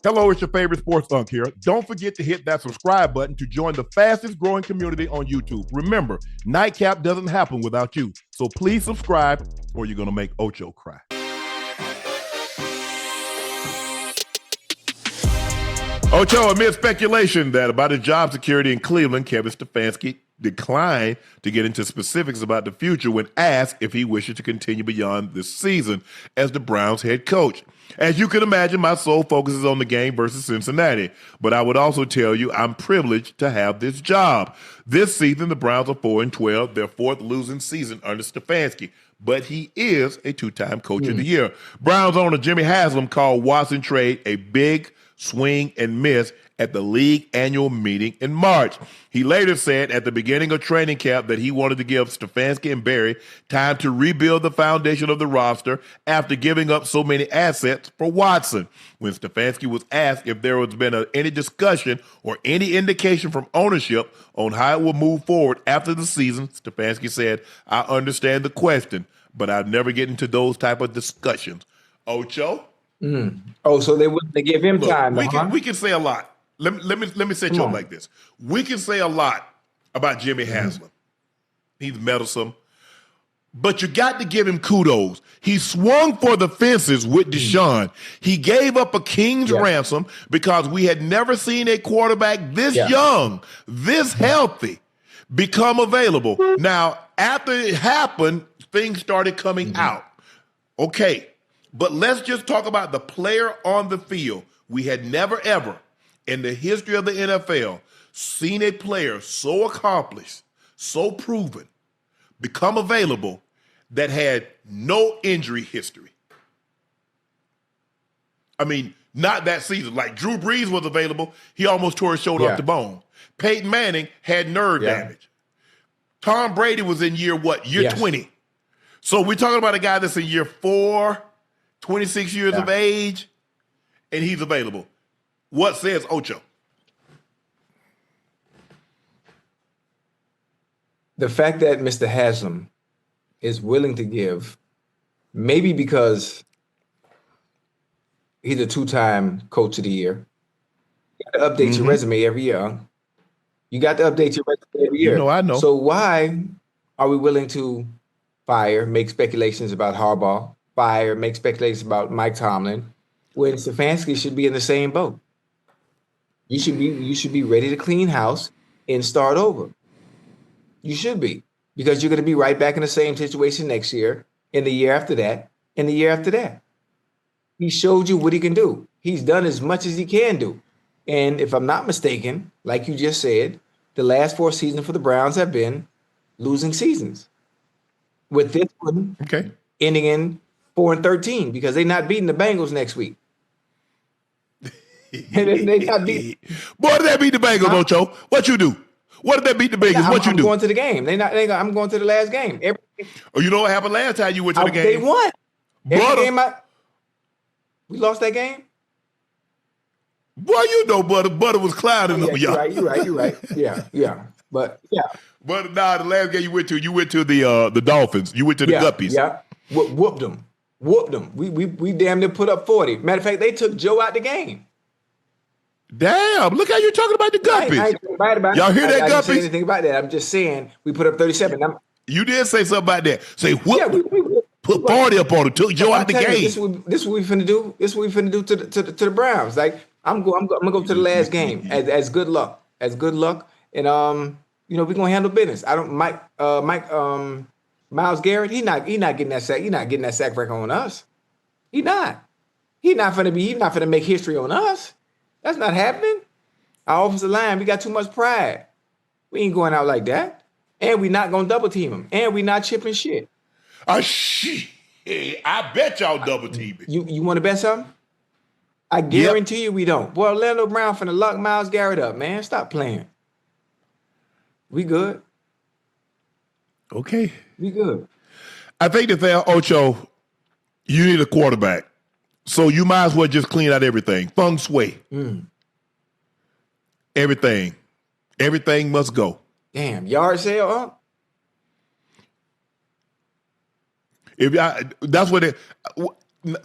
Hello, it's your favorite sports Unc here. Don't forget to hit that subscribe button to join the fastest growing community on YouTube. Remember, Nightcap doesn't happen without you. So please subscribe or you're going to make Ocho cry. Ocho, amid speculation that about his job security in Cleveland, Kevin Stefanski declined to get into specifics about the future when asked if he wishes to continue beyond this season as the Browns head coach. As you can imagine, my sole focus is on the game versus Cincinnati, but I would also tell you I'm privileged to have this job. This season, the Browns are 4-12, their fourth losing season under Stefanski, but he is a two-time coach of the year. Browns owner Jimmy Haslam called Watson trade a big swing and miss at the league annual meeting in March. He later said at the beginning of training camp that he wanted to give Stefanski and Barry time to rebuild the foundation of the roster after giving up so many assets for Watson. When Stefanski was asked if there has been any discussion or any indication from ownership on how it will move forward after the season, Stefanski said, "I understand the question, but I've never get into those type of discussions." Ocho? Oh, so they wouldn't give him time. We can say a lot. Let me set you up like this. We can say a lot about Jimmy Haslam. He's meddlesome. But you got to give him kudos. He swung for the fences with Deshaun. He gave up a king's ransom because we had never seen a quarterback this young, this healthy, become available. Now, after it happened, things started coming out. Okay, but let's just talk about the player on the field. We had never, ever, in the history of the NFL, seen a player so accomplished, so proven, become available that had no injury history. I mean, not that season. Like Drew Brees was available. He almost tore his shoulder off the bone. Peyton Manning had nerve damage. Tom Brady was in year 20. So we're talking about a guy that's in year 4, 26 years of age, and he's available. What says Ocho? The fact that Mr. Haslam is willing to give, maybe because he's a two-time coach of the year. You got to update your resume every year. You got to update your resume every year. I know. So why are we willing to make speculations about Harbaugh, make speculations about Mike Tomlin, when Stefanski should be in the same boat? You should be ready to clean house and start over. You should be, because you're going to be right back in the same situation next year, and the year after that, and the year after that. He showed you what he can do. He's done as much as he can do. And if I'm not mistaken, like you just said, the last 4 seasons for the Browns have been losing seasons. With this one ending in 4-13, because they're not beating the Bengals next week. They not beat. Boy, did they beat the Bengals, Ocho? What you do? What did they beat the Bengals? What you do? I'm going to the game. I'm going to the last game. Oh, you know what happened last time you went to the game? They won. Every game we lost that game. Boy, you know, Butter was clouding on y'all. You're right. Yeah. But nah, the last game you went to the Dolphins. You went to the Guppies. Yeah. Whooped them. We damn near put up 40. Matter of fact, they took Joe out the game. Damn, look how you're talking about the Guppies. I ain't right about y'all hear that, Guppies? I didn't say anything about that. I'm just saying we put up 37. You did say something about that. Say whoop, put 40 up on it, took Joe out the game. This is what we finna do. This is what we finna do to the Browns. Like I'm gonna go to the last game as good luck. And we're gonna handle business. Myles Garrett, he's not getting that sack. He's not getting that sack record on us. He's not finna make history on us. That's not happening. Our offensive line, we got too much pride. We ain't going out like that. And we not going to double team him. And we not chipping shit. I bet y'all double team it. You want to bet something? I guarantee you we don't. Boy, Orlando Brown finna lock Myles Garrett up, man. Stop playing. We good. Okay. We good. I think the thing, Ocho, you need a quarterback. So you might as well just clean out everything. Feng shui. Everything. Everything must go. Damn, yard sale, huh? That's what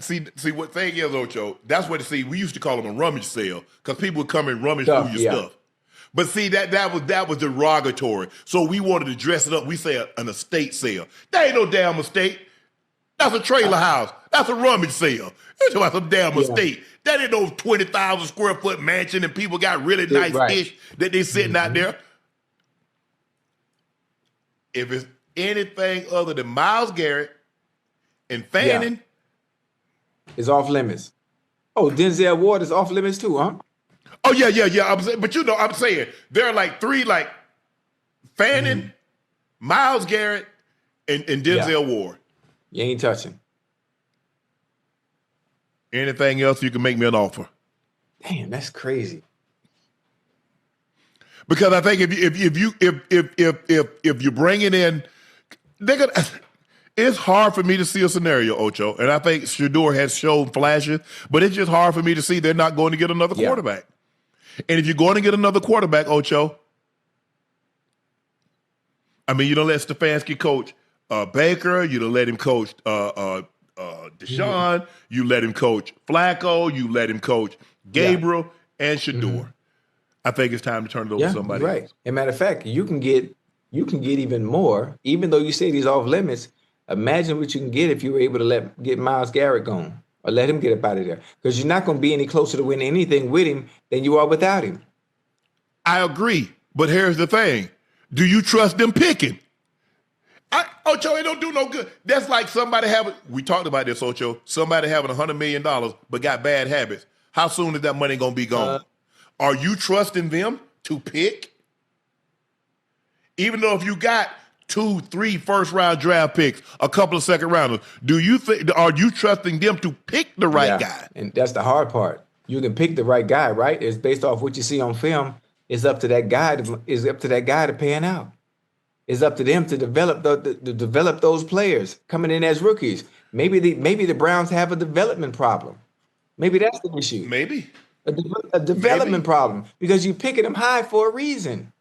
See what thing is, Ocho. That's what we used to call them a rummage sale because people would come and rummage Stuff, through your yeah. stuff. But see that was derogatory. So we wanted to dress it up. We say an estate sale. That ain't no damn estate. That's a trailer house. That's a rummage sale. You're talking about some damn estate. That ain't no 20,000 square foot mansion and people got really nice fish that they sitting out there. If it's anything other than Myles Garrett and Fanning, it's off limits. Oh, Denzel Ward is off limits too, huh? Oh yeah. But I'm saying there are like three, like Fanning, Myles Garrett, and Denzel Ward. You ain't touching. Anything else, you can make me an offer. Damn, that's crazy. Because I think if you bring it in, it's hard for me to see a scenario, Ocho, and I think Shador has shown flashes, but it's just hard for me to see they're not going to get another quarterback. And if you're going to get another quarterback, Ocho, I mean, you don't let Stefanski coach Baker, you don't let him coach Deshaun, you let him coach Flacco, you let him coach Gabriel and Shador. I think it's time to turn it over to somebody else. As a matter of fact, you can get even more, even though you say he's off limits. Imagine what you can get if you were able to get Myles Garrett going or let him get up out of there. Because you're not going to be any closer to winning anything with him than you are without him. I agree. But here's the thing. Do you trust them picking? Ocho, it don't do no good. That's like somebody we talked about this, Ocho, somebody having $100 million but got bad habits. How soon is that money going to be gone? Are you trusting them to pick? Even though if you got 2, 3 first-round draft picks, a couple of second-rounders, are you trusting them to pick the right guy? And that's the hard part. You can pick the right guy, right? It's based off what you see on film. It's up to that guy to pan out. It's up to them to develop develop those players coming in as rookies. Maybe the Browns have a development problem. Maybe that's the issue. Maybe. A development problem because you're picking them high for a reason.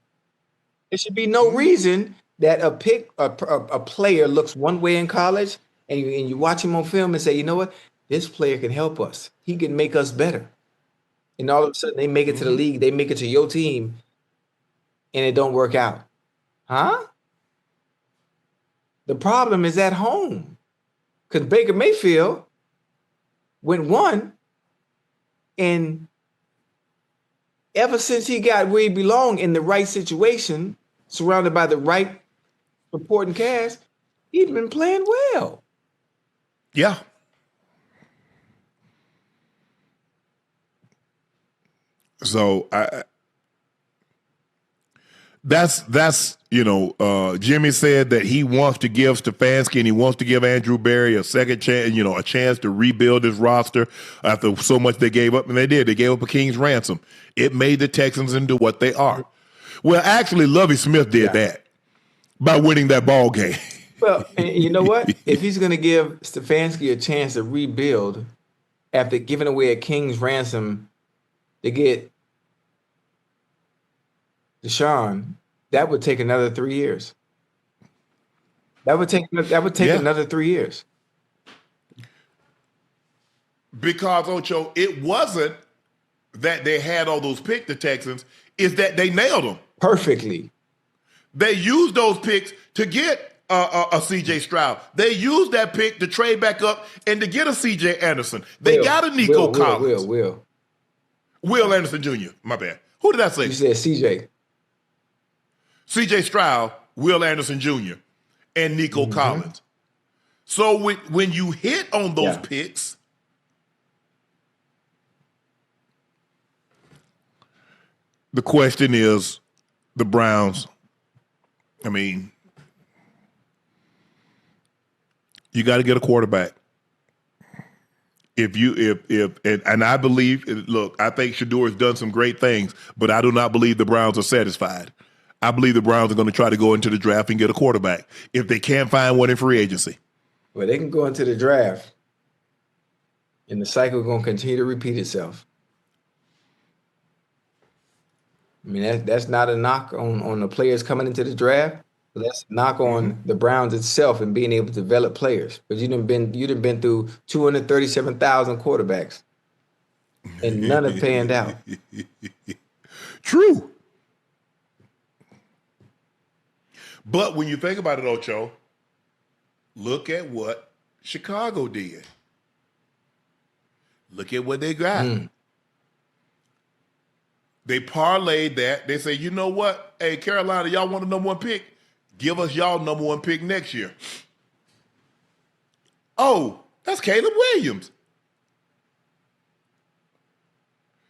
There should be no reason that a player looks one way in college and you watch him on film and say, you know what, this player can help us. He can make us better. And all of a sudden they make it to the league, they make it to your team, and it don't work out. Huh? The problem is at home. Because Baker Mayfield went 1, and ever since he got where he belonged in the right situation, surrounded by the right supporting cast, he'd been playing well. Yeah. So that's Jimmy said that he wants to give Stefanski and he wants to give Andrew Berry a second chance, a chance to rebuild his roster after so much they gave up, and they did. They gave up a king's ransom. It made the Texans into what they are. Well, actually, Lovie Smith did that by winning that ball game. Well, and you know what? If he's going to give Stefanski a chance to rebuild after giving away a king's ransom to get Deshaun, that would take another 3 years. That would take another 3 years. Because, Ocho, it wasn't that they had all those picks, the Texans, it's that they nailed them. Perfectly. They used those picks to get a C.J. Stroud. They used that pick to trade back up and to get a C.J. Anderson. They got a Nico Collins. Will Anderson Jr., my bad. Who did I say? You said C.J. C.J. Stroud, Will Anderson Jr., and Nico Collins. So when you hit on those picks, the question is, the Browns, I mean, you got to get a quarterback. And I believe, look, I think Shador has done some great things, but I do not believe the Browns are satisfied. I believe the Browns are going to try to go into the draft and get a quarterback if they can't find one in free agency. Well, they can go into the draft, and the cycle is going to continue to repeat itself. I mean, that's not a knock on the players coming into the draft. But that's a knock on the Browns itself and being able to develop players. But you done been through 237,000 quarterbacks, and none have panned out. True. But when you think about it, Ocho, look at what Chicago did. Look at what they got. They parlayed that. They say, you know what? Hey, Carolina, y'all want a number one pick? Give us y'all number one pick next year. Oh, that's Caleb Williams.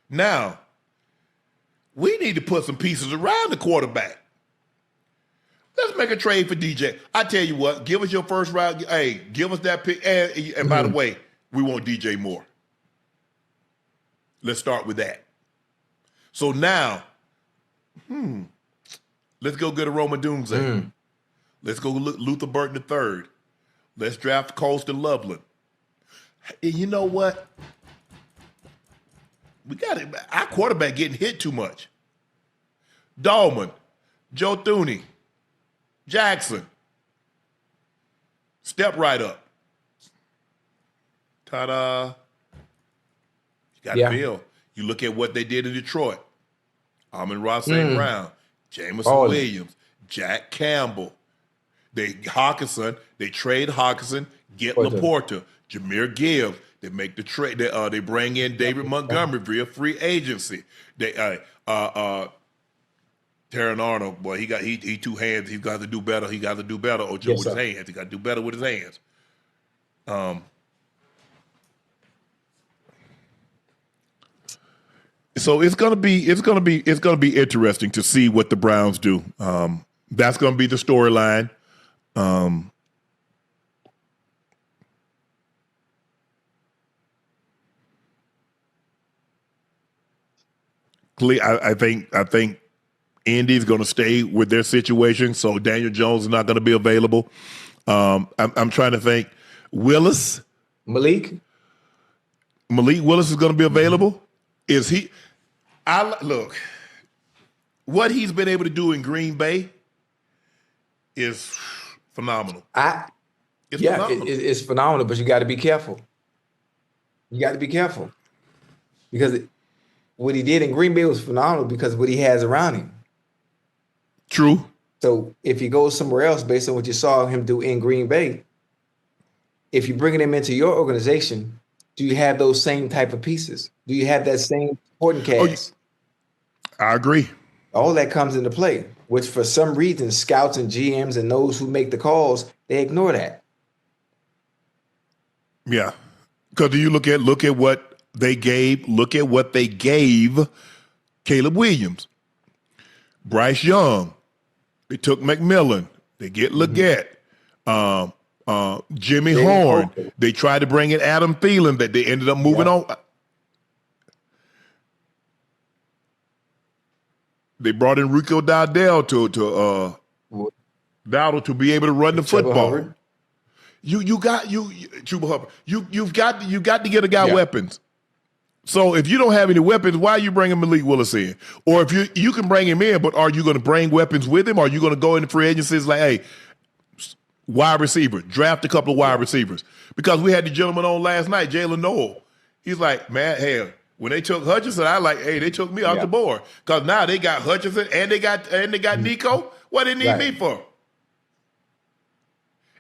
Now, we need to put some pieces around the quarterback. Let's make a trade for DJ. I tell you what, give us your first round. Hey, give us that pick. And by the way, we want DJ Moore. Let's start with that. So now, let's go get a Roma Doomsday. Let's go look Luther Burton III. Let's draft Colston Loveland. And you know what? We got it. Our quarterback getting hit too much. Dahlman, Joe Thuney, Jackson. Step right up. Ta-da. You got to build. You look at what they did in Detroit. Amon-Ra St. Brown, Jameson Williams, Jack Campbell. They trade Hawkinson, get Laporta, Jahmyr Gibbs. They make the trade. They bring in David Montgomery via free agency. They Terran Arnold, boy, he two hands. He's got to do better. He got to do better. Ocho with his hands. He got to do better with his hands. So it's gonna be interesting to see what the Browns do. That's gonna be the storyline. I think Indy's going to stay with their situation, so Daniel Jones is not going to be available. I'm trying to think. Malik Willis is going to be available. Is he? Look, what he's been able to do in Green Bay is phenomenal. It's phenomenal, but you got to be careful. You got to be careful because what he did in Green Bay was phenomenal because of what he has around him. True. So if he goes somewhere else based on what you saw him do in Green Bay, if you're bringing him into your organization, do you have those same type of pieces? Do you have that same supporting cast? I agree. All that comes into play, which for some reason, scouts and GMs and those who make the calls, they ignore that. Yeah. Because you look at what they gave Caleb Williams, Bryce Young. They took McMillan. They get Leggett, Jimmy Horn. They tried to bring in Adam Thielen, that they ended up moving on. They brought in Rico Dowdell to be able to run the football. Hubbard. You've got to get a guy weapons. So if you don't have any weapons, why are you bringing Malik Willis in? Or if you can bring him in, but are you going to bring weapons with him? Or are you going to go into free agencies like, hey, wide receiver, draft a couple of wide receivers? Because we had the gentleman on last night, Jalen Noel. He's like, man, hey, when they took Hutchinson, they took me off the board. Because now they got Hutchinson and they got Nico. What they need me for?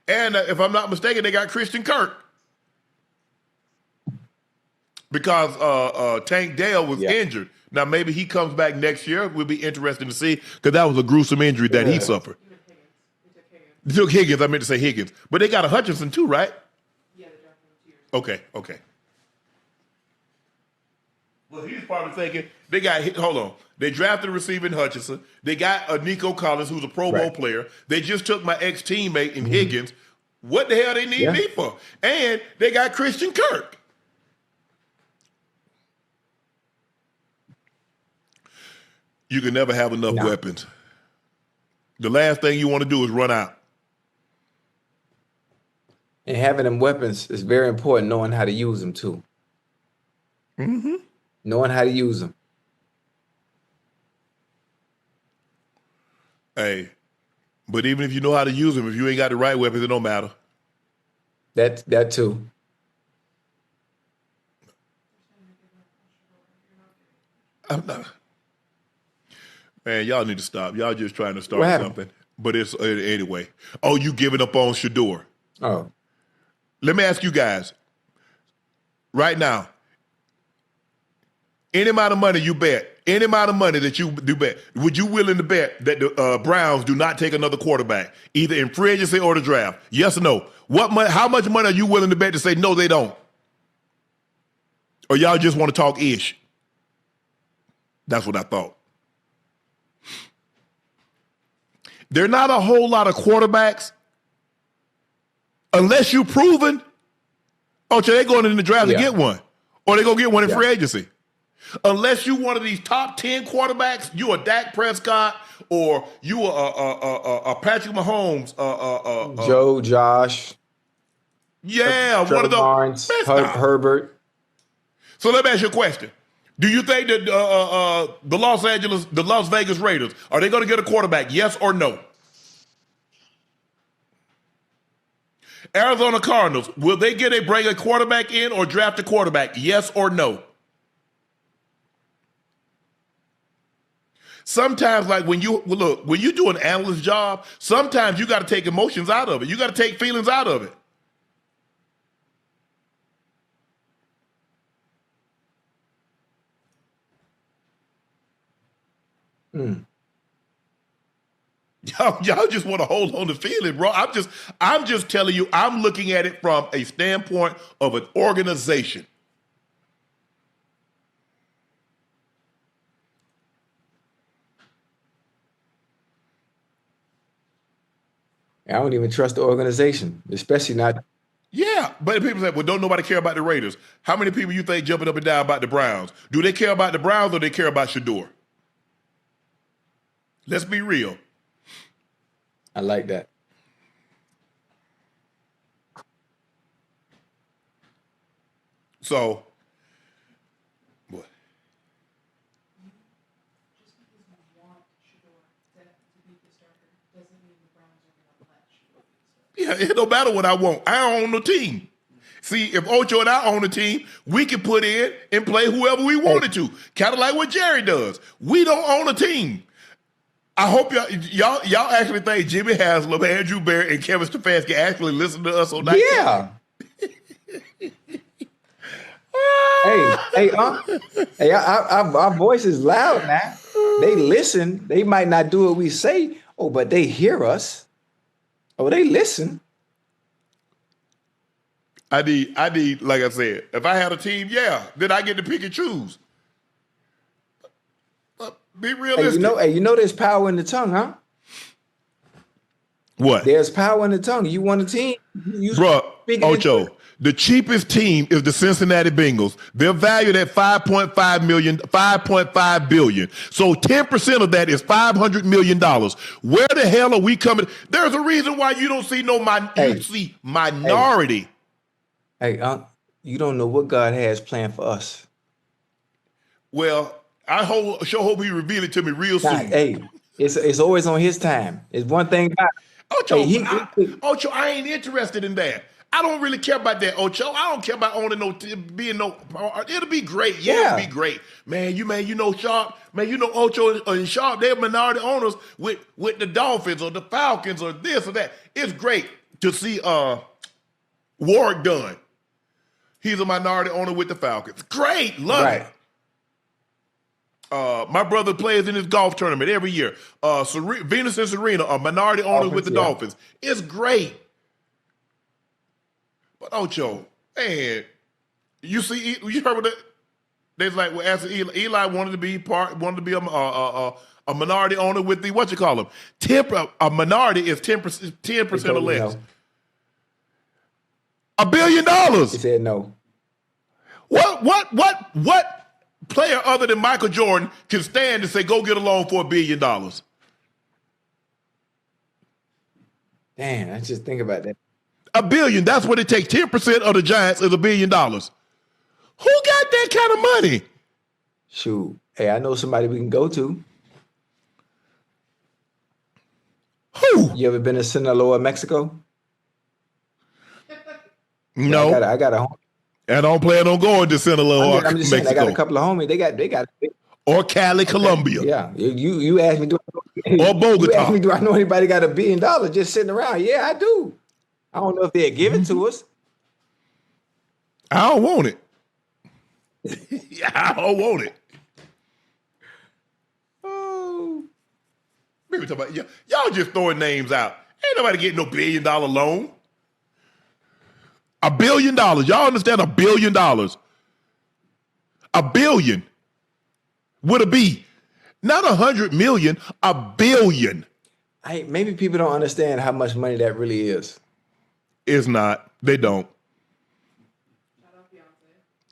And if I'm not mistaken, they got Christian Kirk. Because Tank Dale was injured. Now, maybe he comes back next year. We'll be interesting to see because that was a gruesome injury that he suffered. They took Higgins. I meant to say Higgins. But they got a Hutchinson too, right? Yeah, they drafted him 2 years. Okay. Well, he's probably thinking, they drafted a receiver in Hutchinson. They got a Nico Collins, who's a Pro Bowl player. They just took my ex-teammate in Higgins. What the hell they need me for? And they got Christian Kirk. You can never have enough weapons. The last thing you want to do is run out. And having them weapons is very important, knowing how to use them too. Mm-hmm. Knowing how to use them. Hey, But even if you know how to use them, if you ain't got the right weapons, it don't matter. That too. I'm not. Man, y'all need to stop. Y'all just trying to start something. But it's anyway. Oh, you giving up on Shador. Oh. Let me ask you guys. Right now, any amount of money you bet, any amount of money that you do bet, would you willing to bet that the Browns do not take another quarterback, either in free agency or the draft? Yes or no? How much money are you willing to bet to say no, they don't? Or y'all just want to talk ish? That's what I thought. There are not a whole lot of quarterbacks, unless you've proven, so they're going in the draft to get one, or they're going to get one in free agency. Unless you one of these top 10 quarterbacks, you a Dak Prescott, or you a Patrick Mahomes, Joe, Josh. Yeah, one of those. Herbert. So let me ask you a question. Do you think that the Las Vegas Raiders, are they going to get a quarterback? Yes or no? Arizona Cardinals, will they bring a quarterback in or draft a quarterback? Yes or no? Sometimes, like when you do an analyst job, sometimes you got to take emotions out of it. You got to take feelings out of it. Y'all just want to hold on to feeling, bro. I'm just telling you, I'm looking at it from a standpoint of an organization. I don't even trust the organization, especially not. Yeah, but people say, well, don't nobody care about the Raiders. How many people you think jumping up and down about the Browns? Do they care about the Browns or they care about Shador? Let's be real. I like that. So, what? Just because you want Shador to be the starter doesn't mean the Browns are going to let Shador be the starter. Yeah, it don't matter what I want. I own the team. See, if Ocho and I own the team, we can put in and play whoever we wanted to. Kind of like what Jerry does. We don't own a team. I hope y'all actually think Jimmy Haslam, Andrew Barrett, and Kevin Stefanski actually listen to us on Nightcap. Yeah. Hey, our voice is loud now. They listen. They might not do what we say. Oh, but they hear us. Oh, they listen. I need, like I said, if I had a team, then I get to pick and choose. Be realistic. You know there's power in the tongue, huh? What? There's power in the tongue. You want a team? Bro, Ocho, the cheapest team is the Cincinnati Bengals. They're valued at $5.5 billion. So 10% of that is $500 million. Where the hell are we coming? There's a reason why you don't see minority. Hey, you don't know what God has planned for us. Well, I sure hope he reveal it to me real soon. Hey, it's always on his time. It's one thing about Ocho, Ocho, I ain't interested in that. I don't really care about that, Ocho. I don't care about owning it'll be great. Yeah, it'll be great. You know Sharpe, Ocho and Sharpe, they're minority owners with the Dolphins or the Falcons or this or that. It's great to see Warwick Dunn. He's a minority owner with the Falcons. Great, love it. My brother plays in his golf tournament every year. Venus and Serena are minority owners with the Dolphins. It's great. But Ocho, man, you heard what they're like. Well, as Eli wanted to be a minority owner with the what you call them. A minority is 10% or less. No. $1 billion. He said no. What player other than Michael Jordan can stand and say, go get a loan for $1 billion? Damn, I just think about that. $1 billion, that's what it takes. 10% of the Giants is $1 billion. Who got that kind of money? Shoot. Hey, I know somebody we can go to. Who? You ever been to Sinaloa, Mexico? No, I got a home. I don't plan on going to Sinaloa, I'm just saying, I got Mexico, a couple of homies. They got or Cali, Colombia, yeah. You asked me, or you asked Bogota. me, do I know anybody got $1 billion just sitting around? Yeah, I do. I don't know if they'd give it to us. I don't want it. I don't want it. Oh, Maybe talk about y'all just throwing names out. Ain't nobody getting no $1 billion loan. $1 billion. Y'all understand $1 billion? $1 billion with a B, not 100 million. $1 billion. maybe people don't understand how much money that really is. It's not. They don't.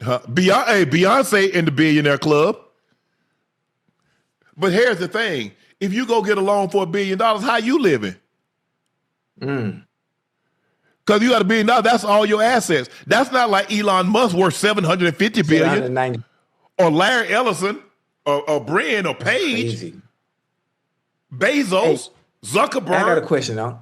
Shout out Beyonce. Hey, Beyonce in the billionaire club. But here's the thing: if you go get a loan for $1 billion, how you living? Because you got $1 billion, that's all your assets. That's not like Elon Musk worth $750 billion, 790. or Larry Ellison, or Brin, or Page, Crazy. Bezos, Zuckerberg. I got a question now.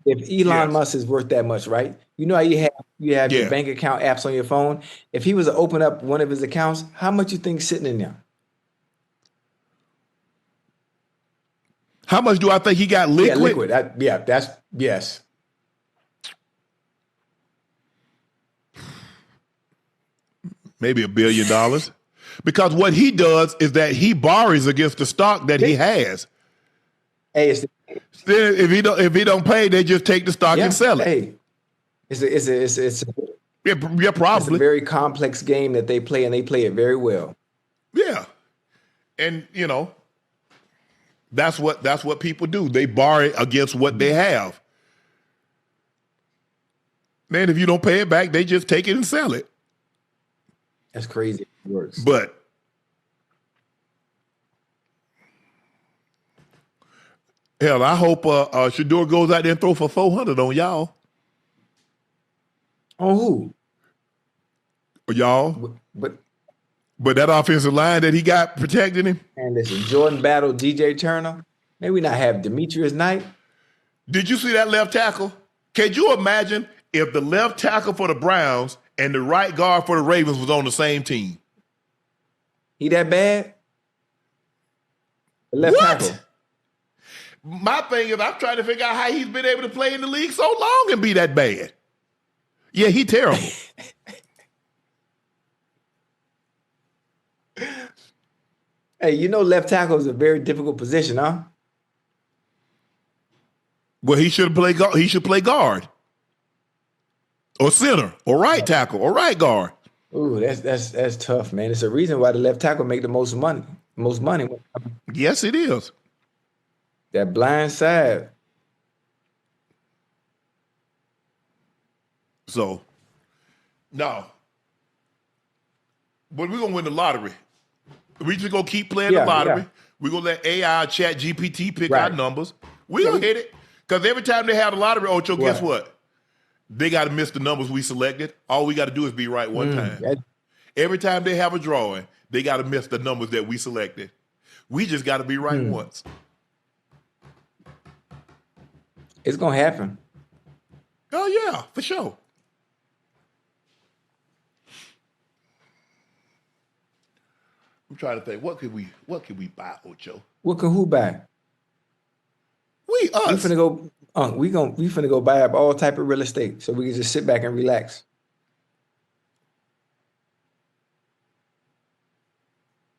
If Elon Yes. Musk is worth that much, right? You know how you have Yeah. your bank account apps on your phone? If he was to open up one of his accounts, how much you think sitting in there? How much do I think he got liquid? Yeah, liquid. That's yes. Maybe $1 billion. Because what he does is that he borrows against the stock that he has. Hey, it's Then if he don't pay, they just take the stock and sell it. Hey, it's a Yeah, probably. very complex game that they play, and they play it very well. Yeah. And that's what people do. They borrow against what they have. Man, if you don't pay it back, they just take it and sell it. That's crazy. It works. But hell, I hope Shador goes out there and throw for 400 on y'all. On who? Y'all. But But that offensive line that he got protecting him. and listen, Jordan Battle, DJ Turner. Maybe we not have Demetrius Knight. Did you see that left tackle? Can you imagine if the left tackle for the Browns and the right guard for the Ravens was on the same team? He that bad? The left What? tackle. My thing is, I'm trying to figure out how he's been able to play in the league so long and be that bad. Yeah, he terrible. Hey, you know left tackle is a very difficult position, huh? Well, he should play. He should play guard, or center, or right tackle, or right guard. Ooh, that's tough, man. It's a reason why the left tackle make the most money. Most money. Yes, it is. That blind side. So, no. But we're gonna win the lottery. We just gonna keep playing the lottery. Yeah. We're gonna let AI Chat GPT pick Right. our numbers. We're gonna hit it. Because every time they have the lottery, Ocho, guess what? They gotta miss the numbers we selected. All we gotta do is be right one time. Every time they have a drawing, they gotta miss the numbers that we selected. We just gotta be right once. It's gonna happen. Oh yeah, for sure. I'm trying to think, what could we buy, Ocho? What can who buy? We We us. finna go. We finna go buy up all type of real estate so we can just sit back and relax.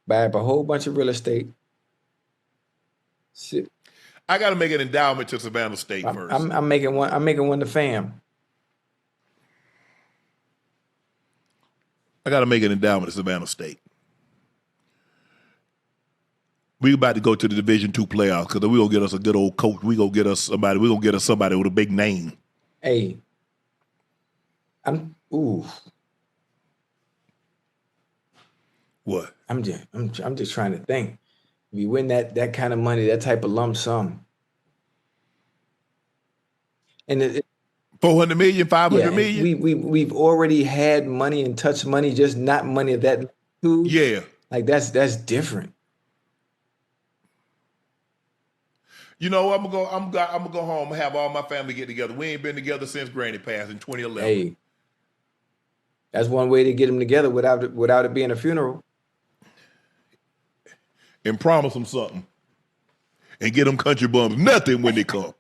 Buy up a whole bunch of real estate. Sit. I gotta make an endowment to Savannah State first. I'm making one. I'm making one to fam. I gotta make an endowment to Savannah State. We about to go to the Division II playoffs because we gonna get us a good old coach. We gonna get us somebody. We gonna get us somebody with a big name. Hey, What? I'm just trying to think. If you win that kind of money, that type of lump sum, and 400 million, 500 yeah, million? we've already had money and touched money, just not money of that too. Yeah. Like that's different. You know, I'm gonna go home and have all my family get together. We ain't been together since Granny passed in 2011. Hey, that's one way to get them together without it being a funeral. And promise them something. And get them country bums nothing when they come.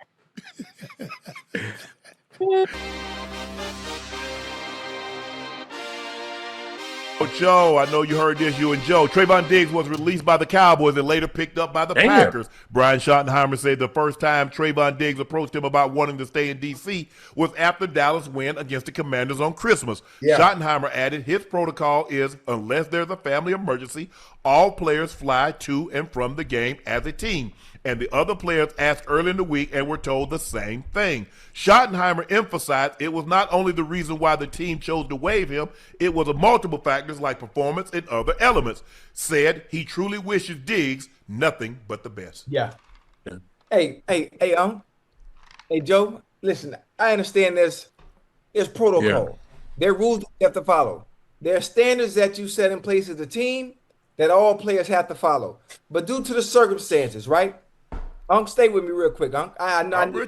Joe, I know you heard this, you and Joe. Trayvon Diggs was released by the Cowboys and later picked up by the Packers. Brian Schottenheimer said the first time Trayvon Diggs approached him about wanting to stay in D.C. was after Dallas win against the Commanders on Christmas. Yeah. Schottenheimer added his protocol is, unless there's a family emergency, all players fly to and from the game as a team. And the other players asked early in the week and were told the same thing. Schottenheimer emphasized it was not only the reason why the team chose to waive him, it was a multiple factors like performance and other elements. Said he truly wishes Diggs nothing but the best. Yeah. Hey, Joe, listen, I understand there's protocol. Yeah. There are rules you have to follow. There are standards that you set in place as a team that all players have to follow. But due to the circumstances, right? Unc, stay with me real quick, Unc. I know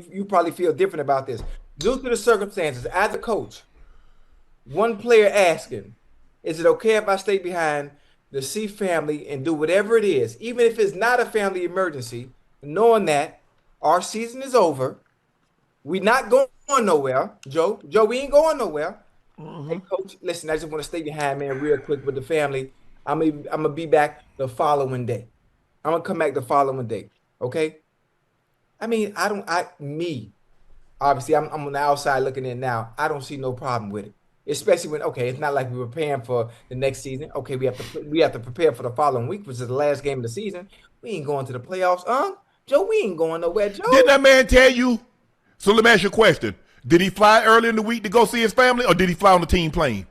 you probably feel different about this. Due to the circumstances, as a coach, one player asking, is it okay if I stay behind to see family and do whatever it is, even if it's not a family emergency, knowing that our season is over, we're not going nowhere, Joe. Joe, we ain't going nowhere. Mm-hmm. Hey, Coach, listen, I just want to stay behind, man, real quick with the family. I'm gonna be back the following day. I'm gonna come back the following day. Okay. I mean, obviously I'm on the outside looking in now. I don't see no problem with it. Especially when, okay, it's not like we were preparing for the next season. Okay, we have to prepare for the following week, which is the last game of the season. We ain't going to the playoffs, Joe, we ain't going nowhere, Joe. Didn't that man tell you? So let me ask you a question. Did he fly early in the week to go see his family, or did he fly on the team plane?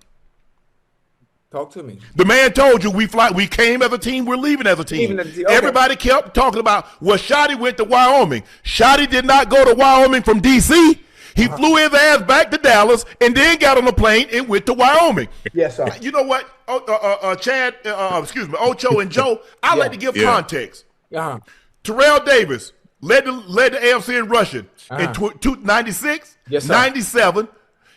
Talk to me. The man told you we came as a team, we're leaving as a team. Okay. Everybody kept talking about, well, Shotty went to Wyoming. Shotty did not go to Wyoming from D.C. He flew his ass back to Dallas and then got on the plane and went to Wyoming. Yes, sir. You know what, Chad, Ocho and Joe, I like to give context. Terrell Davis led the AFC in rushing in 96, yes, sir. 97.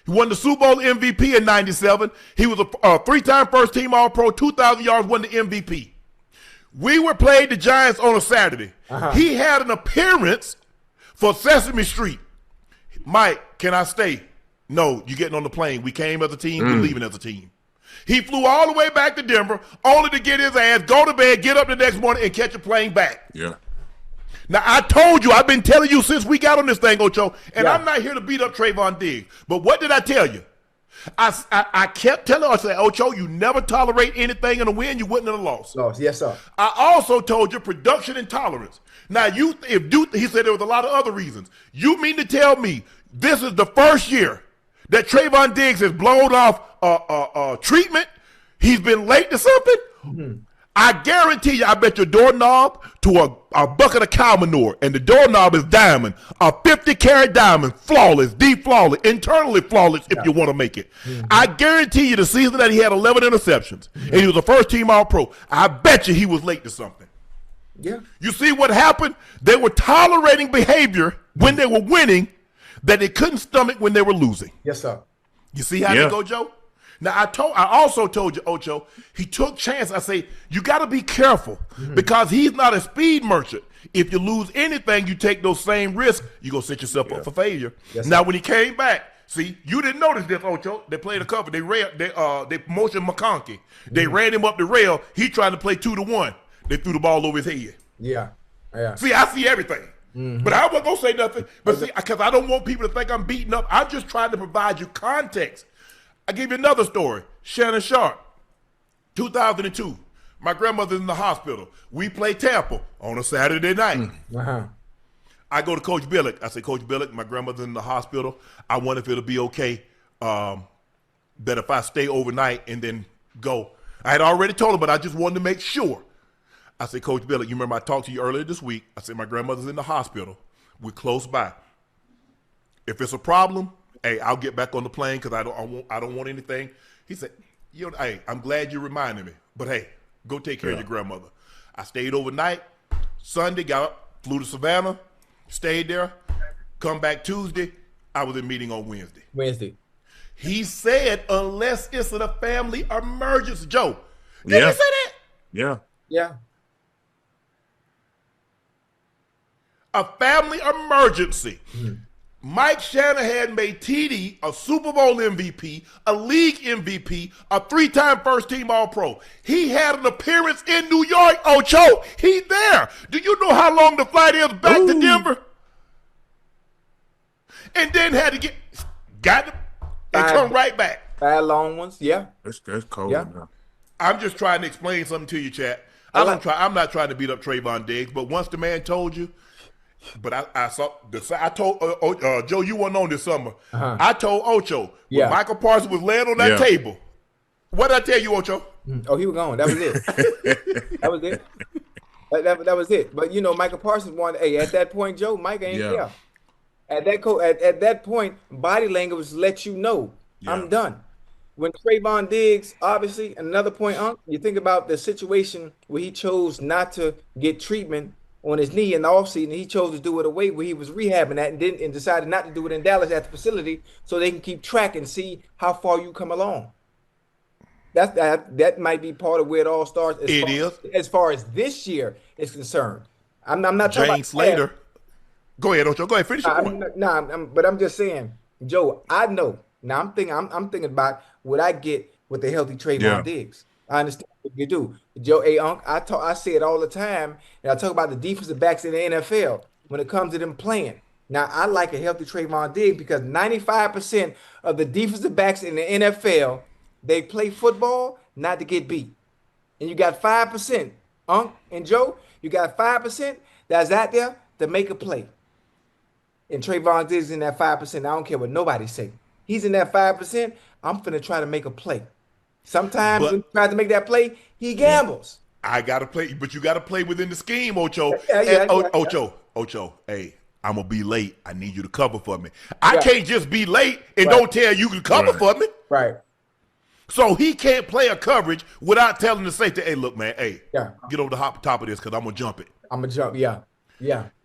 He won the Super Bowl MVP in 97. He was a three-time first-team All-Pro, 2,000 yards, won the MVP. We were playing the Giants on a Saturday. He had an appearance for Sesame Street. Mike, can I stay? No, you're getting on the plane. We came as a team. We're leaving as a team. He flew all the way back to Denver, only to get his ass, go to bed, get up the next morning, and catch a plane back. Yeah. Now, I told you, I've been telling you since we got on this thing, Ocho, and I'm not here to beat up Trayvon Diggs. But what did I tell you? I kept telling her, I said, Ocho, you never tolerate anything in a win, you wouldn't in a loss. Yes, sir. I also told you production intolerance. Now, he said there was a lot of other reasons. You mean to tell me this is the first year that Trayvon Diggs has blown off treatment? He's been late to something? Mm-hmm. I guarantee you, I bet your doorknob to a bucket of cow manure, and the doorknob is diamond, a 50-carat diamond, flawless, deep flawless, internally flawless if you want to make it. Mm-hmm. I guarantee you the season that he had 11 interceptions, and he was a first-team All-Pro, I bet you he was late to something. Yeah. You see what happened? They were tolerating behavior when they were winning that they couldn't stomach when they were losing. Yes, sir. You see how they go, Joe? Now, I also told you, Ocho, he took chance. I say, you got to be careful because he's not a speed merchant. If you lose anything, you take those same risks, you're going to set yourself up for failure. Yes, now, when he came back, see, you didn't notice this, Ocho. They played a cover. They motioned McConkey. They ran him up the rail. He tried to play 2-1. They threw the ball over his head. Yeah. See, I see everything. But I wasn't going to say nothing. But see, because I don't want people to think I'm beating up. I'm just trying to provide you context. I give you another story. Shannon Sharpe, 2002. My grandmother's in the hospital. We play Tampa on a Saturday night. I go to Coach Billick. I say, Coach Billick, my grandmother's in the hospital. I wonder if it'll be okay that if I stay overnight and then go. I had already told him, but I just wanted to make sure. I said, Coach Billick, you remember I talked to you earlier this week. I said, my grandmother's in the hospital. We're close by. If it's a problem, hey, I'll get back on the plane because I don't want anything. He said, hey, I'm glad you reminded me. But hey, go take care of your grandmother. I stayed overnight. Sunday, got up, Flew to Savannah, stayed there, come back Tuesday. I was in meeting on Wednesday. He said, unless it's a family emergency. Joe, did he say that? Yeah. A family emergency. Mike Shanahan made TD a Super Bowl MVP, a league MVP, a 3-time first-team All-Pro. He had an appearance in New York. Ocho, he's there. Do you know how long the flight is back to Denver? And then had to got him and come right back. 5 long ones, yeah. That's cold. Yeah. Now. I'm just trying to explain something to you, chat. I'm not trying to beat up Trayvon Diggs, but once the man told you, but I told Joe, you weren't on this summer. I told Ocho when Micah Parsons was laying on that table. What did I tell you, Ocho? Oh, he was gone. That was it. That was it. That was it. But you know, Micah Parsons wanted. Hey, at that point, Joe, Micah ain't there. At that point, body language lets you know I'm done. When Trayvon Diggs, obviously, another point, you think about the situation where he chose not to get treatment on his knee in the offseason. He chose to do it away where he was rehabbing that and decided not to do it in Dallas at the facility so they can keep track and see how far you come along. That might be part of where it all starts. As far as this year is concerned. I'm not talking about Slater. Go ahead, Ocho. Go ahead, finish your point. But I'm just saying, Joe, I know. Now I'm thinking about what I get with the healthy Trayvon Diggs. I understand what you do. Joe, Unc, I say it all the time, and I talk about the defensive backs in the NFL when it comes to them playing. Now, I like a healthy Trayvon Diggs because 95% of the defensive backs in the NFL, they play football not to get beat. And you got 5%, Unc and Joe, you got 5% that's out there to make a play. And Trayvon Diggs is in that 5%. I don't care what nobody say. He's in that 5%. I'm finna try to make a play. Sometimes when he tries to make that play, he gambles. I gotta play, but you gotta play within the scheme, Ocho. Ocho, hey, I'm gonna be late. I need you to cover for me. I can't just be late and don't tell you to cover for me. Right. So he can't play a coverage without telling the safety, hey, look, man, get over the top of this because I'm gonna jump it. I'm gonna jump, yeah.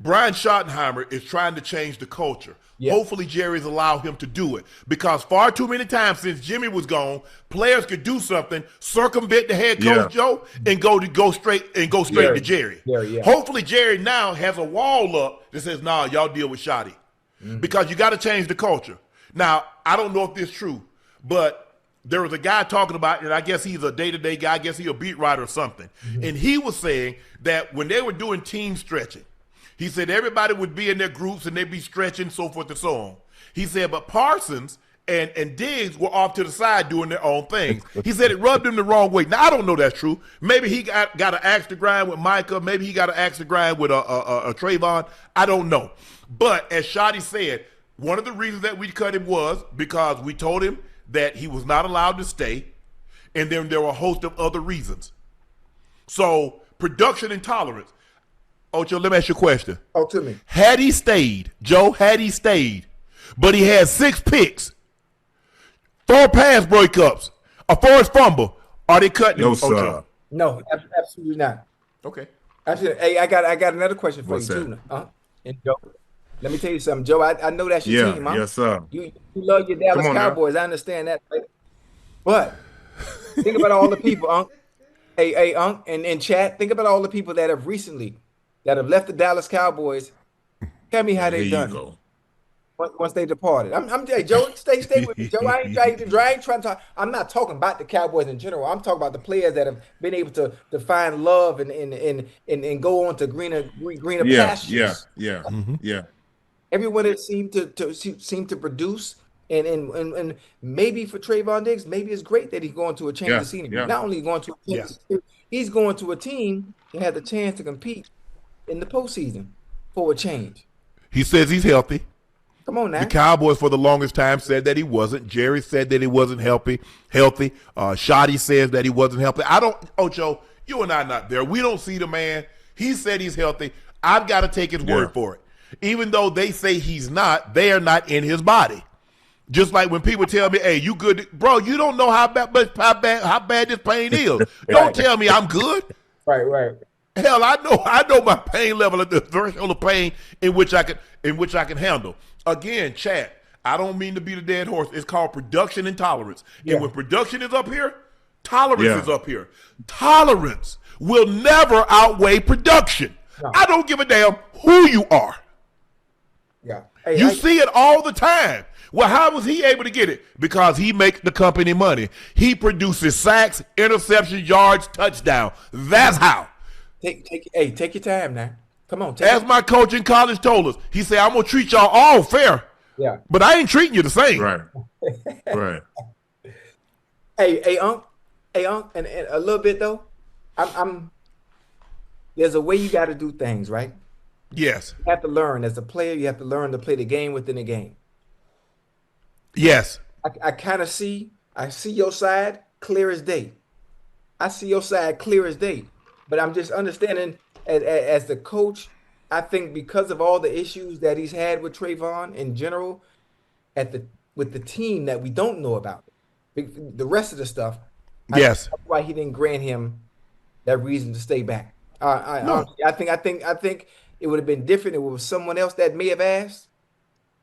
Brian Schottenheimer is trying to change the culture. Yeah. Hopefully Jerry's allowed him to do it because far too many times since Jimmy was gone, players could do something, circumvent the head coach Joe, and go straight to Jerry. Hopefully Jerry now has a wall up that says, nah, y'all deal with Shotty. Because you got to change the culture. Now, I don't know if this is true, but there was a guy talking about, and I guess he's a day-to-day guy, I guess he's a beat writer or something, and he was saying that when they were doing team stretching, he said everybody would be in their groups and they'd be stretching, so forth and so on. He said, but Parsons and Diggs were off to the side doing their own things. He said it rubbed him the wrong way. Now, I don't know that's true. Maybe he got an axe to grind with Micah. Maybe he got an axe to grind with a Trayvon. I don't know. But as Shotty said, one of the reasons that we cut him was because we told him that he was not allowed to stay, and then there were a host of other reasons. So production intolerance. Ocho, let me ask you a question. Talk to me. Had he stayed, but he had 6 picks, 4 pass breakups, a forced fumble, are they cutting him, Ocho? No, absolutely not. Okay. Absolutely. Hey, I got another question for you, too. And Joe, let me tell you something. Joe, I know that's your team, huh? Yes, sir. You love your Dallas Cowboys. Now. I understand that. Right? But think about all the people, Unc. Hey, Unc, and Chad, think about all the people that have recently that have left the Dallas Cowboys. Tell me how they done once they departed. Hey, Joe, stay with me, Joe. I ain't trying to talk. I'm not talking about the Cowboys in general. I'm talking about the players that have been able to find love and go on to greener pastures. Yeah. Everyone that seemed to produce. And maybe for Trayvon Diggs, maybe it's great that he's going to a change of scenery. Not only going to a change, he's going to a team that had the chance to compete in the postseason for a change. He says he's healthy. Come on now. The Cowboys for the longest time said that he wasn't. Jerry said that he wasn't healthy. Shotty says that he wasn't healthy. Ocho, you and I are not there. We don't see the man. He said he's healthy. I've got to take his word for it. Even though they say he's not, they are not in his body. Just like when people tell me, hey, you good? Bro, you don't know how bad this pain is. Don't tell me I'm good. Right. Hell, I know my pain level at the threshold of pain in which I can handle. Again, Chad, I don't mean to beat a dead horse. It's called production intolerance. Yeah. And when production is up here, tolerance is up here. Tolerance will never outweigh production. No. I don't give a damn who you are. Yeah. Hey, you see it all the time. Well, how was he able to get it? Because he makes the company money. He produces sacks, interceptions, yards, touchdown. That's how. Take your time now. Come on. As my coach in college told us, he said, I'm going to treat y'all all fair. Yeah. But I ain't treating you the same. Right. Right. Hey, Unc, and a little bit though, there's a way you got to do things, right? Yes. You have to learn. As a player, you have to learn to play the game within the game. Yes. I see your side clear as day. But I'm just understanding as the coach, I think because of all the issues that he's had with Trayvon in general, with the team that we don't know about, the rest of the stuff. Yes. That's why he didn't grant him that reason to stay back. No. I think it would have been different if it was someone else that may have asked.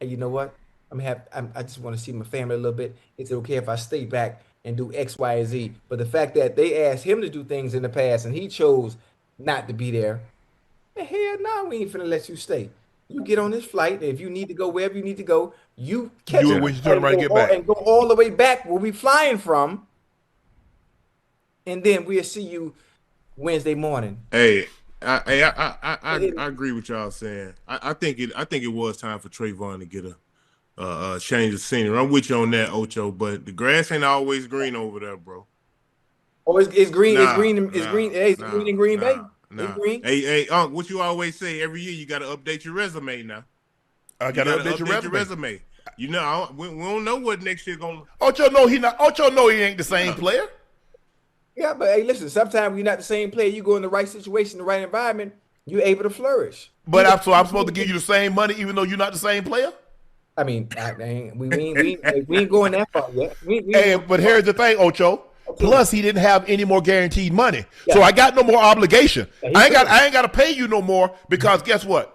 And you know what? I just want to see my family a little bit. Is it okay if I stay back and do X, Y, and Z? But the fact that they asked him to do things in the past and he chose not to be there, hell no, we ain't finna let you stay. You get on this flight, and if you need to go wherever you need to go, you catch it when you turn around and get back. And go all the way back where we flying from. And then we'll see you Wednesday morning. Hey, I agree with y'all saying. I think it was time for Trayvon to get a change of scenery. I'm with you on that, Ocho, but the grass ain't always green over there, bro. Oh, it's green. It's green in Green Bay. Nah. Hey, Unc, what you always say every year, you got to update your resume now. I got to update your resume. You know, we don't know what next year going to. Ocho know he ain't the same player. Yeah, but hey, listen, sometimes you're not the same player. You go in the right situation, the right environment, you're able to flourish. But I'm supposed to give you the same money even though you're not the same player? I mean, we ain't going that far yet. But here's the thing, Ocho. Plus, he didn't have any more guaranteed money. Yeah. So I got no more obligation. Yeah, I ain't got to pay you no more because guess what?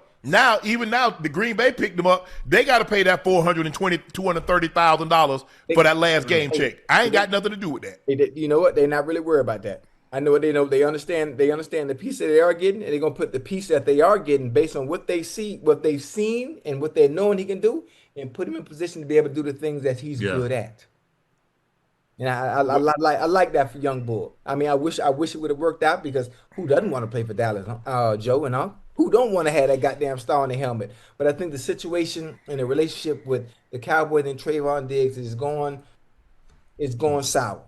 Even now, the Green Bay picked them up. They got to pay that $230,000 for that last game check. I ain't got nothing to do with that. You know what? They're not really worried about that. I know what they know. They understand the piece that they are getting, and they're going to put the piece that they are getting based on what they see, what they've seen, and what they're knowing he can do, and put him in position to be able to do the things that he's good at. And I like that for young bull. I mean, I wish it would have worked out because who doesn't want to play for Dallas, Joe and all? Who don't want to have that goddamn star on their helmet? But I think the situation and the relationship with the Cowboys and Trayvon Diggs is going sour.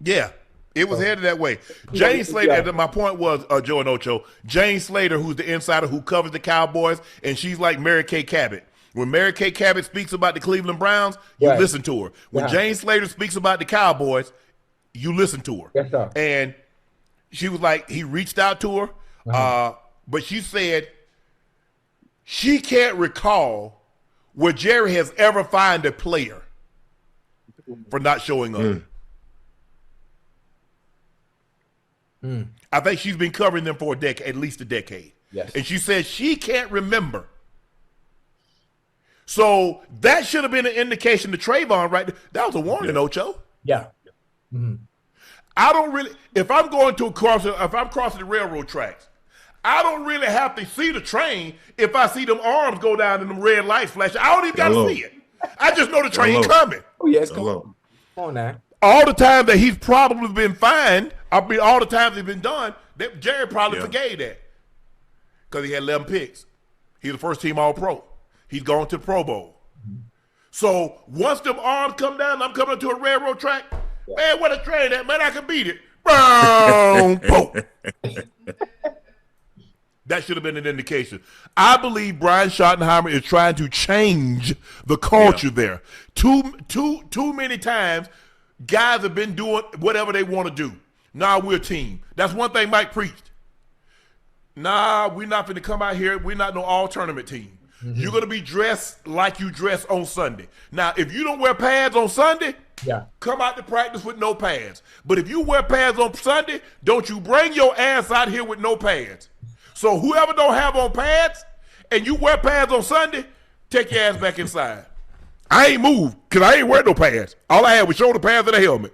Yeah, it was headed that way. Jane Slater, my point was, Joe and Ocho, Jane Slater, who's the insider who covers the Cowboys, and she's like Mary Kay Cabot. When Mary Kay Cabot speaks about the Cleveland Browns, you listen to her. When Jane Slater speaks about the Cowboys, you listen to her. Yes, sir. And she was like, he reached out to her, but she said she can't recall where Jerry has ever fined a player for not showing up. I think she's been covering them for at least a decade. Yes. And she said she can't remember. So that should have been an indication to Trayvon, right? That was a warning, Ocho. Yeah. Mm-hmm. I don't really, if I'm crossing the railroad tracks, I don't really have to see the train if I see them arms go down and them red lights flashing. I don't even got to see it. I just know the train coming. Oh, yes, come on now. All the time that he's probably been fined, all the times it's been done, Jerry probably forgave that because he had 11 picks. He's the first team All-Pro. He's going to the Pro Bowl. So once them arms come down, I'm coming to a railroad track. Man, what a train at, man, I can beat it. Boom. That should have been an indication. I believe Brian Schottenheimer is trying to change the culture there. Too many times, guys have been doing whatever they want to do. Nah, we're a team. That's one thing Mike preached. Nah, we're not going to come out here. We're not no all-tournament team. You're going to be dressed like you dress on Sunday. Now, if you don't wear pads on Sunday, Yeah. Come out to practice with no pads. But if you wear pads on Sunday, don't you bring your ass out here with no pads. So whoever don't have on pads and you wear pads on Sunday, take your ass back inside. I ain't moved because I ain't wear no pads. All I had was shoulder pads and a helmet.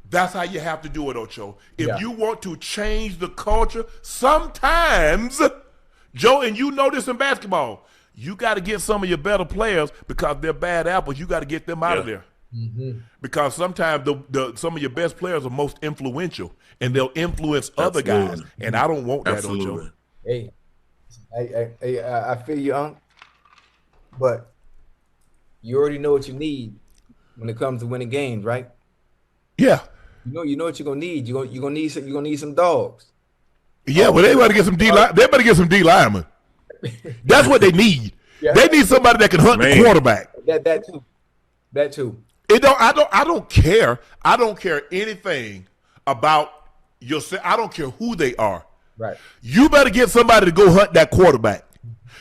That's how you have to do it, Ocho. If you want to change the culture, sometimes, Joe, and you know this in basketball, you got to get some of your better players because they're bad apples. You got to get them out of there. Because sometimes some of your best players are most influential, and they'll influence other guys. And I don't want that, Ocho. Hey, I feel you, Unc. But you already know what you need when it comes to winning games, right? Yeah. You know what you're gonna need. You're gonna need some dogs. Yeah, but they better get some D. They better get some D linemen. That's what they need. Yeah. They need somebody that can hunt the quarterback. That too. I don't care. I don't care anything about yourself. I don't care who they are. Right. You better get somebody to go hunt that quarterback.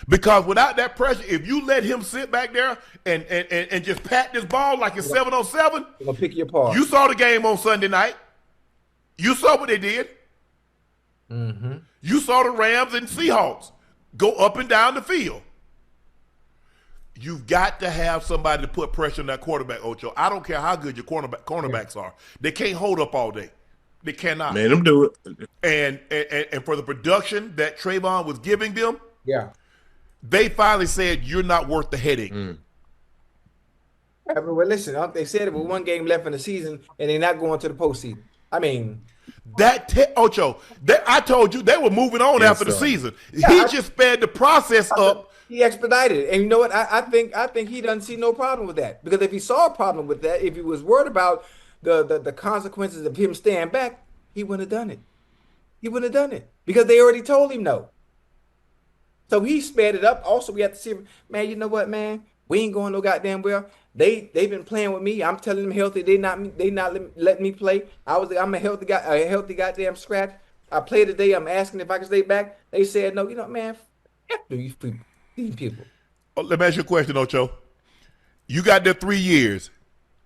Because without that pressure, if you let him sit back there and just pat this ball like it's 7-on-7, I'm gonna pick you apart. You saw the game on Sunday night. You saw what they did. You saw the Rams and Seahawks go up and down the field. You've got to have somebody to put pressure on that quarterback, Ocho. I don't care how good your cornerbacks are. They can't hold up all day. They cannot. Man, them do it. And for the production that Trayvon was giving them, they finally said, you're not worth the headache. Yeah, but listen, they said it with one game left in the season, and they're not going to the postseason. I mean, Ocho, I told you they were moving on after the season. He just sped the process up. He expedited it. And you know what? I think he doesn't see no problem with that. Because if he saw a problem with that, if he was worried about the consequences of him staying back, he wouldn't have done it. He wouldn't have done it. Because they already told him no. So he sped it up. Also, we have to see, man, you know what, man? We ain't going no goddamn well. They've been playing with me. I'm telling them healthy. They not letting me play. I'm a healthy guy, a healthy goddamn scratch. I played today. I'm asking if I can stay back. They said no. You know, man, after these people. Let me ask you a question, Ocho. You got there 3 years.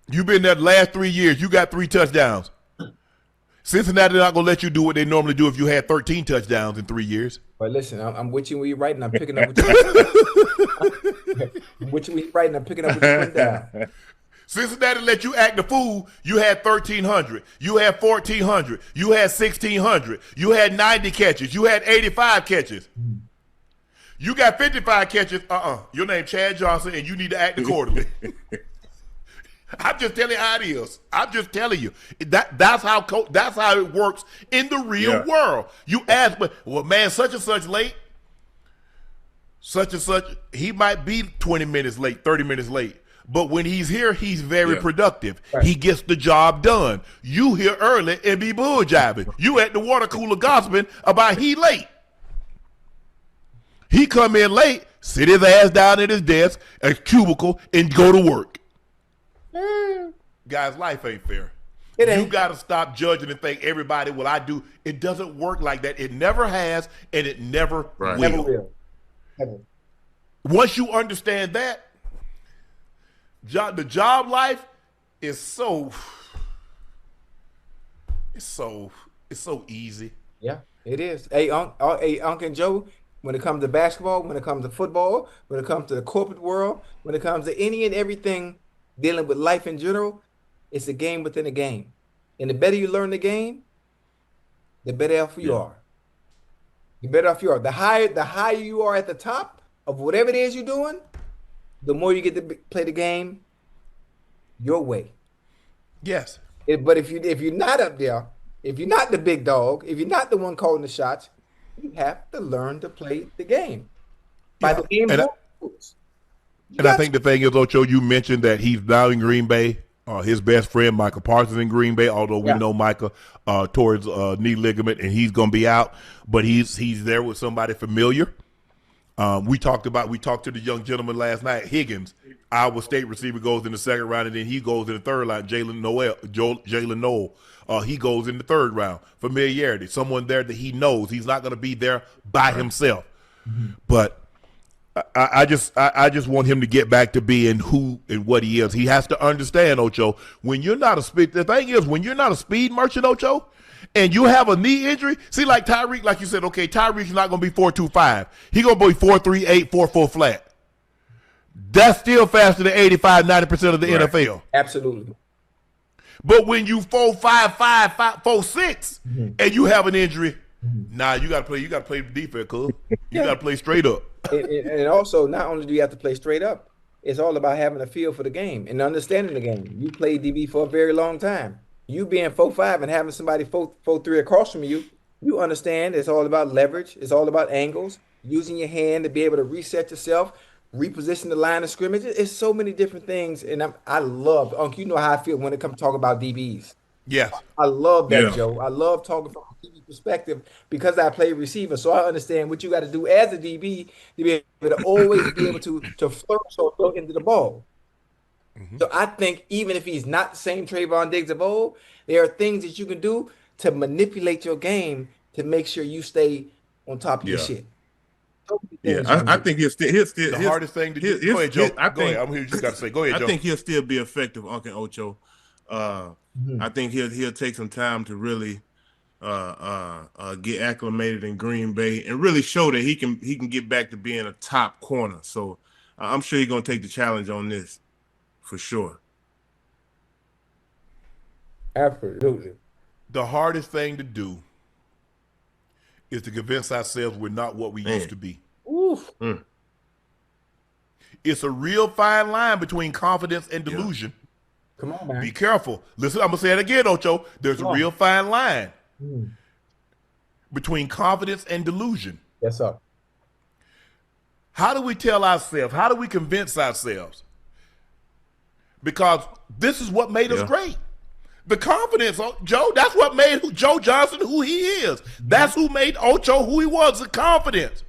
You've been there the last 3 years. You got 3 touchdowns. Cincinnati not gonna let you do what they normally do if you had 13 touchdowns in 3 years. But listen, I'm with you when you're writing. I'm picking up what you're I'm with you when you're writing. I'm picking up what you're putting down. Cincinnati let you act the fool. You had 1,300. You had 1,400. You had 1,600. You had 90 catches. You had 85 catches. You got 55 catches. Your name Chad Johnson, and you need to act accordingly. I'm just telling you how it is. I'm just telling you that's how it works in the real world. You ask, but well, man, such and such late, such and such. He might be 20 minutes late, 30 minutes late, but when he's here, he's very productive. Right. He gets the job done. You here early and be bull jiving. You at the water cooler gossiping about he late. He come in late, sit his ass down at his desk, a cubicle, and go to work. Guys, life ain't fair. It ain't. You got to stop judging and think everybody, well, I do. It doesn't work like that. It never has, and it never will. Never will. Never. Once you understand that, the job life is so easy. Yeah, it is. Hey, Unc and Joe, when it comes to basketball, when it comes to football, when it comes to the corporate world, when it comes to any and everything dealing with life in general, it's a game within a game. And the better you learn the game, the better off you are. The better off you are. The higher you are at the top of whatever it is you're doing, the more you get to play the game your way. Yes. But if you're not up there, if you're not the big dog, if you're not the one calling the shots, you have to learn to play the game. By the game rules. And I think the thing is, Ocho, you mentioned that he's now in Green Bay. His best friend, Micah Parsons, in Green Bay, although we know Micah tore his knee ligament and he's going to be out. But he's there with somebody familiar. We talked to the young gentleman last night, Higgins, Iowa State receiver, goes in the second round, and then he goes in the third round, Jalen Noel. He goes in the third round. Familiarity, someone there that he knows. He's not going to be there by himself. Mm-hmm. But I just want him to get back to being who and what he is. He has to understand, Ocho, when you're not a speed. The thing is, when you're not a speed merchant, Ocho, and you have a knee injury, see, like Tyreek, like you said, okay, Tyreek's not going to be 4.25. He going to be 4.38, 4.4 flat. That's still faster than 85-90% of the NFL. Absolutely. But when you 4.55, 4.6, and you have an injury, nah, you got to play defense, cuz. You got to play straight up. And also, not only do you have to play straight up, it's all about having a feel for the game and understanding the game. You played DB for a very long time. You being 4.5 and having somebody 4.3 across from you, you understand it's all about leverage. It's all about angles, using your hand to be able to reset yourself, reposition the line of scrimmage. It's so many different things. And I love, Unc, you know how I feel when it comes to talk about DBs. Yes. I love that, Joe. I love talking from a DB perspective because I play receiver. So I understand what you got to do as a DB to be able to always be able to flourish or throw into the ball. So I think even if he's not the same Trayvon Diggs of old, there are things that you can do to manipulate your game to make sure you stay on top of your shit. I think he'll still the hardest thing to do. Go ahead, Joe. Go ahead. I'm here. You just got to say. Go ahead, Joe. I think he'll still be effective, Unc and Ocho. I think he'll take some time to really get acclimated in Green Bay and really show that he can get back to being a top corner. So I'm sure he's gonna take the challenge on this for sure. Absolutely. The hardest thing to do is to convince ourselves we're not what we used to be. Oof. It's a real fine line between confidence and delusion. Come on, man. Be careful. Listen, I'm going to say it again, Ocho. There's a real fine line between confidence and delusion. Yes, sir. How do we tell ourselves? How do we convince ourselves? Because this is what made us great. The confidence, Joe, that's what made Joe Johnson who he is. That's who made Ocho who he was, the confidence.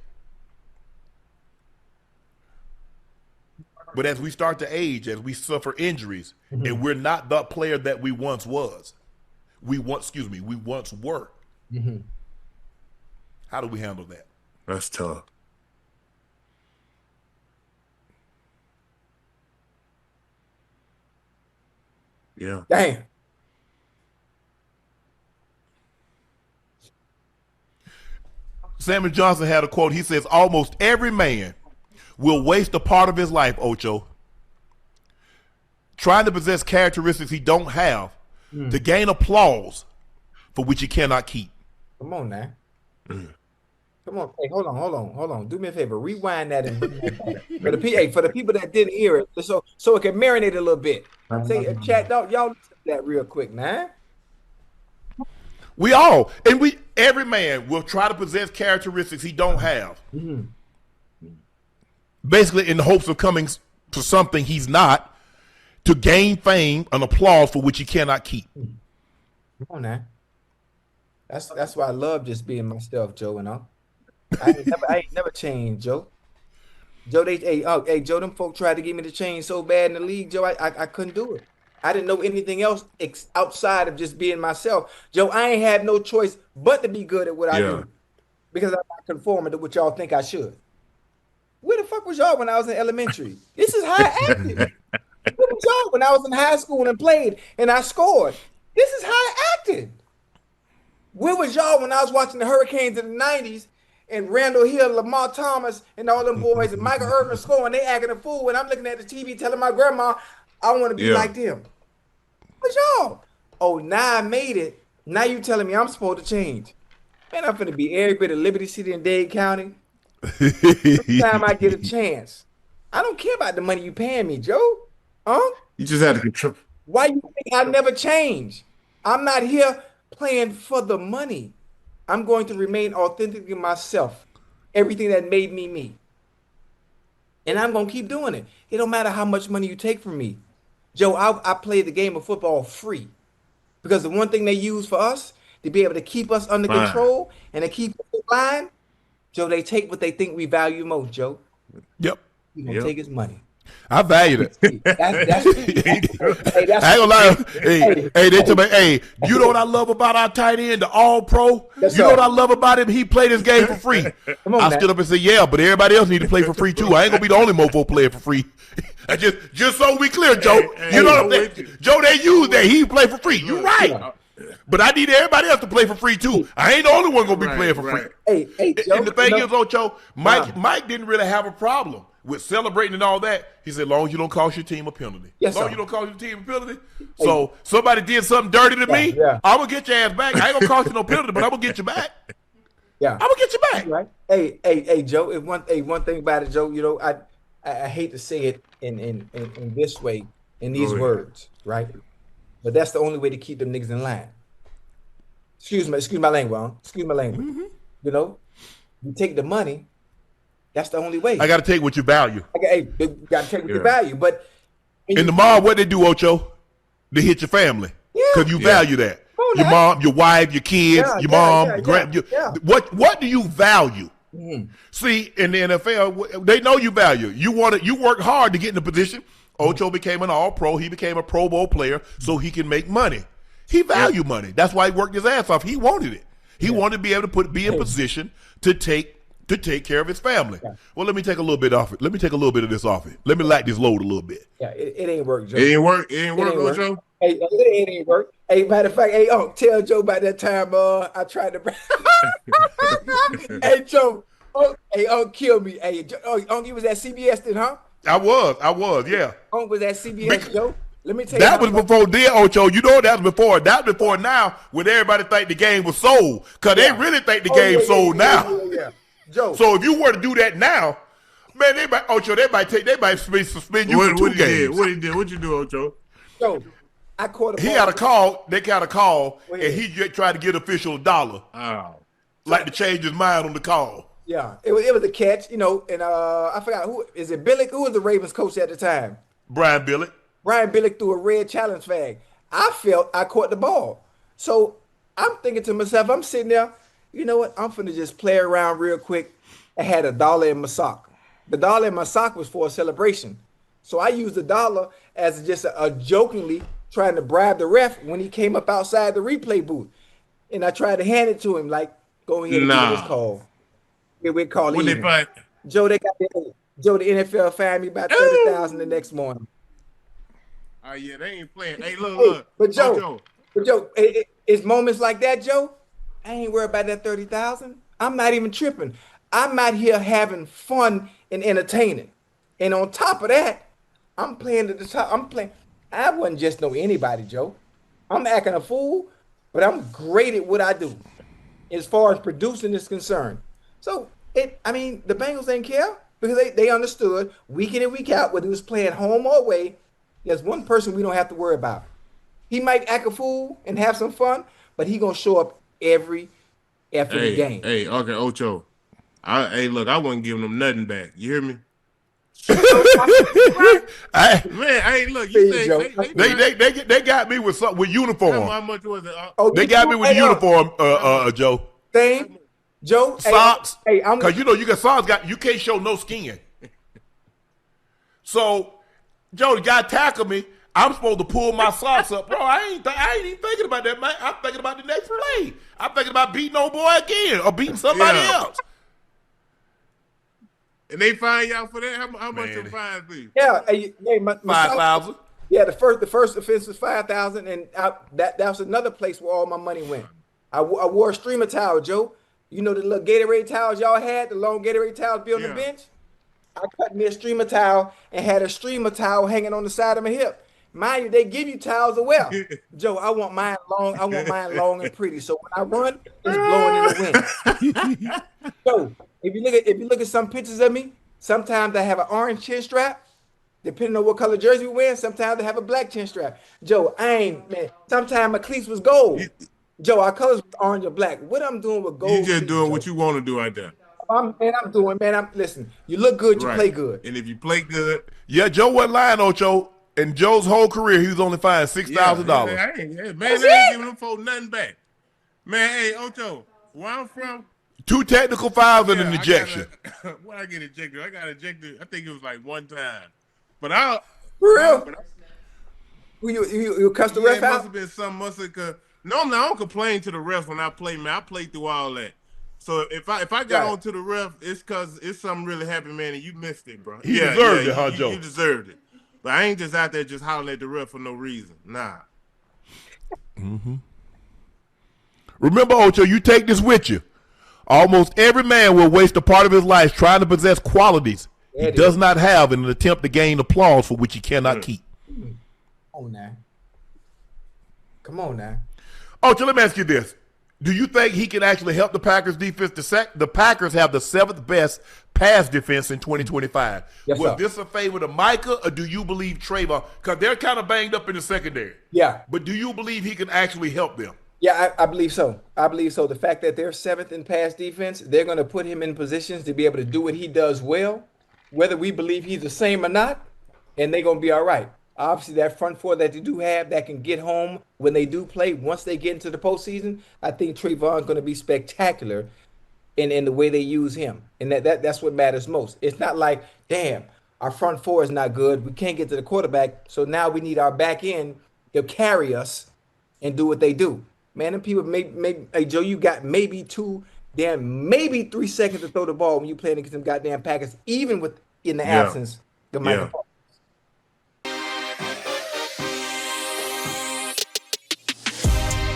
But as we start to age, as we suffer injuries, and we're not the player that we once was, we once were. How do we handle that? That's tough. Yeah. Damn. Samuel Johnson had a quote. He says, almost every man will waste a part of his life, Ocho, trying to possess characteristics he don't have to gain applause for which he cannot keep. Come on now. Come on. Hey, hold on. Do me a favor. Rewind that and bring that back. For the people that didn't hear it, so it can marinate a little bit. Say, chat, y'all listen to that real quick, man. Every man will try to possess characteristics he don't have. Basically in the hopes of coming to something he's not, to gain fame and applause for which he cannot keep. Come on now. That's why I love just being myself, Joe, and all. I ain't never changed, Joe. Joe, Joe, them folk tried to get me to change so bad in the league, Joe. I couldn't do it. I didn't know anything else outside of just being myself. Joe, I ain't had no choice but to be good at what I do. Because I'm not conforming to what y'all think I should. Where the fuck was y'all when I was in elementary? This is how I acted. Where was y'all when I was in high school and played and I scored? This is how I acted. Where was y'all when I was watching the Hurricanes in the 90s and Randall Hill, Lamar Thomas, and all them boys, and Michael Irvin scoring, they acting a fool, and I'm looking at the TV telling my grandma, I want to be like them. Where's y'all? Oh, now I made it. Now you telling me I'm supposed to change. Man, I'm finna be every bit of Liberty City and Dade County. Every time I get a chance. I don't care about the money you paying me, Joe. You just had to control. Why you think I never change? I'm not here playing for the money. I'm going to remain authentically myself. Everything that made me me. And I'm going to keep doing it. It don't matter how much money you take from me. Joe, I play the game of football free. Because the one thing they use for us to be able to keep us under control and to keep us in line, Joe, they take what they think we value most, Joe. Yep. You're going to take his money. I value it. That's I ain't gonna lie. Hey, they tell me, hey, you know what I love about our tight end, the All Pro? Yes, You know sir. what I love about him? He played this game for free. Come on, I man. stood up and said, yeah, but everybody else need to play for free too. I ain't gonna be the only mofo playing for free. just so we clear, Joe. You know what I'm saying? Joe, they use that. He play for free. You're right. But I need everybody else to play for free too. I ain't the only one gonna be playing for free. Hey, Joe, And the thing is, Ocho, Mike didn't really have a problem with celebrating and all that. He said, as long as you don't cost your team a penalty. Yes, as long sir. as you don't cost your team a penalty. So somebody did something dirty to me, I'm going to get your ass back. I ain't going to cost you no penalty, but I'm going to get you back. Yeah. I'm going to get you back. Right. Hey, Joe, one thing about it, Joe, you know, I hate to say it in this way, in these words, right? But that's the only way to keep them niggas in line. Excuse my language, huh? Excuse my language. Mm-hmm. You know, you take the money, that's the only way. I got to take what you value. You got to take what you value. But In the mall, what they do, Ocho? They hit your family. Because you value that. Your mom, your wife, your kids, your mom, your grand. What do you value? Mm-hmm. See, in the NFL, they know you value. You work hard to get in the position. Ocho became an All-Pro. He became a Pro Bowl player so he can make money. He valued money. That's why he worked his ass off. He wanted it. He wanted to be able to be in position to take care of his family. Well, let me take a little bit off it. Let me take a little bit of this off it. Let me light this load a little bit. Yeah, it ain't work, Joe. It ain't work. It ain't work, Ocho. Hey, it ain't work. Hey, matter of fact, hey, tell Joe about that time I tried to. Hey, Joe. Kill me. Hey, you was at CBS then, huh? I was, yeah. Was at CBS, Joe. Let me tell you. That was before then, Ocho. You know that was before. That was before now when everybody think the game was sold. Because they really think the game sold now. Yeah. Joe. So if you were to do that now, man, they might suspend you for 2 games. What he did? What you do, Ocho? Joe, I caught a He ball. got a call. They got a call, and he tried to get official $1. Oh. Like to change his mind on the call. Yeah, it was a catch, you know, and I forgot who is it. Billick, who was the Ravens coach at the time? Brian Billick. Brian Billick threw a red challenge flag. I felt I caught the ball. So I'm thinking to myself, I'm sitting there, you know what? I'm finna just play around real quick. I had $1 in my sock. The $1 in my sock was for a celebration. So I used the $1 as just a jokingly trying to bribe the ref when he came up outside the replay booth. And I tried to hand it to him, like, go ahead and give this call. We call When it. they fight? Joe, the NFL fined me about $30,000 the next morning. Oh yeah, they ain't playing. Hey, look. But Joe, it's moments like that, Joe. I ain't worried about that $30,000. I'm not even tripping. I'm out here having fun and entertaining. And on top of that, I'm playing at the top. I wasn't just know anybody, Joe. I'm acting a fool, but I'm great at what I do as far as producing is concerned. So the Bengals didn't care because they understood week in and week out, whether he was playing home or away, there's one person we don't have to worry about. He might act a fool and have some fun, but he gonna show up every game. Hey, okay, Ocho. I wasn't giving them nothing back. You hear me? Look. You say they got me with uniform. How much was it? They got me with uniform, Joe. Thing, Joe. Socks. Because you got socks. You can't show no skin. So, Joe, the guy tackled me. I'm supposed to pull my socks up, bro. I ain't even thinking about that, man. I'm thinking about the next play. I'm thinking about beating old boy again or beating somebody else. And they fine y'all for that? How much the fine be? Yeah, my 5,000. Yeah, the first offense was 5,000, and that was another place where all my money went. I wore a streamer towel, Joe. You know the little Gatorade towels y'all had, the long Gatorade towels built on the bench? I cut me a streamer towel and had a streamer towel hanging on the side of my hip. Mind you, they give you towels as well. Joe, I want mine long. I want mine long and pretty. So when I run, it's blowing in the wind. So if you look at some pictures of me, sometimes I have an orange chin strap. Depending on what color jersey we wear, sometimes I have a black chin strap. Joe, sometimes my cleats was gold. Joe, our colors was orange or black. What I'm doing with gold? You just doing what you want to do right there. Listen, you look good, you play good. And if you play good. Yeah, Joe wasn't lying, Ocho. In Joe's whole career, he was only fined $6,000. I ain't giving them folks nothing back. Man, hey, Ocho, where I'm from. 2 technical fouls and an ejection. When I get ejected, I got ejected, I think it was like one time. But I For real? You cuss the yeah, ref it must out? have been something. Normally I don't complain to the ref when I play, man. I play through all that. So if I got Right. on to the ref, it's because it's something really happened, man, and you missed it, bro. He Yeah, deserved yeah, it, huh, you Joe? deserved it. But I ain't just out there just hollering at the ref for no reason. Nah. Remember, Ocho, you take this with you. Almost every man will waste a part of his life trying to possess qualities he does not have in an attempt to gain applause for which he cannot keep. Come on now. Come on now. Ocho, let me ask you this. Do you think he can actually help the Packers defense? The Packers have the 7th best pass defense in 2025. Yes, Was sir. this a favor to Micah, or do you believe Trayvon? Because they're kind of banged up in the secondary. Yeah. But do you believe he can actually help them? Yeah, I believe so. I believe so. The fact that they're 7th in pass defense, they're going to put him in positions to be able to do what he does well, whether we believe he's the same or not, and they're going to be all right. Obviously, that front four that they do have that can get home when they do play, once they get into the postseason, I think Trayvon's going to be spectacular in the way they use him. And that's what matters most. It's not like, damn, our front four is not good. We can't get to the quarterback, so now we need our back end to carry us and do what they do. Man, them people, hey, Joe, you got maybe 3 seconds to throw the ball when you playing against them goddamn Packers, even with in the absence of Micah Parsons.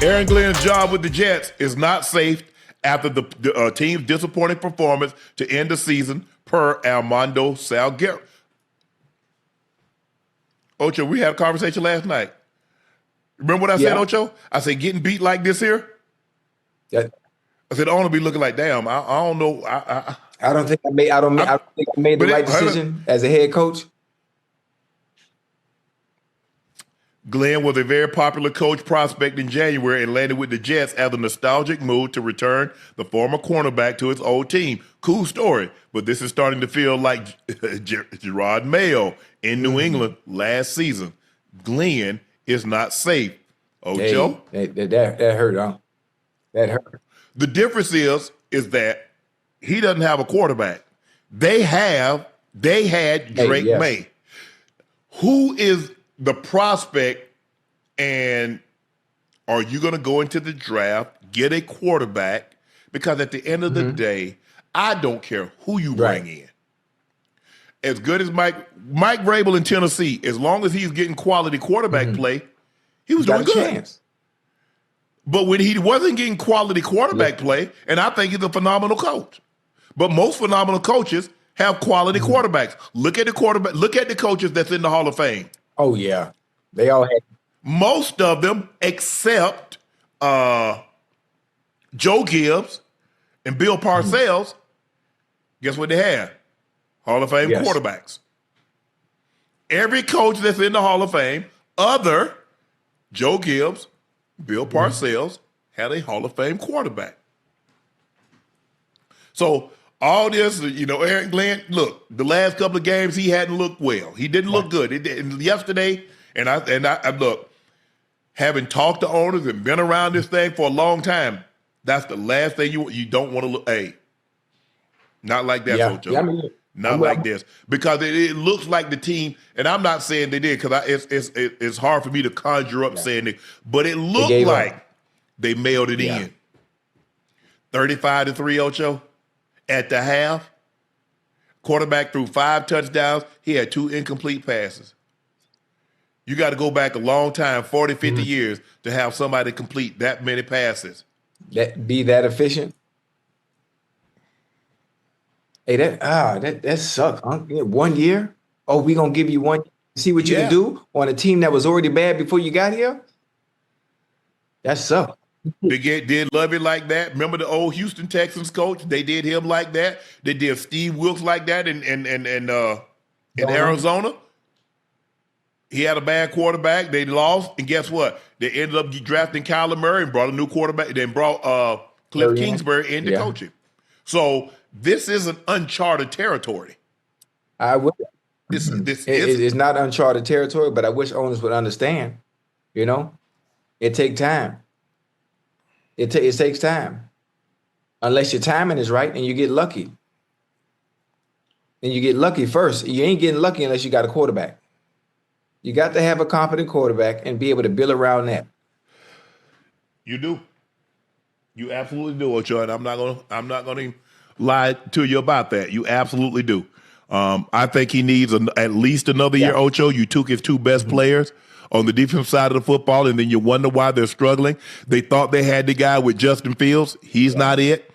Aaron Glenn's job with the Jets is not safe after the team's disappointing performance to end the season, per Armando Salguero. Ocho, we had a conversation last night. Remember what I said, Ocho? I said, getting beat like this here? Yeah. I said, I want to be looking like, damn, I don't know. I don't think I made the right decision as a head coach. Glenn was a very popular coach prospect in January and landed with the Jets as a nostalgic move to return the former cornerback to his old team. Cool story, but this is starting to feel like Gerard Mayo in New England last season. Glenn is not safe. Ocho? Hey, that hurt, huh? That hurt. The difference is that he doesn't have a quarterback. They had Drake May. Who is the prospect, and are you going to go into the draft, get a quarterback? Because at the end of the day, I don't care who you bring in. As good as Mike Vrabel in Tennessee, as long as he's getting quality quarterback play, he was doing good. Chance. But when he wasn't getting quality quarterback play, and I think he's a phenomenal coach. But most phenomenal coaches have quality quarterbacks. Look at the quarterback. Look at the coaches that's in the Hall of Fame. Oh yeah, they all had. Most of them, except Joe Gibbs and Bill Parcells, guess what they had? Hall of Fame quarterbacks. Every coach that's in the Hall of Fame, other Joe Gibbs, Bill Parcells, had a Hall of Fame quarterback. So all this, Aaron Glenn, look, the last couple of games he hadn't looked well. He didn't look good. Yesterday, and I look, having talked to owners and been around this thing for a long time, that's the last thing you don't want to look. Hey, not like that, Ocho. Not like this, because it looks like the team, and I'm not saying they did, because it's hard for me to conjure up saying it, but it looked like they mailed it in. 35-3, Ocho. At the half, quarterback threw 5 touchdowns. He had 2 incomplete passes. You got to go back a long time, 40, 50 years, to have somebody complete that many passes. Be that efficient? Hey, that sucks. 1 year? Oh, we going to give you 1 year to see what you can do on a team that was already bad before you got here? That sucks. They did Lovey like that. Remember the old Houston Texans coach? They did him like that. They did Steve Wilkes like that in Arizona. He had a bad quarterback. They lost, and guess what? They ended up drafting Kyler Murray and brought a new quarterback. Then brought Cliff Kingsbury into coaching. So this isn't uncharted territory. I would. This it's not uncharted territory, but I wish owners would understand. It takes time. It takes time, unless your timing is right and you get lucky. and you get lucky first. You ain't getting lucky unless you got a quarterback. You got to have a competent quarterback and be able to build around that. You do. You absolutely do, Ocho, and I'm not gonna lie to you about that. You absolutely do. I think he needs at least another year, Ocho. You took his two best players on the defensive side of the football, and then you wonder why they're struggling. They thought they had the guy with Justin Fields. He's not it.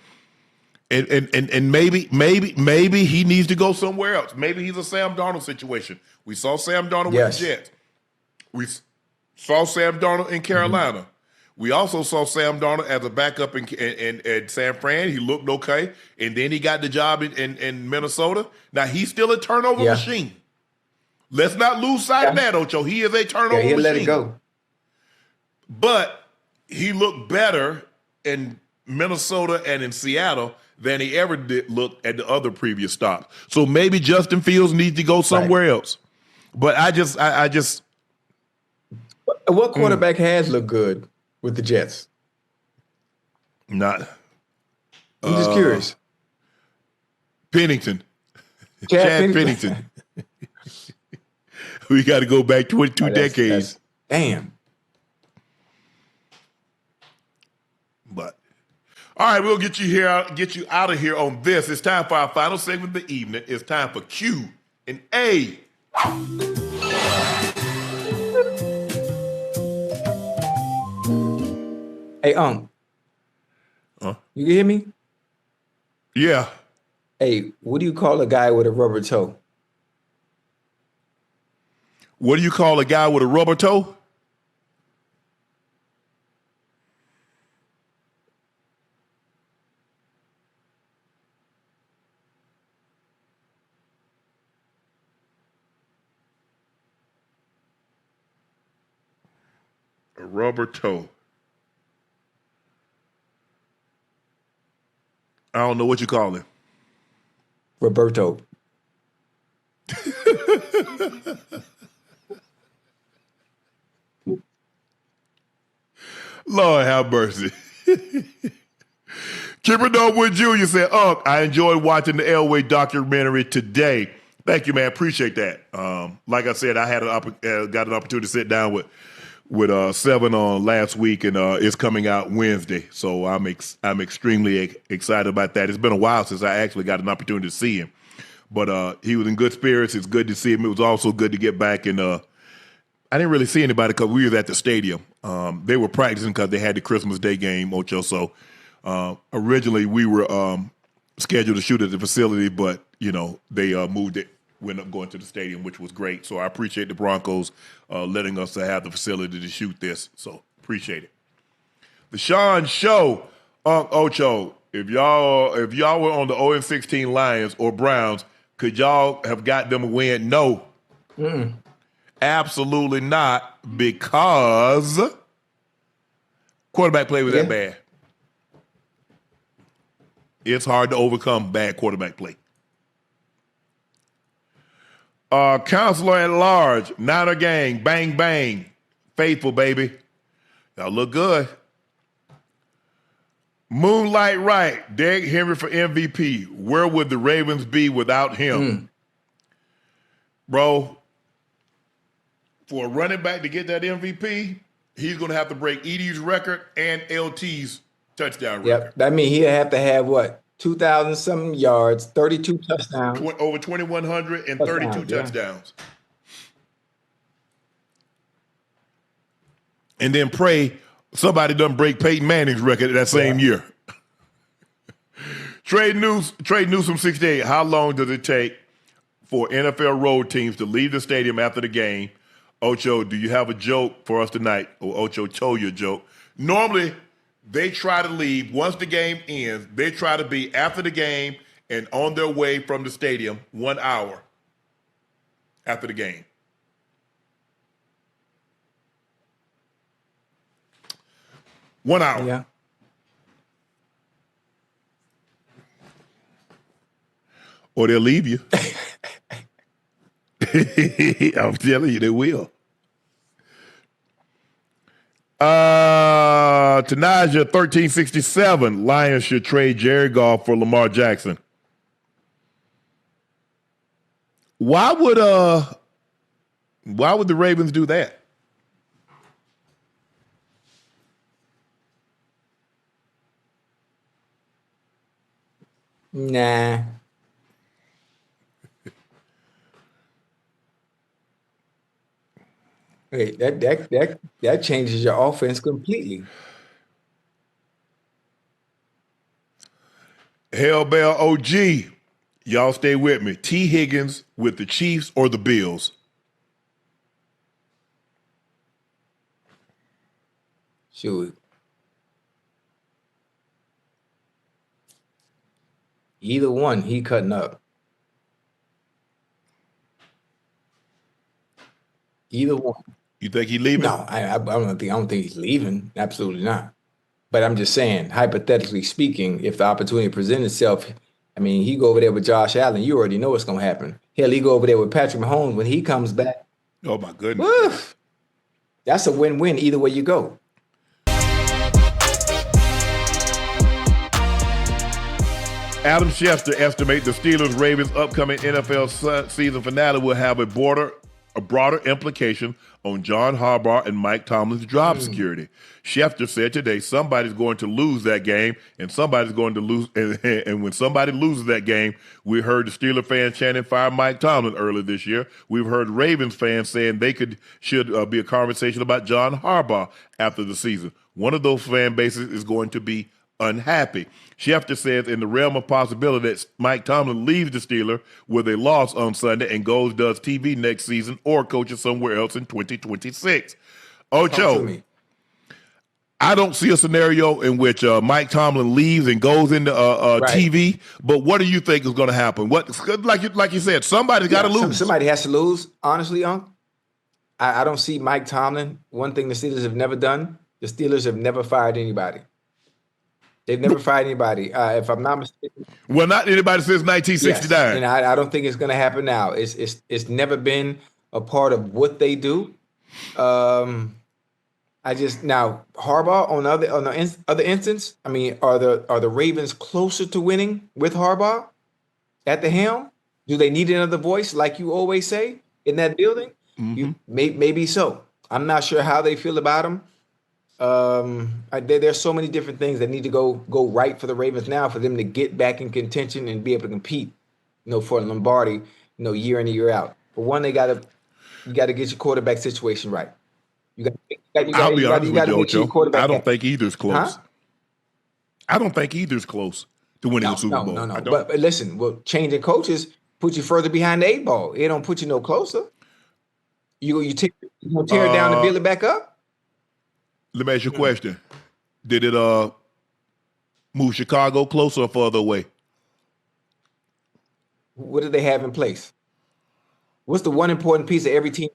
And maybe he needs to go somewhere else. Maybe he's a Sam Darnold situation. We saw Sam Darnold with the Jets. We saw Sam Darnold in Carolina. We also saw Sam Darnold as a backup in San Fran. He looked okay, and then he got the job in Minnesota. Now he's still a turnover machine. Let's not lose sight of that, Ocho. He is a turnover machine. He'll let it go. But he looked better in Minnesota and in Seattle than he ever did look at the other previous stops. So maybe Justin Fields needs to go somewhere else. But I just what quarterback has looked good with the Jets? Not. I'm just curious. Pennington. Chad Pennington. We got to go back 22 decades. Damn. But all right, we'll get you out of here on this. It's time for our final segment of the evening. It's time for Q and A. Hey, Unc. You can hear me? Yeah. Hey, what do you call a guy with a rubber toe? What do you call a guy with a rubber toe? A rubber toe. I don't know what you call it. Roberto. Lord have mercy. Kipper Norwood Jr. said, I enjoyed watching the Elway documentary today. Thank you, man. Appreciate that. Like I said, I had got an opportunity to sit down with Seven on last week, and it's coming out Wednesday. So I'm extremely excited about that. It's been a while since I actually got an opportunity to see him. But he was in good spirits. It's good to see him. It was also good to get back, and I didn't really see anybody because we were at the stadium. They were practicing because they had the Christmas Day game, Ocho. So originally we were scheduled to shoot at the facility, but, they moved it. We ended up going to the stadium, which was great. So I appreciate the Broncos letting us have the facility to shoot this. So appreciate it. The Sean Show, Unc Ocho. If y'all were on the 0-16 Lions or Browns, could y'all have got them a win? No. Absolutely not, because quarterback play was that bad. It's hard to overcome bad quarterback play. Counselor at large, Niner gang, bang, bang. Faithful, baby. Y'all look good. Moonlight Right, Derrick Henry for MVP. Where would the Ravens be without him? Bro, for a running back to get that MVP, he's going to have to break Edie's record and LT's touchdown record. Yep, that means he'll have to have, 2,000-something yards, 32 touchdowns. Over 2,100 and 32 touchdowns. And then pray somebody doesn't break Peyton Manning's record that same year. Trey Newsome 68. How long does it take for NFL road teams to leave the stadium after the game? Ocho, do you have a joke for us tonight? Or Ocho told you a joke. Normally, they try to leave once the game ends. They try to be after the game and on their way from the stadium 1 hour after the game. One hour. Yeah. Or they'll leave you. I'm telling you, they will. Tanaja 1367. Lions should trade Jared Goff for Lamar Jackson. Why would the Ravens do that? Nah. Wait, that changes your offense completely. Hellbell OG, y'all stay with me. T. Higgins with the Chiefs or the Bills? Shoot. Either one, he cutting up. Either one. You think he leaving? No, I don't think he's leaving. Absolutely not. But I'm just saying, hypothetically speaking, if the opportunity presents itself, I mean, he go over there with Josh Allen. You already know what's going to happen. Hell, he go over there with Patrick Mahomes when he comes back. Oh, my goodness. Woof. That's a win-win either way you go. Adam Schefter estimates the Steelers-Ravens upcoming NFL season finale will have a broader implication on John Harbaugh and Mike Tomlin's job security. Schefter said today somebody's going to lose that game, and somebody's going to lose. And when somebody loses that game, we heard the Steeler fans chanting "Fire Mike Tomlin" earlier this year. We've heard Ravens fans saying should be a conversation about John Harbaugh after the season. One of those fan bases is going to be unhappy. Schefter says in the realm of possibility that Mike Tomlin leaves the Steelers with a loss on Sunday and does TV next season or coaches somewhere else in 2026. Ocho, I don't see a scenario in which Mike Tomlin leaves and goes into TV, but what do you think is going to happen? Like you said, somebody's got to lose. Somebody has to lose. Honestly, Unc, I don't see Mike Tomlin. One thing the Steelers have never done, the Steelers have never fired anybody. They've never fired anybody. If I'm not mistaken. Well, not anybody since 1969. Yes, and I don't think it's going to happen now. It's never been a part of what they do. Now Harbaugh on the other instance. I mean, are the Ravens closer to winning with Harbaugh at the helm? Do they need another voice, like you always say, in that building? Mm-hmm. Maybe so. I'm not sure how they feel about him. There's so many different things that need to go right for the Ravens now for them to get back in contention and be able to compete, for Lombardi, year in and year out. But one, you got to get your quarterback situation right. I'll be honest with you, Ocho. I don't think either's close. Huh? I don't think either's close to winning the Super Bowl. No. But listen, changing coaches put you further behind the 8 ball. It don't put you no closer. You gonna tear it down and build it back up? Let me ask you a question. Did it move Chicago closer or further away? What do they have in place? What's the one important piece of every team?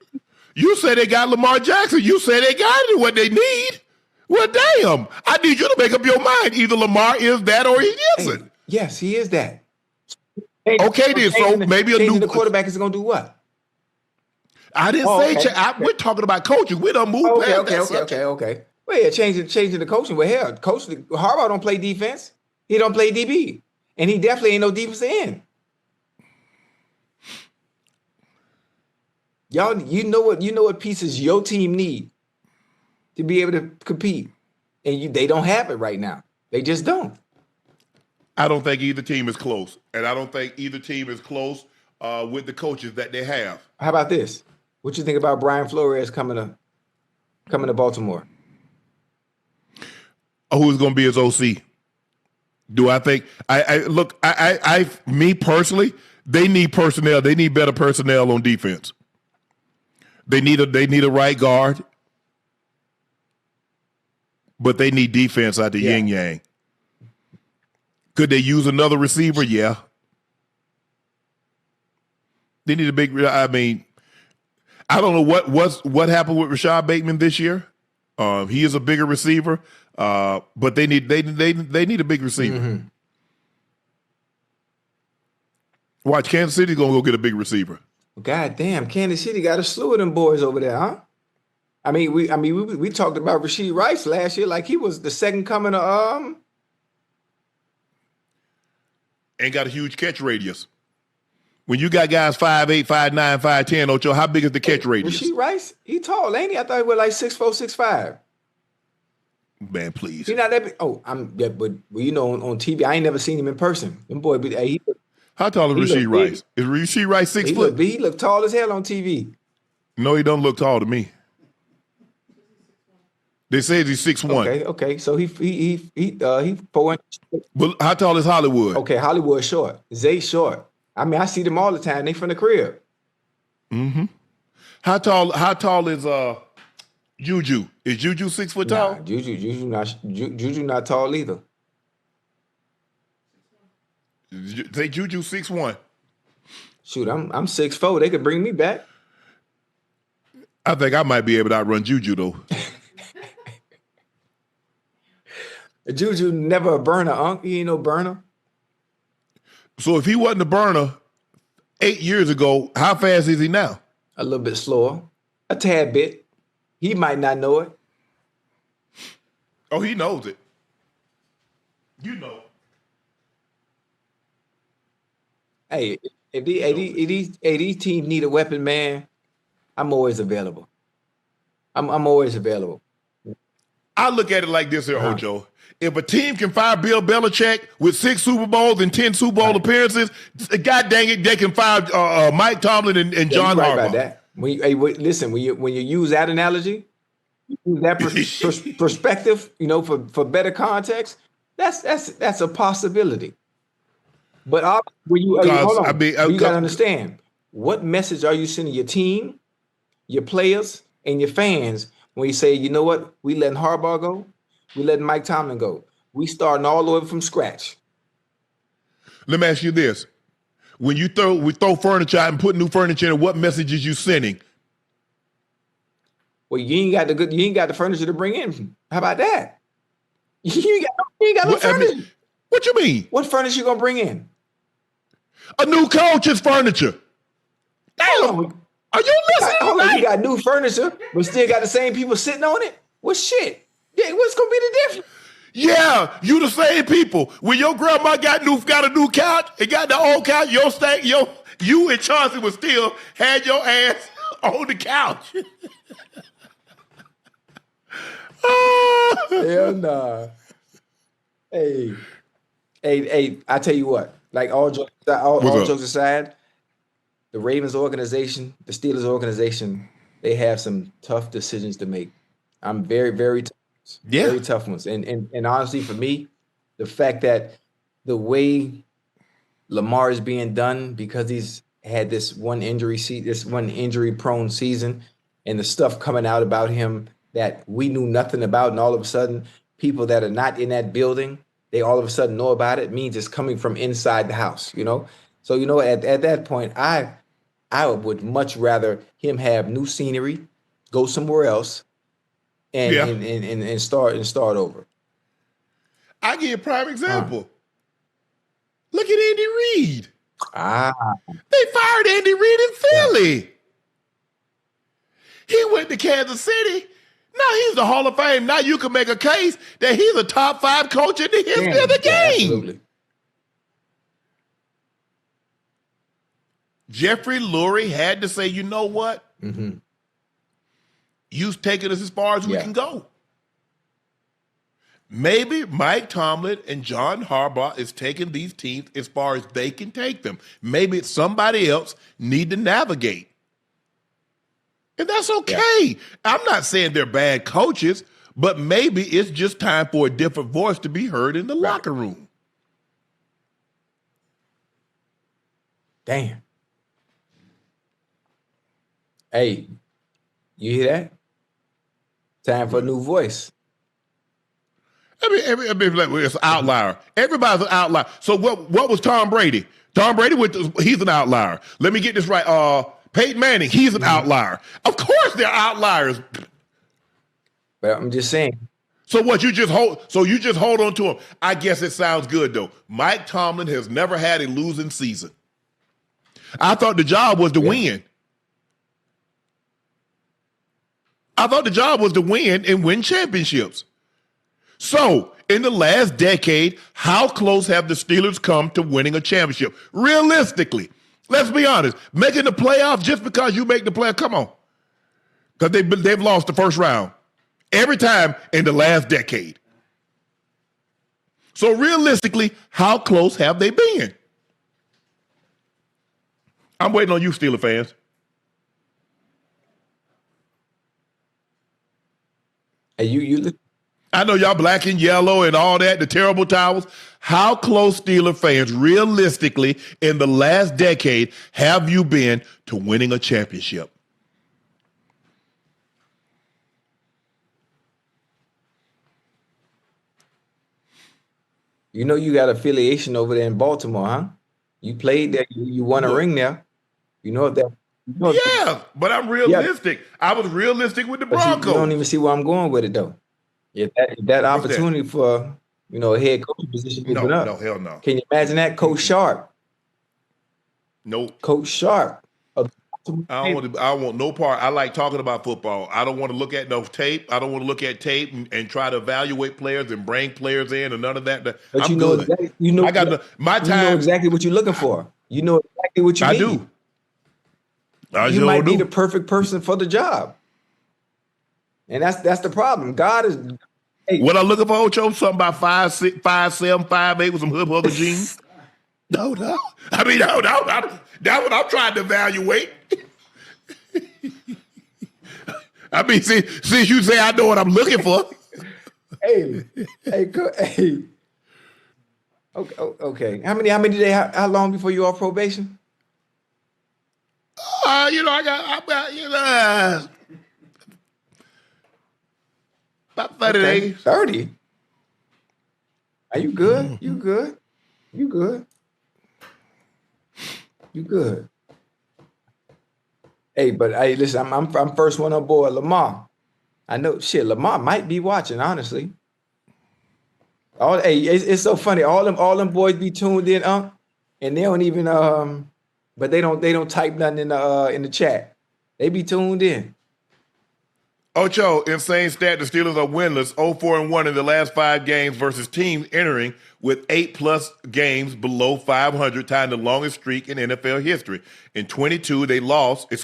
You say they got Lamar Jackson. You say they got what they need. Well, damn. I need you to make up your mind. Either Lamar is that or he isn't. Yes, he is that. Okay, then. So maybe a new quarterback is going to do what? I didn't say. Okay. We're talking about coaching. We done moved past that. Okay. Well, yeah, changing the coaching. Well, hell, Harbaugh don't play defense. He don't play DB, and he definitely ain't no defensive end. Y'all, you know what pieces your team need to be able to compete, and they don't have it right now. They just don't. I don't think either team is close, and I don't think either team is close with the coaches that they have. How about this? What you think about Brian Flores coming to Baltimore? Who's going to be his OC? Do I think? Me personally, they need personnel. They need better personnel on defense. They need a right guard, but they need defense out the yin yang. Could they use another receiver? Yeah. They need a big. I mean, I don't know what happened with Rashad Bateman this year. He is a bigger receiver, but they need a big receiver. Mm-hmm. Watch, Kansas City's gonna go get a big receiver. God damn, Kansas City got a slew of them boys over there, huh? I mean, we talked about Rashee Rice last year like he was the second coming of and got a huge catch radius. When you got guys 5'8", 5'9", 5'10", Ocho, how big is the catch radius? Rasheed Rice, he tall, ain't he? I thought he was like 6'4", 6'5". Man, please. He not that big. Oh, but you know, on TV, I ain't never seen him in person. Them boy, How tall is Rasheed Rice? Is Rasheed Rice 6 foot? He look tall as hell on TV. No, he don't look tall to me. They say he's 6'1". Okay. So he 4 inches. But how tall is Hollywood? Okay, Hollywood short. Zay short. I mean, I see them all the time. They from the crib. Mm-hmm. How tall is Juju? Is Juju 6 foot tall? Nah, Juju not tall either. Say Juju 6'1". Shoot, I'm 6'4". They could bring me back. I think I might be able to outrun Juju though. Juju never a burner, Unc. He ain't no burner. So if he wasn't a burner 8 years ago, how fast is he now? A little bit slower, a tad bit. He might not know it. Oh, he knows it. You know. Hey, if these teams need a weapon, man, I'm always available. I'm always available. I look at it like this here, Ocho. If a team can fire Bill Belichick with 6 Super Bowls and 10 Super Bowl appearances, God dang it, they can fire Mike Tomlin and John Harbaugh. Harbaugh. About that. Listen, when you use that analogy, you use that perspective, you know, for better context, that's a possibility. But when you hold on, you gotta understand, what message are you sending your team, your players, and your fans when you say, you know what, we letting Harbaugh go? We letting Mike Tomlin go. We starting all the way from scratch. Let me ask you this. When we throw furniture out and put new furniture in, what messages you sending? Well, you ain't got the furniture to bring in. How about that? You ain't got no furniture. I mean, what you mean? What furniture you gonna bring in? A new coach's furniture. Damn. Are you listening? Hold on, you got new furniture, but still got the same people sitting on it? Well, shit. Yeah, what's gonna be the difference? Yeah, you the same people. When your grandma got a new couch, and got the old couch, you and Chauncey would still had your ass on the couch. Hell nah. Hey, I tell you what, like all jokes aside, the Ravens organization, the Steelers organization, they have some tough decisions to make. I'm very, very tough. Yeah. Very tough ones. And honestly, for me, the fact that the way Lamar is being done because he's had this one injury prone season, and the stuff coming out about him that we knew nothing about, and all of a sudden people that are not in that building, they all of a sudden know about it, means it's coming from inside the house, you know? So, you know, at that point, I would much rather him have new scenery, go somewhere else, and start over. I give you a prime example. Look at Andy Reid. They fired Andy Reid in Philly. He went to Kansas City. Now he's the Hall of Fame. Now you can make a case that he's a top 5 coach in the history of the game. Absolutely. Jeffrey Lurie had to say, you know what? Mm-hmm. You've taken us as far as we can go. Maybe Mike Tomlin and John Harbaugh is taking these teams as far as they can take them. Maybe it's somebody else need to navigate. And that's okay. Yeah. I'm not saying they're bad coaches, but maybe it's just time for a different voice to be heard in the locker room. Damn. Hey, you hear that? Time for a new voice. I mean, it's an outlier. Everybody's an outlier. So what was Tom Brady? Tom Brady, he's an outlier. Let me get this right. Peyton Manning, he's an outlier. Of course they're outliers. But I'm just saying. So what, you just hold on to him. I guess it sounds good, though. Mike Tomlin has never had a losing season. I thought the job was to win. I thought the job was to win and win championships. So, in the last decade, how close have the Steelers come to winning a championship? Realistically, Let's be honest. Making the playoffs just because you make the playoffs, come on. Because they've lost the first round every time in the last decade. So realistically, how close have they been? I'm waiting on you, Steeler fans. And you I know y'all black and yellow and all that, the terrible towels. How close, Steeler fans, realistically, in the last decade, have you been to winning a championship? You know you got affiliation over there in Baltimore, huh? You played there. You won a ring there. You know that. You know Yeah, but I'm realistic. I was realistic with the but Broncos. you don't even see where I'm going with it, though. If that opportunity for a head coach position open up. No, hell no. Can you imagine that? Coach Sharpe. Nope. Coach Sharpe. I don't want no part. I like talking about football. I don't want to look at no tape. I don't want to look at tape and try to evaluate players and bring players in and none of that. But I'm you know good. exactly, I got my time. You know exactly what you're looking for. You know exactly what you I need. do. I You sure might be do. the perfect person for the job. And that's the problem. God is What I looking for, Ocho? Something about 5'6", 5'7", 5'8" with some hooker jeans? No. I mean, no. That's what I'm trying to evaluate. I mean, since you say I know what I'm looking for. hey. Okay. How long before you off probation? I got about 30 days. 30. Are you good? You good? You good? You good? Hey, but hey, listen, I'm first one on board. Lamar. I know Lamar might be watching, honestly. It's so funny. All them boys be tuned in, and they don't even but they don't type nothing in the chat. They be tuned in. Ocho, insane stat. The Steelers are winless, 0-4-1 in the last 5 games versus teams entering with 8+ games below 500, tying the longest streak in NFL history. In 2020, they lost to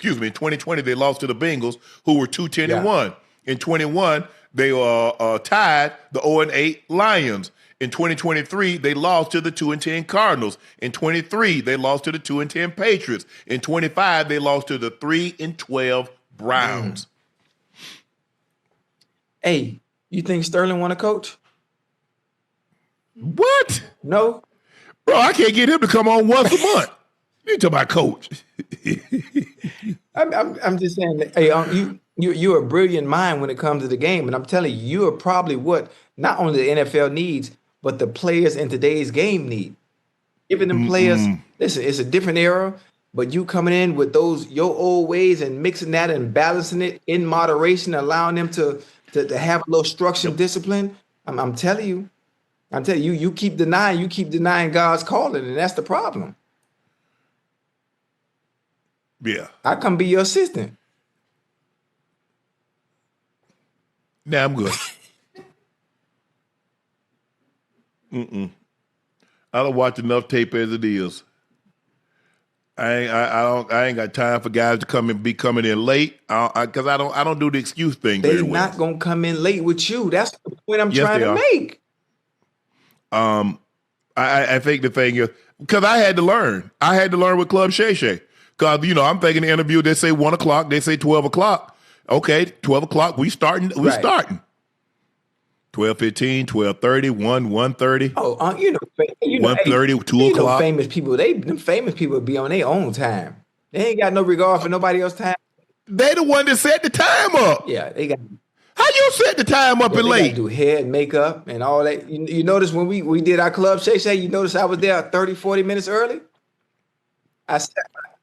the Bengals, who were 2-10-1. In 21, they tied the 0-8 Lions. In 2023, they lost to the 2-10 Cardinals. In 23, they lost to the 2-10 Patriots. In 25, they lost to the 3-12 Browns. Hey, you think Sterling want to coach? What? No. Bro, I can't get him to come on once a month. You talking about coach? I'm just saying that, hey, you're a brilliant mind when it comes to the game, and I'm telling you, you are probably what not only the NFL needs, but the players in today's game need. Giving them players, listen, it's a different era, but you coming in with your old ways and mixing that and balancing it in moderation, allowing them to have a little structure and discipline. I'm telling you, you keep denying God's calling, and that's the problem. Yeah. I come be your assistant. Nah, I'm good. I don't watch enough tape as it is. I ain't got time for guys to come in late because I don't do the excuse thing. They're not gonna come in late with you. That's the point I'm trying to make. I think the thing is because I had to learn. I had to learn with Club Shay Shay because I'm thinking the interview. They say 1 o'clock. They say 12 o'clock. Okay, 12 o'clock. We starting. 12:15, 12:30, 1:30. Oh, 1:30, 2 o'clock. Famous people, them famous people be on their own time. They ain't got no regard for nobody else's time. They the one that set the time up. Yeah, they got. How you set the time up and They late? gotta do hair and makeup and all that. You notice when we did our Club Shay Shay, you notice I was there 30, 40 minutes early? I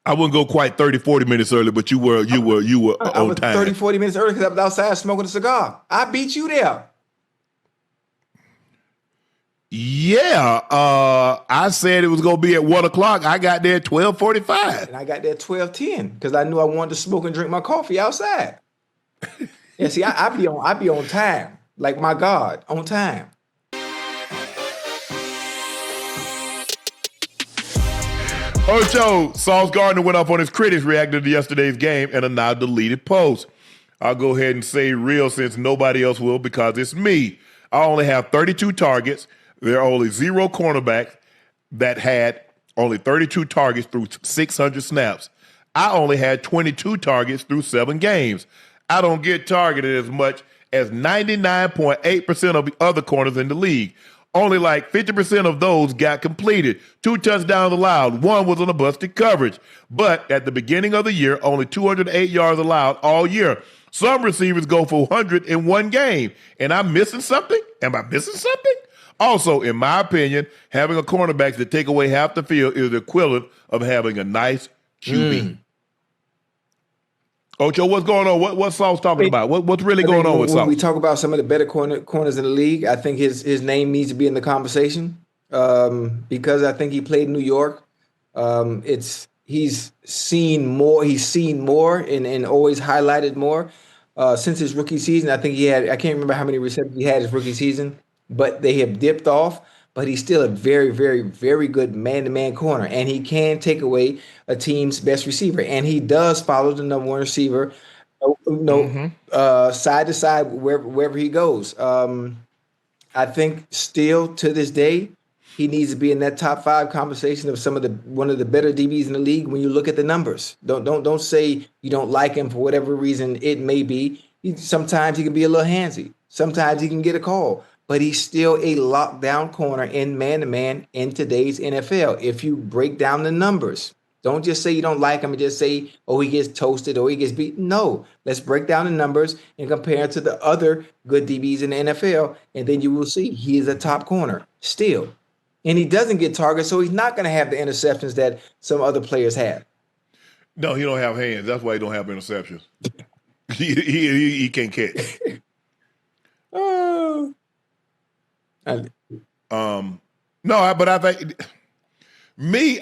wouldn't go quite 30, 40 minutes early, but you were I on was time. 30, 40 minutes early because I was outside smoking a cigar. I beat you there. Yeah, I said it was gonna be at 1 o'clock. I got there at 12:45. And I got there at 12:10 because I knew I wanted to smoke and drink my coffee outside. Yeah, see, I be on time, like my God, on time. Ocho, Sauce Gardner went off on his critics reacting to yesterday's game and a now deleted post. I'll go ahead and say real since nobody else will because it's me. I only have 32 targets. There are only 0 cornerbacks that had only 32 targets through 600 snaps. I only had 22 targets through 7 games. I don't get targeted as much as 99.8% of the other corners in the league. Only like 50% of those got completed. 2 touchdowns allowed. 1 was on a busted coverage. But at the beginning of the year, only 208 yards allowed all year. Some receivers go for 100 in one game. And I'm missing something? Am I missing something? Also, in my opinion, having a cornerback to take away half the field is the equivalent of having a nice QB. Ocho, what's going on? What's Sauce talking about? What's really going on with Sauce? When we talk about some of the better corners in the league, I think his name needs to be in the conversation because I think he played in New York. He's seen more. He's seen more and always highlighted more since his rookie season. I think I can't remember how many receptions he had his rookie season, but they have dipped off. But he's still a very, very, very good man-to-man corner, and he can take away a team's best receiver. And he does follow the number 1 receiver, side to side wherever he goes. I think still to this day, he needs to be in that top 5 conversation of one of the better DBs in the league. When you look at the numbers, don't say you don't like him for whatever reason it may be. Sometimes he can be a little handsy. Sometimes he can get a call. But he's still a lockdown corner in man-to-man in today's NFL. If you break down the numbers, don't just say you don't like him and just say, oh, he gets toasted or he gets beat. No, let's break down the numbers and compare it to the other good DBs in the NFL, and then you will see he is a top corner still. And he doesn't get targets, so he's not going to have the interceptions that some other players have. No, he don't have hands. That's why he don't have interceptions. he can't catch. But I think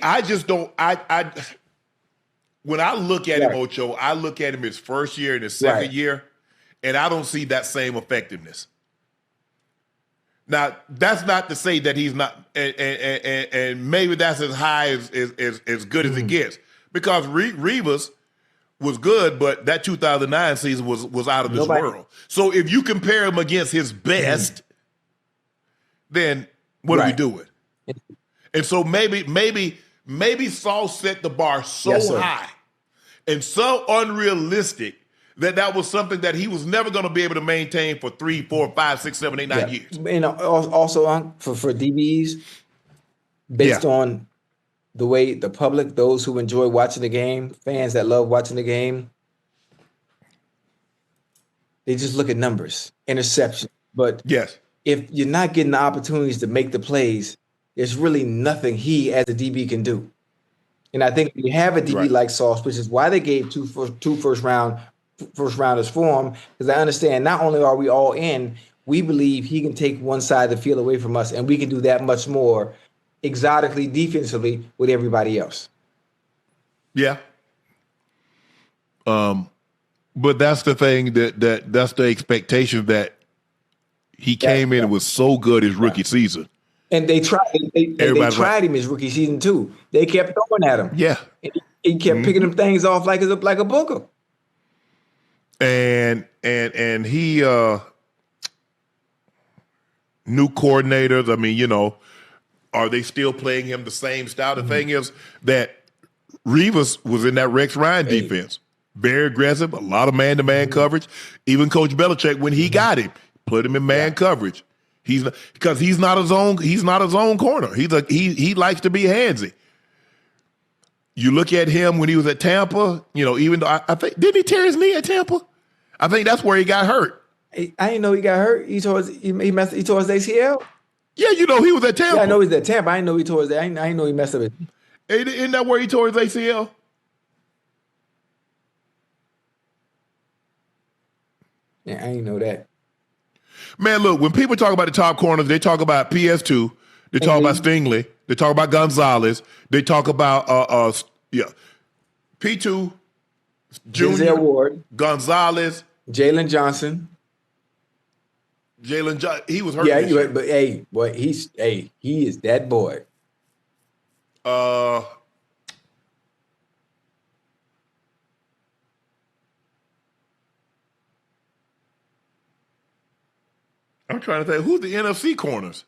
I just don't. When I look at him, Ocho, I look at him his first year and his second year, and I don't see that same effectiveness. Now, that's not to say that he's not, and maybe that's as high as good as it gets, because Revis was good, but that 2009 season was out of this world. So if you compare him against his best. Then what are we doing? And so maybe Saul set the bar so high and so unrealistic that was something that he was never going to be able to maintain for 3, 4, 5, 6, 7, 8, 9 years. And also for DBs, based on the way the public, those who enjoy watching the game, fans that love watching the game, they just look at numbers, interception. But if you're not getting the opportunities to make the plays, there's really nothing he as a DB can do. And I think when you have a DB like Sauce, which is why they gave two first rounders for him, because I understand not only are we all in, we believe he can take one side of the field away from us, and we can do that much more exotically, defensively with everybody else. Yeah. But that's the thing that's the expectation that he came in and was so good his rookie season. And they tried him his rookie season too. They kept throwing at him. Yeah. And he kept picking them things off like a booker. And he new coordinators, I mean, are they still playing him the same style? The thing is that Revis was in that Rex Ryan defense. Very aggressive, a lot of man-to-man coverage. Even Coach Belichick, when he got him, put him in man coverage. He's not his own corner. He likes to be handsy. You look at him when he was at Tampa, even though I think, didn't he tear his knee at Tampa? I think that's where he got hurt. I didn't know he got hurt. He tore his ACL? Yeah, he was at Tampa. Yeah, I know he's at Tampa. I didn't know he tore his I didn't know he messed up his. Isn't that where he tore his ACL? Yeah, I didn't know that. Man, look, when people talk about the top corners, they talk about PS2, they talk about Stingley, they talk about Gonzalez, they talk about P2, Junior, Ward, Gonzalez, Jalen Johnson. He was hurt. Yeah, but he is that boy. I'm trying to think who's the NFC corners.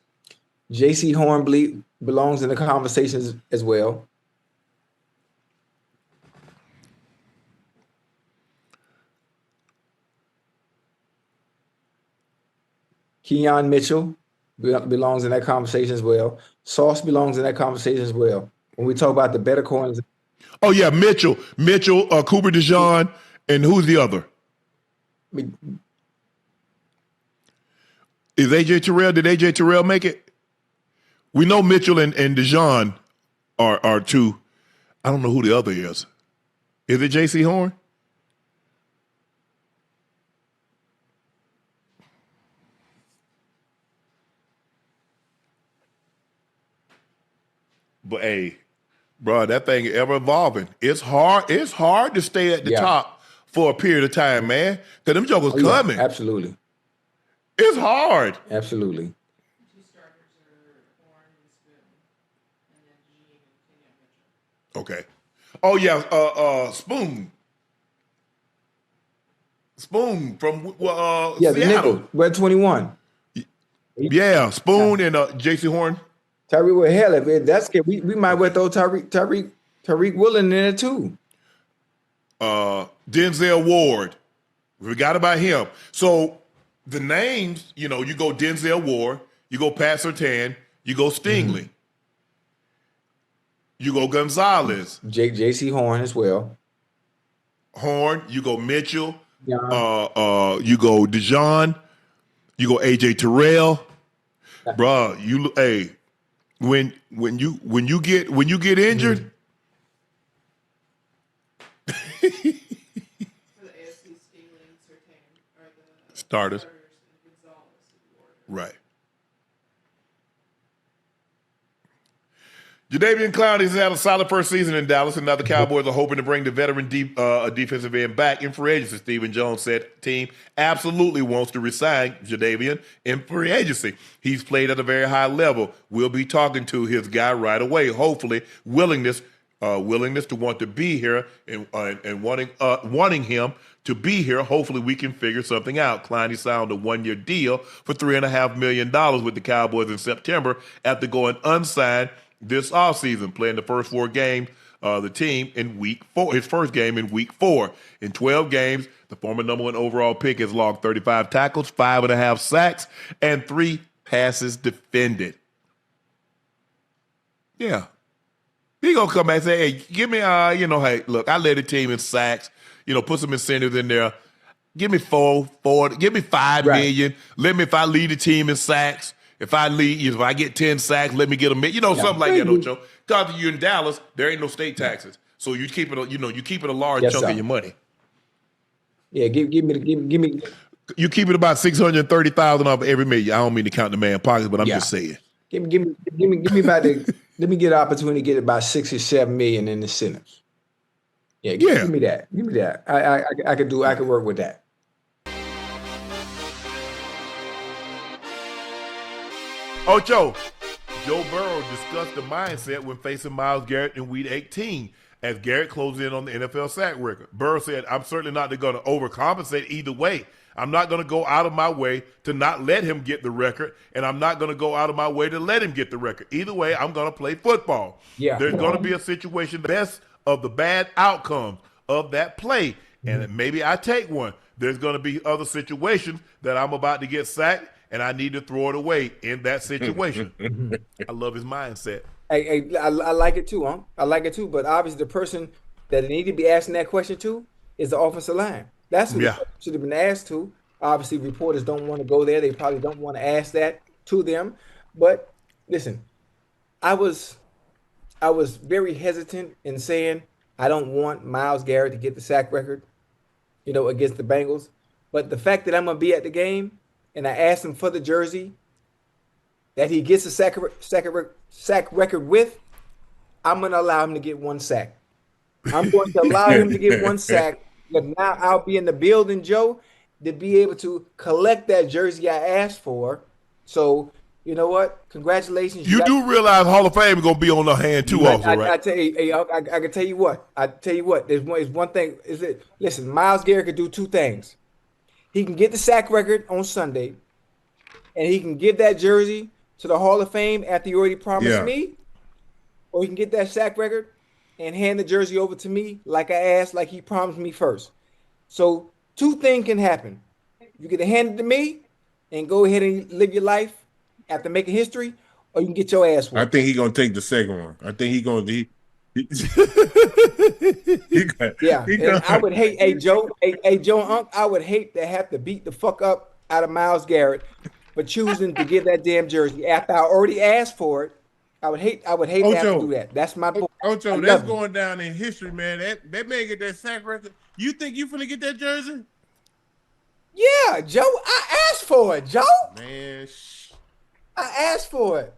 J.C. Horn belongs in the conversations as well. Keon Mitchell belongs in that conversation as well. Sauce belongs in that conversation as well. When we talk about the better corners. Oh yeah, Mitchell, Cooper DeJean, and who's the other? Is AJ Terrell? Did AJ Terrell make it? We know Mitchell and DeJean are two. I don't know who the other is. Is it J.C. Horn? But hey, bro, that thing is ever evolving. It's hard to stay at the top for a period of time, man. Because them jokers coming. Yeah, absolutely. It's hard. Absolutely. Two starters are Horn and Spoon, and then Gene and Kenyon Mitchell. Okay. Oh yeah, Spoon. Spoon from Yeah, the Seattle. nickel. We're 21. Yeah, Spoon and J.C. Horn. Tyreek, well, hell, if that's good, we might well throw Tyreek Woolen in there too. Denzel Ward. We forgot about him. So the names, you go Denzel Ward, you go Pat Surtain, you go Stingley, you go Gonzalez, J.C. Horn as well. Horn, you go Mitchell, you go DeJean, you go AJ Terrell, bruh. When you get injured. For the AFC, Stingley and Surtain are the Starters. and Gonzalez is the order. Right. Jadeveon Clowney has had a solid first season in Dallas, and now the Cowboys are hoping to bring the veteran defensive end back in free agency. Stephen Jones said team absolutely wants to resign Jadeveon in free agency. He's played at a very high level. We'll be talking to his guy right away. Hopefully, willingness to want to be here and wanting him to be here. Hopefully, we can figure something out. Clowney signed a 1-year deal for $3.5 million with the Cowboys in September after going unsigned this offseason, playing the first 4 games, the team in week 4, his first game in week 4. In 12 games, the former number 1 overall pick has logged 35 tackles, 5.5 sacks, and 3 passes defended. Yeah. He gonna come back and say, hey, give me, hey, look, I led the team in sacks, put some incentives in there. Give me four, give me $5 million. Let me, if I lead the team in sacks, if I get 10 sacks, let me get a million, something like that, Ocho. Because you're in Dallas, there ain't no state taxes, so you keep it, you keep it a large chunk of your money. Yeah, give me. You keep it about $630,000 off every million. I don't mean to count the man pockets, but I'm just saying. Give me about let me get an opportunity to get about 6 or 7 million in incentives. Yeah, give me that. Give me that. I could work with that. Ocho, Joe Burrow discussed the mindset when facing Myles Garrett in Week 18 as Garrett closed in on the NFL sack record. Burrow said, I'm certainly not going to overcompensate either way. I'm not going to go out of my way to not let him get the record, and I'm not going to go out of my way to let him get the record. Either way, I'm going to play football. Yeah. There's going to be a situation, the best of the bad outcomes of that play, and maybe I take one. There's going to be other situations that I'm about to get sacked, and I need to throw it away in that situation. I love his mindset. I like it too, huh? I like it too, but obviously the person that need to be asking that question to is the offensive line. That's who should have been asked to. Obviously, reporters don't want to go there. They probably don't want to ask that to them. But listen, I was very hesitant in saying I don't want Myles Garrett to get the sack record, against the Bengals. But the fact that I'm going to be at the game and I asked him for the jersey that he gets a sack record with, I'm going to allow him to get 1 sack. I'm going to allow him to get 1 sack. But now I'll be in the building, Joe, to be able to collect that jersey I asked for. So, you know what? Congratulations. You do realize Hall of Fame is going to be on the hand too, also, right? I tell you, I can tell you what. There's one thing. Listen, Myles Garrett could do 2 things. He can get the sack record on Sunday, and he can give that jersey to the Hall of Fame after he already promised me, or he can get that sack record and hand the jersey over to me like I asked, like he promised me first. So 2 things can happen. You can hand it to me and go ahead and live your life after making history, or you can get your ass whooped. I think he's gonna take the second one. I think he's gonna I would hate, hey Joe and Unc, I would hate to have to beat the fuck up out of Myles Garrett for choosing to give that damn jersey after I already asked for it. I would hate to have to do that. That's my point. Ocho, that's going down in history, man. That man get that sack record. You think you finna get that jersey? Yeah, Joe. I asked for it, Joe. Man, I asked for it.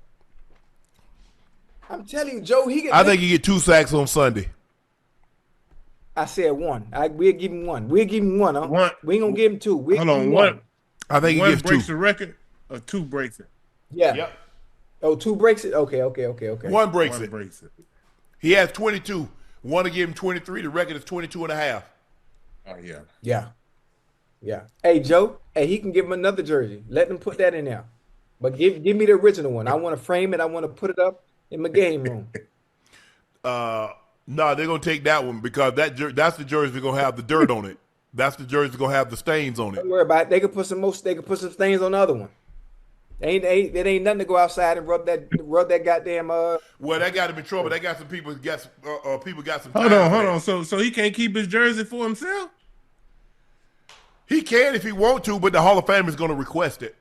I'm telling you, Joe. I think he get 2 sacks on Sunday. I said 1. We'll give him 1. We'll give him 1. Huh? One. We ain't gonna give him 2. Hold on, 1. I think he one gets breaks 2. the record, or 2 breaks it. Yeah. Yep. Oh, 2 breaks it. Okay. 1 breaks it. He has 22. 1 to give him 23. The record is 22 and a half. Oh yeah. Yeah. Hey, Joe. Hey, he can give him another jersey. Let them put that in there. But give me the original one. I want to frame it. I want to put it up in my game room. No, they're gonna take that one because that's the jersey that's gonna have the dirt on it. That's the jersey that's gonna have the stains on it. Don't worry about it. They can put some stains on the other one. It ain't nothing to go outside and rub that goddamn Well, that got him in trouble. They got some people got some Hold on. So he can't keep his jersey for himself? He can if he want to, but the Hall of Fame is going to request it.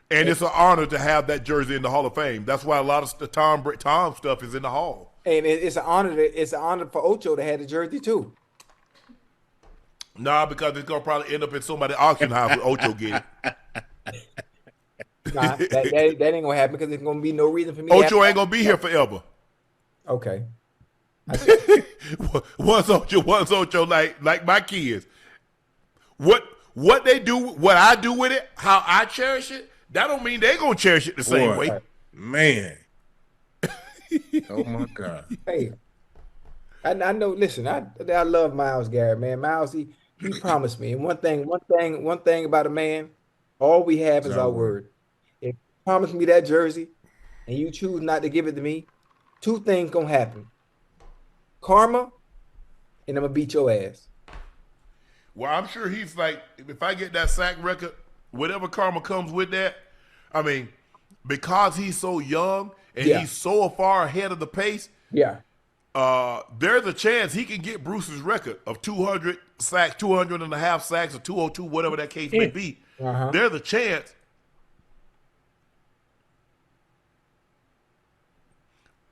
And it's an honor to have that jersey in the Hall of Fame. That's why a lot of the Tom stuff is in the Hall. And it's an honor for Ocho to have the jersey too. Nah, because it's gonna probably end up in somebody's auction house with Ocho get it. Nah, that ain't gonna happen because there's gonna be no reason for me. Ocho ain't gonna be here forever. Okay. Once Ocho, like my kids. What they do, what I do with it, how I cherish it, that don't mean they gonna cherish it the same way. Man. Oh my God. Hey, I know. Listen, I love Myles Garrett, man. Myles, he promised me, and one thing about a man, all we have is our word. If you promise me that jersey, and you choose not to give it to me, 2 things gonna happen: karma, and I'm gonna beat your ass. Well, I'm sure he's like, if I get that sack record, whatever karma comes with that, I mean, because he's so young and he's so far ahead of the pace. Yeah. There's a chance he can get Bruce's record of 200 sacks, 200 and a half sacks, or 202, whatever that case may be. There's a chance.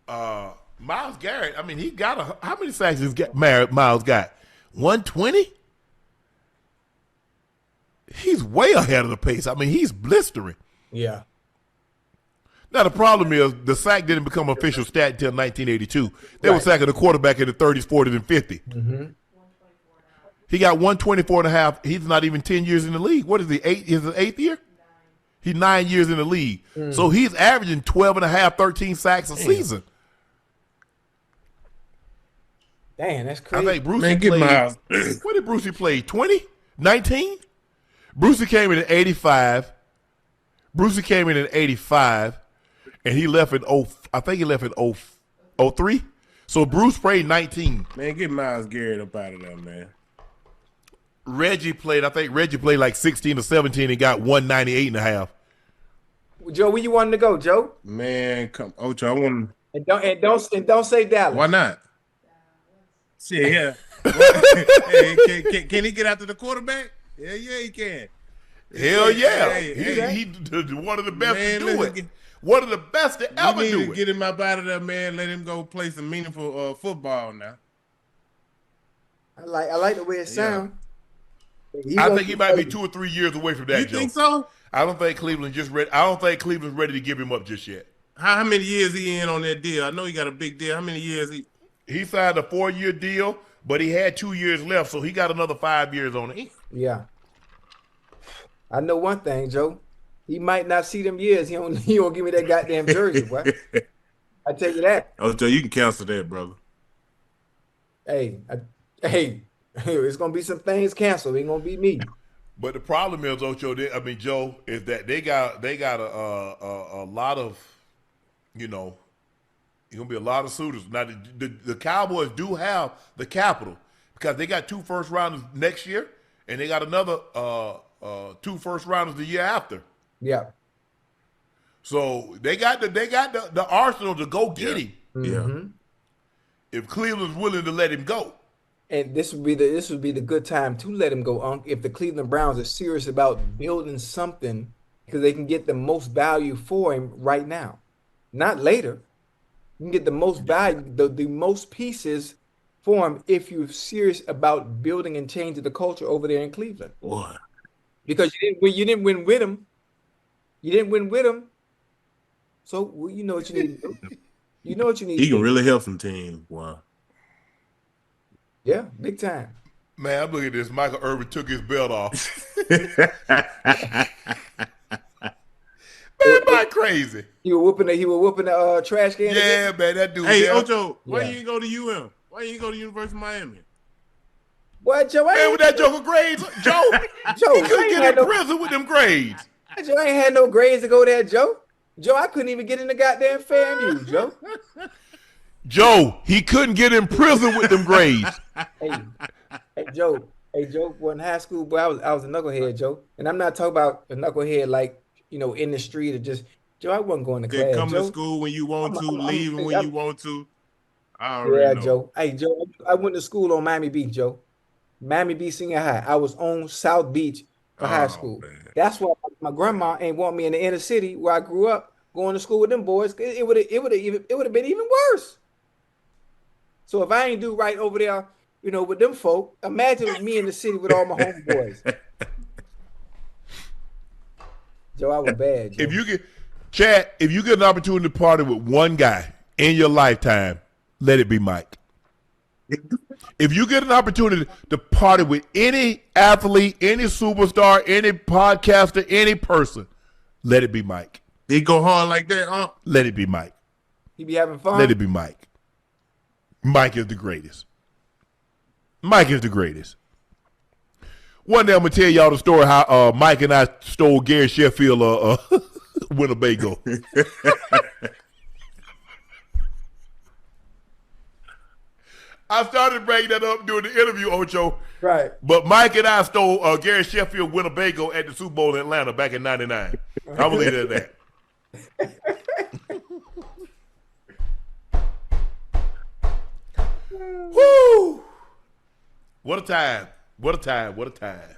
Myles Garrett, I mean, he got how many sacks has Myles got? 120? He's way ahead of the pace. I mean, he's blistering. Yeah. Now, the problem is the sack didn't become official stat until 1982. They were sacking the quarterback in the 30s, 40s, and 50s. Mm-hmm. He got 124 and a half. He's not even 10 years in the league. What is he, 8? Is it 8th year? He's 9 years in the league. So he's averaging 12 and a half, 13 sacks a season. Damn, that's crazy. I think Brucey played. What did Brucey play? 20? 19? Brucey came in at 85. And he left in I think he left in 03. So Bruce played 19. Man, get Myles Garrett up out of there, man. Reggie played like 16 or 17 and got 198 and a half. Joe, where you wanting to go, Joe? Man, come Ocho, I want and don't say Dallas. Why not? See, yeah. Hey, can he get after the quarterback? Yeah, he can. Hell yeah. Hey. He one of the best to do it. One of the best to ever do it. Get him up out of there, man. Let him go play some meaningful football now. I like the way it sounds. I think he might be 2 or 3 years away from that. You think so? I don't think Cleveland's ready to give him up just yet. How many years he in on that deal? I know he got a big deal. How many years he signed a 4-year deal, but he had 2 years left, so he got another 5 years on it. Yeah. I know one thing, Joe. He might not see them years. He don't give me that goddamn jersey, boy. I tell you that. Oh, Joe, you can cancel that, brother. Hey, it's gonna be some things canceled. It ain't gonna be me. But the problem is, Ocho, Joe, is that they got a lot of, there's gonna be a lot of suitors. Now the Cowboys do have the capital because they got 2 first rounders next year, and they got another 2 first rounders the year after. Yeah. So they got the arsenal to go get him. Mm-hmm. If Cleveland's willing to let him go. And this would be the good time to let him go, Unc, if the Cleveland Browns are serious about building something because they can get the most value for him right now, not later. You can get the most value, the most pieces for him if you're serious about building and changing the culture over there in Cleveland. What? Because you didn't win with him. You didn't win with him. So you know what you need to do. You know what you need. He can really help some teams. Wow. Yeah, big time. Man, I'm looking at this. Michael Irvin took his belt off. Man, Mike crazy. He was whooping the trash can. Yeah, man, that dude. Hey, there. Ocho, why Yeah. you didn't go to UM? Why you didn't go to University of Miami? What, Joe? Man, with that Joker grades, Joe, Joe, he I couldn't ain't get had in no- prison with them grades. Joe, I ain't had no grades to go there, Joe. Joe, I couldn't even get in the goddamn FAMU, Joe. Joe, he couldn't get in prison with them grades. Hey, Joe. Hey, Joe, in high school, boy, I was a knucklehead, Joe. And I'm not talking about a knucklehead like, in the street or just, Joe, I wasn't going to Then class, come Joe. to school when you want to, leaving when you want to. I Yeah, already know. Joe. Hey, Joe, I went to school on Miami Beach, Joe. Miami Beach Senior High. I was on South Beach for high school. Man. That's why my grandma ain't want me in the inner city where I grew up going to school with them boys. It would have been even worse. So if I ain't do right over there, with them folk, imagine me in the city with all my homeboys. Joe, I was bad, Joe. If you get an opportunity to party with one guy in your lifetime, let it be Mike. If you get an opportunity to party with any athlete, any superstar, any podcaster, any person, let it be Mike. He go hard like that, huh? Let it be Mike. He be having fun. Let it be Mike. Mike is the greatest. Mike is the greatest. One day I'm gonna tell y'all the story how Mike and I stole Gary Sheffield Winnebago. I started bringing that up during the interview, Ocho. Right. But Mike and I stole Gary Sheffield Winnebago at the Super Bowl in Atlanta back in '99. I'm gonna leave it at that. Woo! What a time. What a time. What a time.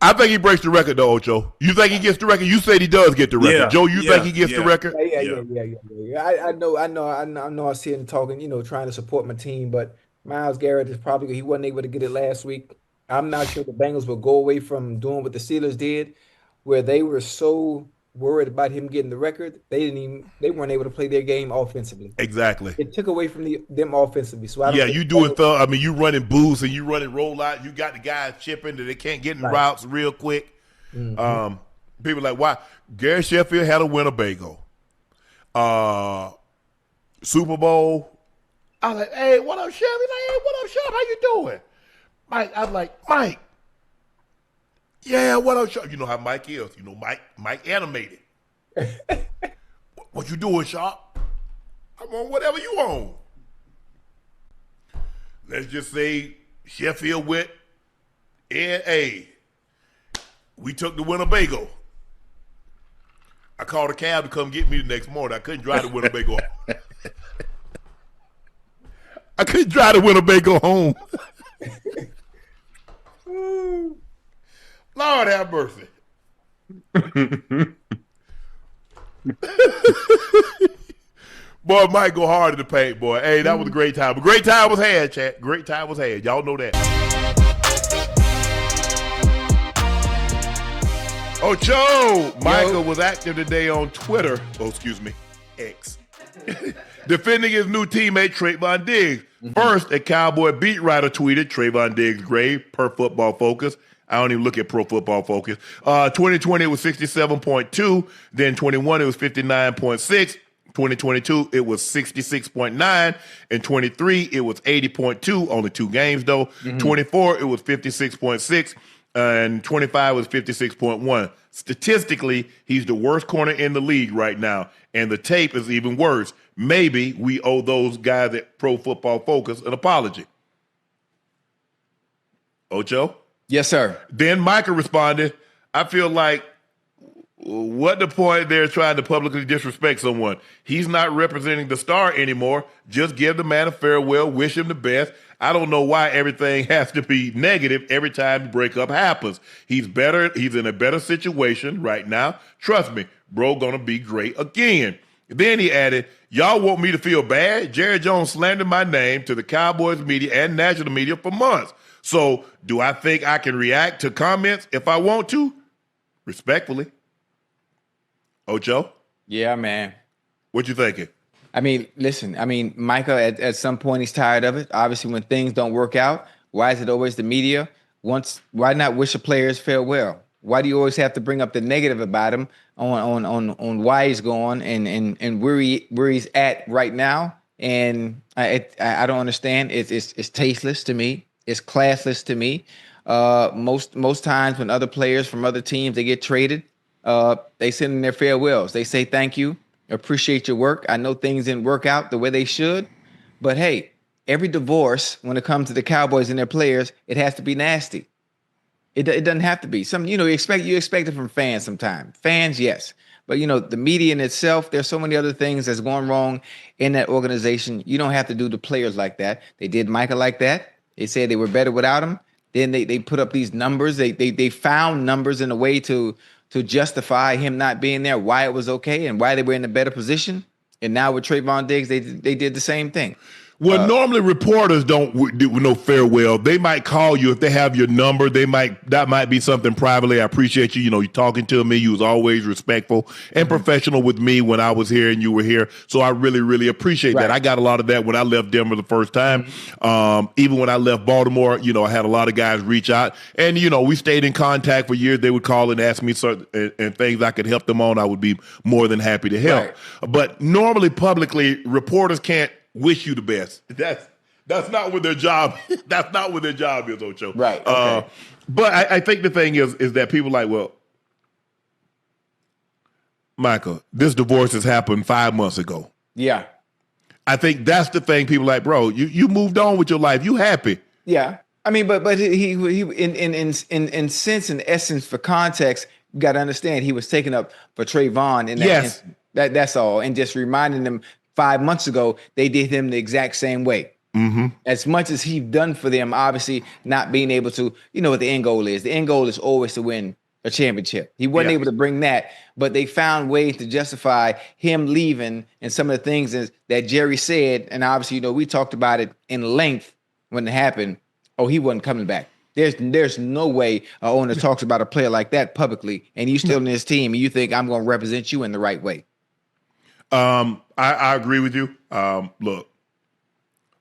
I think he breaks the record though, Ocho. You think he gets the record? You said he does get the record. Yeah, Joe, you think he gets the record? Yeah. I know. I see him talking, trying to support my team, but Myles Garrett is probably he wasn't able to get it last week. I'm not sure the Bengals will go away from doing what the Steelers did, where they were so worried about him getting the record, they weren't able to play their game offensively. Exactly. It took away from them offensively. So I don't think you doing you running boosts and you running rollout. You got the guys chipping that they can't get in the routes real quick. Mm-hmm. People like, why? Gary Sheffield had a Winnebago. Super Bowl. I was like, hey, what up, Chef? He's like, hey, what up, Chef? How you doing? Mike, I was like, Mike. Yeah, what up, Chef? You know how Mike is. Mike animated. What you doing, Sharp? I'm on whatever you on. Let's just say Sheffield went N.A. We took the Winnebago. I called a cab to come get me the next morning. I couldn't drive the Winnebago. I couldn't drive the Winnebago home. Lord have mercy. Boy, Mike go hard in the paint, boy. Hey, that was a great time. A great time was had, chat. Great time was had. Y'all know that. Ocho! Michael was active today on Twitter. Oh, excuse me. X. Defending his new teammate, Trayvon Diggs. First, a Cowboy beat writer tweeted Trayvon Diggs' grade per Football Focus. I don't even look at Pro Football Focus. 2020, it was 67.2. Then 21, it was 59.6. 2022, it was 66.9. In 23, it was 80.2, only 2 games though. 24, it was 56.6. And 25 was 56.1. Statistically, he's the worst corner in the league right now. And the tape is even worse. Maybe we owe those guys at Pro Football Focus an apology. Ocho? Yes, sir. Then Micah responded, I feel like, what the point there trying to publicly disrespect someone? He's not representing the star anymore. Just give the man a farewell, wish him the best. I don't know why everything has to be negative every time the breakup happens. He's better. He's in a better situation right now. Trust me, bro, gonna be great again. Then he added, y'all want me to feel bad? Jerry Jones slandered my name to the Cowboys media and national media for months. So do I think I can react to comments if I want to? Respectfully. Ocho? Yeah, man. What you thinking? I mean, listen, Micah, at some point, he's tired of it. Obviously, when things don't work out, why is it always the media? Why not wish the players farewell? Why do you always have to bring up the negative about him on why he's gone and where he's at right now? And I don't understand. It's tasteless to me. It's classless to me. Most times when other players from other teams, they get traded, they send in their farewells. They say, thank you, appreciate your work. I know things didn't work out the way they should, but hey, every divorce, when it comes to the Cowboys and their players, it has to be nasty. It doesn't have to be. You expect it from fans sometimes. Fans, yes. But, the media in itself, there's so many other things that's going wrong in that organization. You don't have to do the players like that. They did Micah like that. They said they were better without him. Then they put up these numbers. They found numbers in a way to justify him not being there, why it was okay and why they were in a better position. And now with Trayvon Diggs, they did the same thing. Well, normally reporters don't do no farewell. They might call you if they have your number. That might be something privately. I appreciate you. You talking to me. You was always respectful and professional with me when I was here and you were here. So I really, really appreciate that. I got a lot of that when I left Denver the first time. Even when I left Baltimore, I had a lot of guys reach out, and we stayed in contact for years. They would call and ask me certain and things I could help them on. I would be more than happy to help. Right. But normally, publicly, reporters can't wish you the best. That's not what their job. That's not what their job is, Ocho. Right. Okay. But I think the thing is that people like, well, Michael, this divorce has happened 5 months ago. Yeah. I think that's the thing. People like, bro, you moved on with your life. You happy? Yeah. I mean, but he in sense and essence, for context, you got to understand he was taking up for Trayvon. In that yes. That's all, and just reminding them. 5 months ago, they did him the exact same way. Mm-hmm. As much as he's done for them, obviously not being able to, what the end goal is. The end goal is always to win a championship. He wasn't able to bring that, but they found ways to justify him leaving and some of the things that Jerry said. And obviously, we talked about it in length when it happened. Oh, he wasn't coming back. There's no way an owner talks about a player like that publicly, and you still in his team, and you think I'm going to represent you in the right way. I agree with you. Look,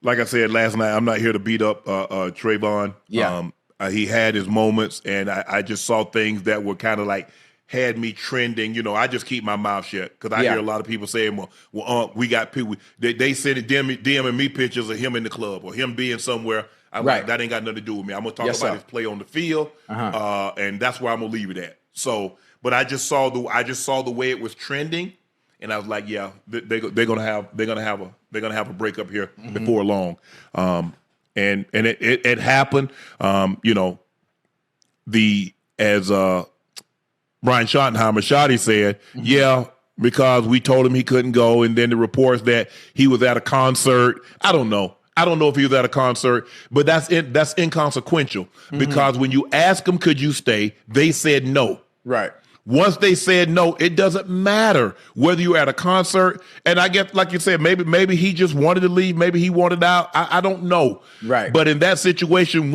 like I said last night, I'm not here to beat up Trayvon. Yeah. He had his moments, and I just saw things that were kind of like had me trending. I just keep my mouth shut because I hear a lot of people saying, well, we got people. They send it DMing me pictures of him in the club or him being somewhere. I'm like, that ain't got nothing to do with me. I'm gonna talk about his play on the field, and that's where I'm gonna leave it at. So, but I just saw the way it was trending. And I was like, yeah, they're gonna have a breakup here before long, and it happened. As Brian Schottenheimer, Shotty said, because we told him he couldn't go, and then the reports that he was at a concert. I don't know if he was at a concert, but that's inconsequential because when you ask them, could you stay, they said no. Right. Once they said no, it doesn't matter whether you're at a concert. And I guess, like you said, maybe he just wanted to leave. Maybe he wanted out. I don't know. Right. But in that situation,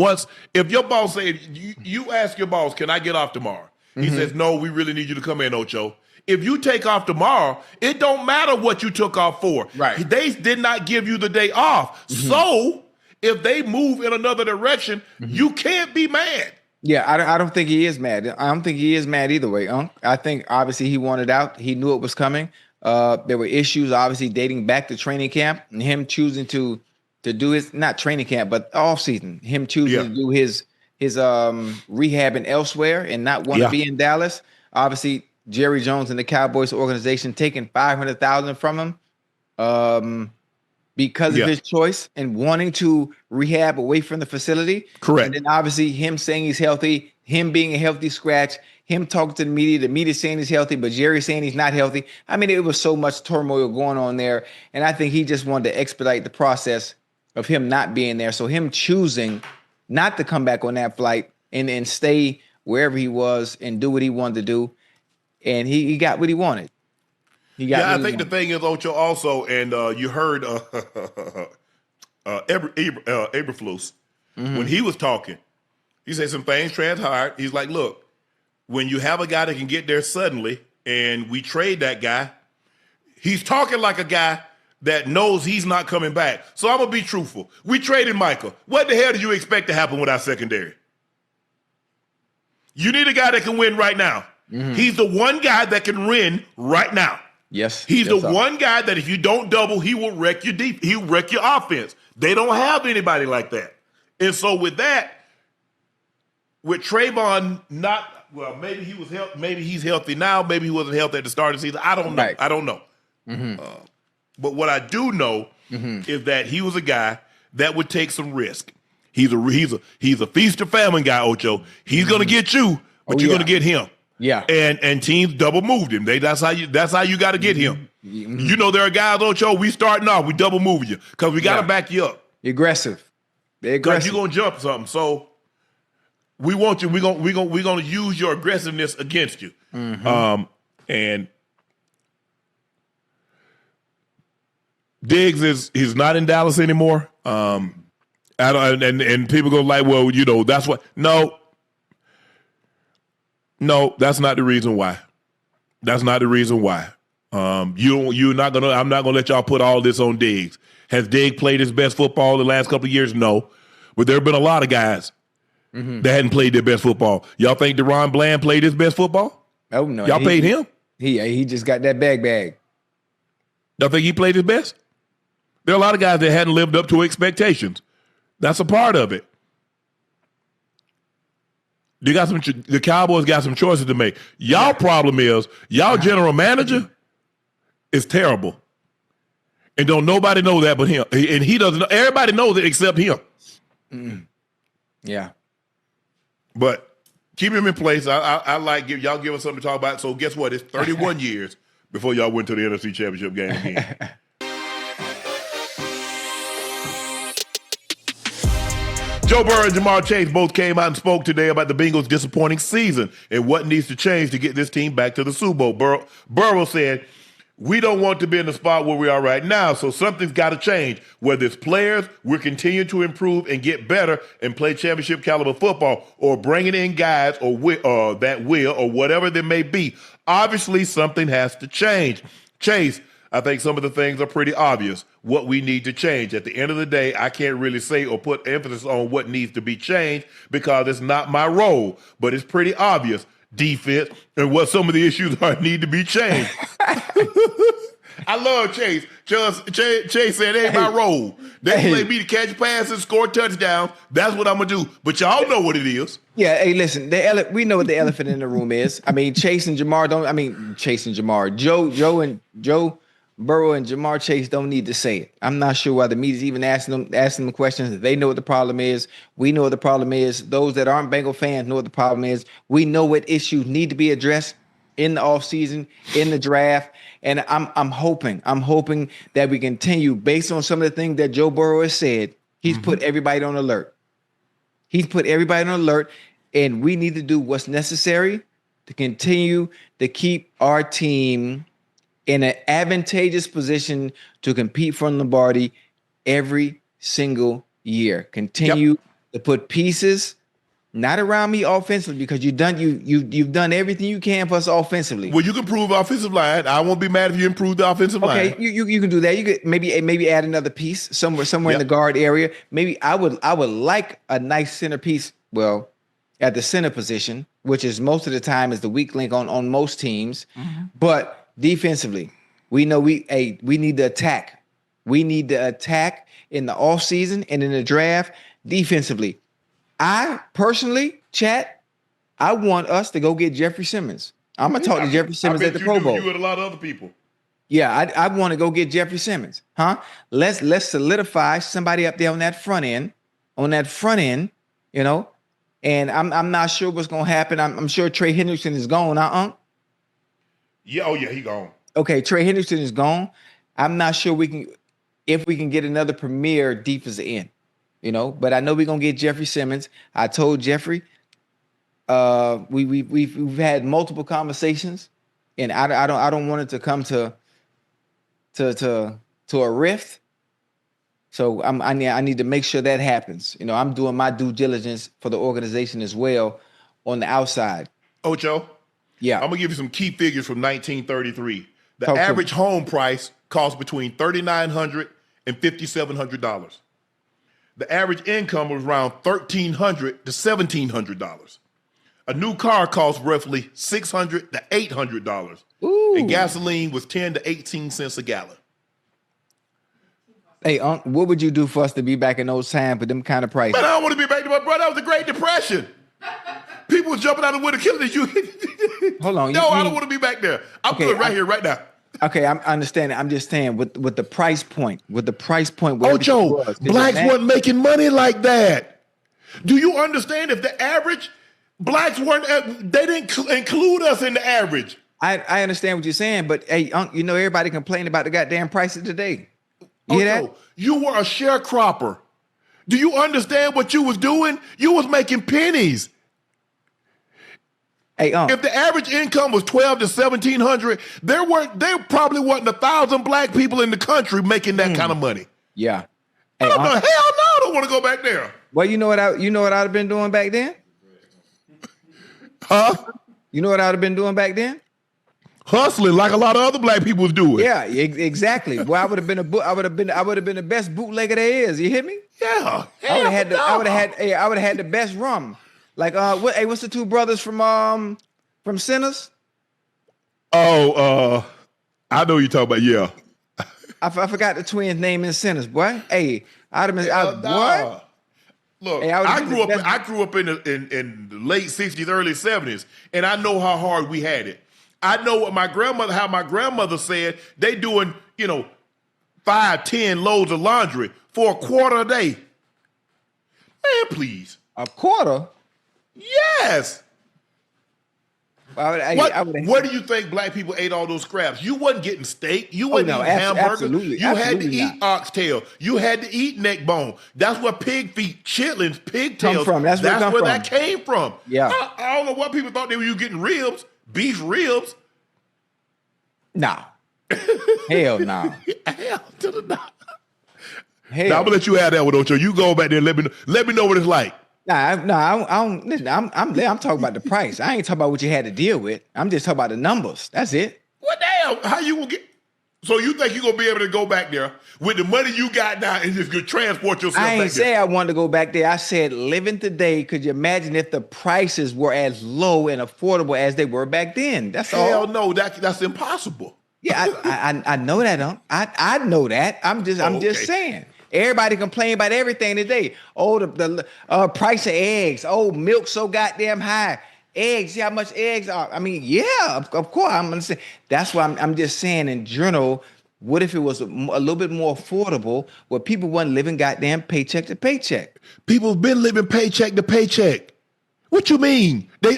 if your boss said, you ask your boss, can I get off tomorrow? He says, no, we really need you to come in, Ocho. If you take off tomorrow, it don't matter what you took off for. Right. They did not give you the day off. So if they move in another direction, you can't be mad. Yeah, I don't think he is mad. I don't think he is mad either way, Unc. I think obviously he wanted out. He knew it was coming. There were issues, obviously, dating back to training camp, and him choosing to do his, not training camp, but off season, him choosing to do his rehabbing elsewhere and not want to be in Dallas. Obviously, Jerry Jones and the Cowboys organization taking $500,000 from him because of his choice and wanting to rehab away from the facility. Correct. And then obviously him saying he's healthy, him being a healthy scratch, him talking to the media saying he's healthy, but Jerry saying he's not healthy. I mean, it was so much turmoil going on there. And I think he just wanted to expedite the process of him not being there. So him choosing not to come back on that flight and stay wherever he was and do what he wanted to do. And he got what he wanted. I think the thing is, Ocho, also, and you heard Eberflus, when he was talking, he said some things transpired. He's like, look, when you have a guy that can get there suddenly and we trade that guy, he's talking like a guy that knows he's not coming back. So I'm going to be truthful. We traded Michael. What the hell did you expect to happen with our secondary? You need a guy that can win right now. He's the one guy that can win right now. Yes. He's the one guy that if you don't double, he will wreck your he'll wreck your offense. They don't have anybody like that. And so with that, with Trayvon maybe he was maybe he's healthy now, maybe he wasn't healthy at the start of the season. I don't know. Right. I don't know. But what I do know is that he was a guy that would take some risk. He's a feast or famine guy, Ocho. He's gonna get you, but you're gonna get him. Yeah. And teams double moved him. That's how you got to get him. You know, there are guys, Ocho, we starting off, we double moving you because we got to back you up. Aggressive. Because you're gonna jump something. So we want you. We're gonna use your aggressiveness against you. And Diggs he's not in Dallas anymore. And people go like, well, you know, that's what. No, that's not the reason why. That's not the reason why. I'm not gonna let y'all put all this on Diggs. Has Diggs played his best football the last couple of years? No. But there have been a lot of guys that hadn't played their best football. Y'all think DeRon Bland played his best football? Oh no. Y'all paid him? He just got that bag. Y'all think he played his best? There are a lot of guys that hadn't lived up to expectations. That's a part of it. The Cowboys got some choices to make. Y'all problem is y'all general manager is terrible, and don't nobody know that but him. And he doesn't know. Everybody knows it except him. Yeah, but keep him in place. I like y'all give us something to talk about. So guess what? It's 31 years before y'all went to the NFC Championship game again. Joe Burrow and Jamar Chase both came out and spoke today about the Bengals' disappointing season and what needs to change to get this team back to the Super Bowl. Burrow said, we don't want to be in the spot where we are right now, so something's got to change. Whether it's players, we're continuing to improve and get better and play championship caliber football, or bringing in guys or whatever there may be. Obviously, something has to change. Chase, I think some of the things are pretty obvious, what we need to change. At the end of the day, I can't really say or put emphasis on what needs to be changed because it's not my role, but it's pretty obvious. Defense and what some of the issues are need to be changed. I love Chase. Chase said, it ain't my role. They play me to catch passes, score touchdowns. That's what I'm going to do. But y'all know what it is. Yeah, hey, listen, we know what the elephant in the room is. I mean, Chase and Jamar, Joe Burrow and Jamar Chase don't need to say it. I'm not sure why the media's even asking them questions. They know what the problem is. We know what the problem is. Those that aren't Bengal fans know what the problem is. We know what issues need to be addressed in the offseason, in the draft. And I'm hoping that we continue based on some of the things that Joe Burrow has said. He's put everybody on alert. And we need to do what's necessary to continue to keep our team in an advantageous position to compete for Lombardi every single year. Continue to put pieces not around me offensively, because you've done everything you can for us offensively. Well, you can improve offensive line. I won't be mad if you improve the offensive line. Okay, you can do that. You could maybe add another piece somewhere in the guard area. Maybe I would like a nice centerpiece. Well, at the center position, which is most of the time is the weak link on most teams, but defensively, We know we need to attack. We need to attack in the offseason and in the draft defensively. I personally, chat, I want us to go get Jeffrey Simmons. I'm gonna talk to Jeffrey Simmons at the Pro Bowl. You and a lot of other people. Yeah, I want to go get Jeffrey Simmons. Huh? Let's solidify somebody up there on that front end. You know. And I'm not sure what's gonna happen. I'm sure Trey Hendrickson is gone, Unc? Yeah, oh yeah, he gone. Okay, Trey Hendrickson is gone. I'm not sure if we can get another premier defensive end, you know. But I know we're gonna get Jeffrey Simmons. I told Jeffrey, we've had multiple conversations, and I don't want it to come to a rift. So I need to make sure that happens. You know, I'm doing my due diligence for the organization as well on the outside. Ocho, yeah, I'm gonna give you some key figures from 1933. The average home price cost between $3,900 and $5,700. The average income was around $1,300 to $1,700. A new car cost roughly $600 to $800. Ooh. And gasoline was 10 to 18 cents a gallon. Hey, Unc, what would you do for us to be back in those times with them kind of prices? Man, I don't want to be back to my brother. That was the Great Depression. People were jumping out of the window killing you. Hold on. No, I don't want to be back there. I'm good right here, right now. Okay, I understand it. I'm just saying with the price point, where Ocho, blacks weren't making money like that. Do you understand? If the average blacks they didn't include us in the average. I understand what you're saying, but hey, Unc, you know everybody complaining about the goddamn prices today. You hear that? You were a sharecropper. Do you understand what you was doing? You was making pennies. Hey, if the average income was $1,200 to $1,700, there probably wasn't 1,000 black people in the country making that kind of money. Yeah. Hey, hell no, I don't want to go back there. Well, you know what I'd have been doing back then? Huh? You know what I'd have been doing back then? Hustling like a lot of other black people was doing. Yeah, exactly. Well, I would have been the best bootlegger there is. You hear me? Yeah. I would have had the best rum. Like what's the two brothers from Sinners? Oh, I know you're talking about. Yeah. I forgot the twins' name in Sinners, boy. Hey, I'd have been boy. Look, hey, I grew up in the late 60s, early 70s, and I know how hard we had it. I know how my grandmother said they doing, 5, 10 loads of laundry for a quarter a day. Man, please. A quarter? Yes. What do you think black people ate all those scraps? You wasn't getting steak. You wasn't eating hamburger. Absolutely, you had to eat oxtail. You had to eat neck bone. That's where pig feet, chitlins, pigtails. That's where that came from. Yeah. I don't know what people thought you getting ribs, beef ribs. Nah. Hell no. Nah. Hell to the no. Hell. Now I'm gonna let you add that one, Ocho. You go back there and let me know what it's like. I don't listen, I'm talking about the price. I ain't talking about what you had to deal with. I'm just talking about the numbers. That's it. What the hell? How you gonna get? So you think you're gonna be able to go back there with the money you got now and just transport yourself back there? I ain't say I wanted to go back there. I said living today. Could you imagine if the prices were as low and affordable as they were back then? That's all. Hell no, that's impossible. Yeah, I know that. I know that. I'm just saying. Everybody complain about everything today. Oh, the price of eggs. Oh, milk so goddamn high. Eggs, see how much eggs are. I mean, yeah, of course. I'm gonna say that's why I'm just saying in general. What if it was a little bit more affordable, where people wasn't living goddamn paycheck to paycheck? People have been living paycheck to paycheck. What you mean? They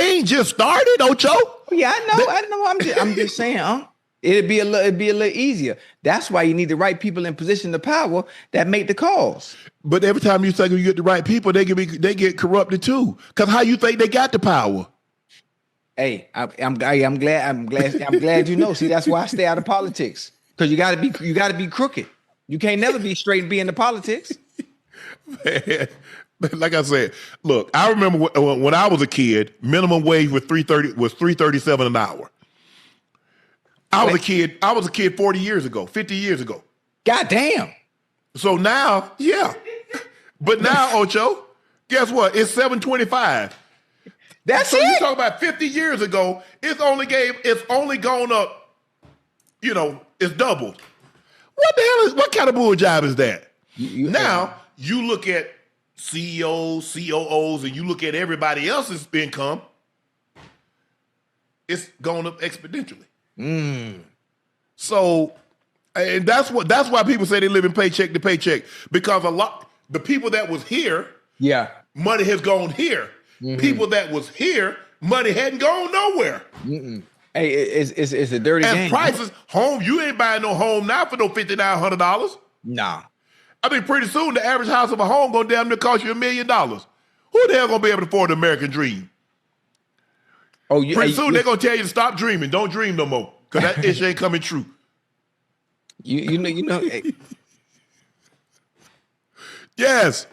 ain't just started, Ocho. Yeah, I know. I'm just saying, It'd be a little easier. That's why you need the right people in position of power that make the calls. But every time you think you get the right people, they get corrupted too. Because how you think they got the power? Hey, I'm glad you know. See, that's why I stay out of politics. Because you gotta be crooked. You can't never be straight and be in the politics. Man, like I said, look, I remember when I was a kid, minimum wage was $3.37 an hour. I was a kid 40 years ago, 50 years ago. God damn. So now, yeah. But now, Ocho, guess what? It's $7.25. That's so it. You talk about 50 years ago, it's only gone up it's doubled. What kind of bull job is that? Now, you look at CEOs, COOs, and you look at everybody else's income, it's going up exponentially. So, and that's why people say they live in paycheck to paycheck, because the people that was here, money has gone here. People that was here, money hadn't gone nowhere. Hey, it's a dirty game. And prices, home, you ain't buying no home now for no $5,900. Nah. I mean, pretty soon the average house of a home gonna damn near cost you $1 million. Who the hell gonna be able to afford the American dream? Pretty soon they're gonna tell you to stop dreaming. Don't dream no more, because that issue ain't coming true. You know. Hey. Yes.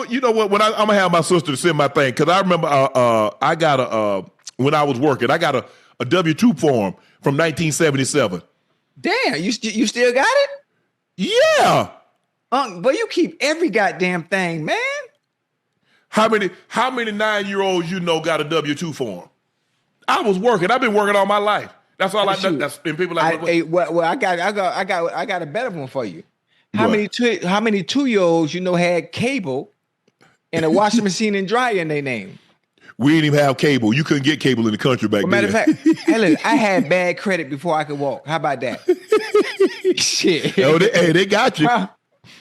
You know what? When I'm gonna have my sister to send my thing, because I remember I got when I was working, I got a W-2 form from 1977. Damn, you still got it? Yeah. But you keep every goddamn thing, man. How many 9-year-olds got a W-2 form? I was working. I've been working all my life. That's all that's been people like. I got a better one for you. How many 2-year-olds had cable and a washing machine and dryer in their name? We didn't even have cable. You couldn't get cable in the country back then. Matter of fact, hey, look, I had bad credit before I could walk. How about that? Shit. Oh, they got you.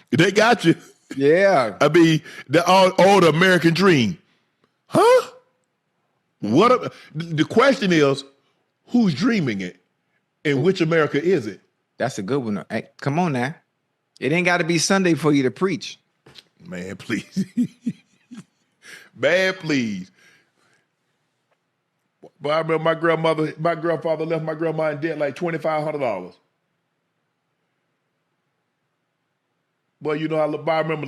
They got you. Yeah. I mean, the old American dream. Huh? The question is, who's dreaming it? And which America is it? That's a good one. Hey, come on now. It ain't got to be Sunday for you to preach. Man, please. Man, please. But I remember my grandfather left my grandma in debt like $2,500. Well, I remember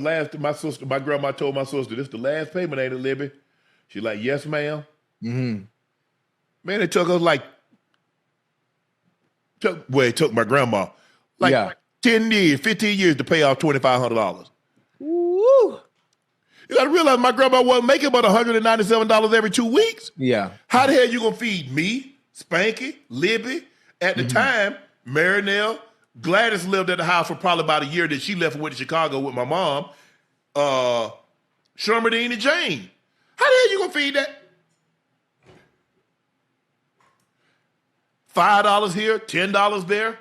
my grandma told my sister, this the last payment, ain't it, Libby? She's like, yes, ma'am. Mm-hmm. Man, it took us it took my grandma 10 years, 15 years to pay off $2,500. Woo! You got to realize my grandma wasn't making about $197 every 2 weeks. Yeah. How the hell you going to feed me, Spanky, Libby? At the time, Marinelle, Gladys lived at the house for probably about a year. That she left and went to Chicago with my mom. Shermadine and Jane. How the hell you going to feed that? $5 here, $10 there.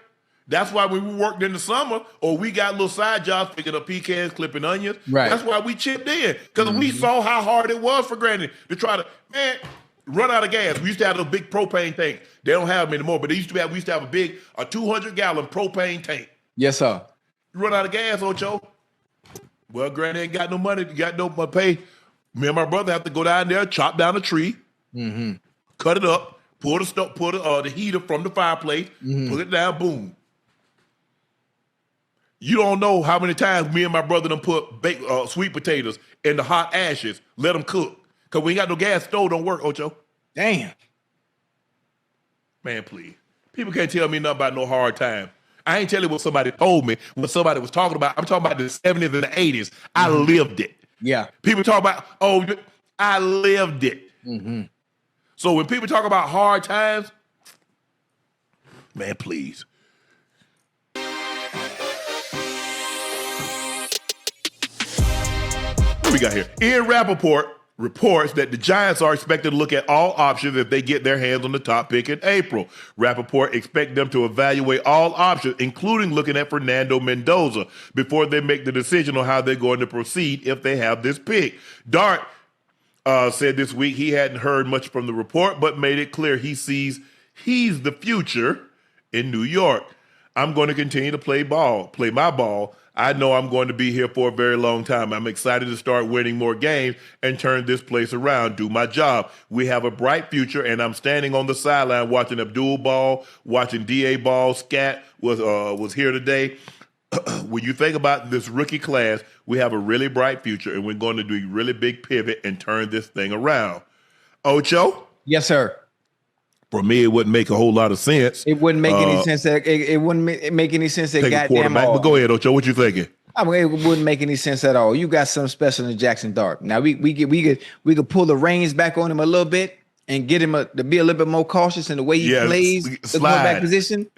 That's why when we worked in the summer, or we got little side jobs picking up pecans, clipping onions. Right. That's why we chipped in, because we saw how hard it was for Granny to try to run out of gas. We used to have those big propane tanks. They don't have them anymore, but we used to have a big 200-gallon propane tank. Yes, sir. You run out of gas, Ocho. Well, Granny ain't got no money. Got no pay. Me and my brother have to go down there, chop down a tree, cut it up, pull the heater from the fireplace, put it down, boom. You don't know how many times me and my brother done put sweet potatoes in the hot ashes, let them cook. Because we ain't got no gas stove, don't work, Ocho. Damn. Man, please. People can't tell me nothing about no hard time. I ain't telling you what somebody told me, what somebody was talking about. I'm talking about the 70s and the 80s. I lived it. Yeah. People talk about, I lived it. So when people talk about hard times, man, please. What we got here? Ian Rappaport reports that the Giants are expected to look at all options if they get their hands on the top pick in April. Rappaport expects them to evaluate all options, including looking at Fernando Mendoza, before they make the decision on how they're going to proceed if they have this pick. Dart said this week he hadn't heard much from the report, but made it clear he sees he's the future in New York. I'm going to continue to play my ball. I know I'm going to be here for a very long time. I'm excited to start winning more games and turn this place around, do my job. We have a bright future, and I'm standing on the sideline watching Abdul ball, watching D.A. ball. Scat was here today. When you think about this rookie class, we have a really bright future, and we're going to do a really big pivot and turn this thing around. Ocho? Yes, sir. For me, it wouldn't make a whole lot of sense. It wouldn't make any sense. It wouldn't make any sense. That goddamn all. But go ahead, Ocho. What you thinking? I mean, it wouldn't make any sense at all. You got something special in Jackson Dart. Now we could pull the reins back on him a little bit and get him to be a little bit more cautious in the way he plays the quarterback position.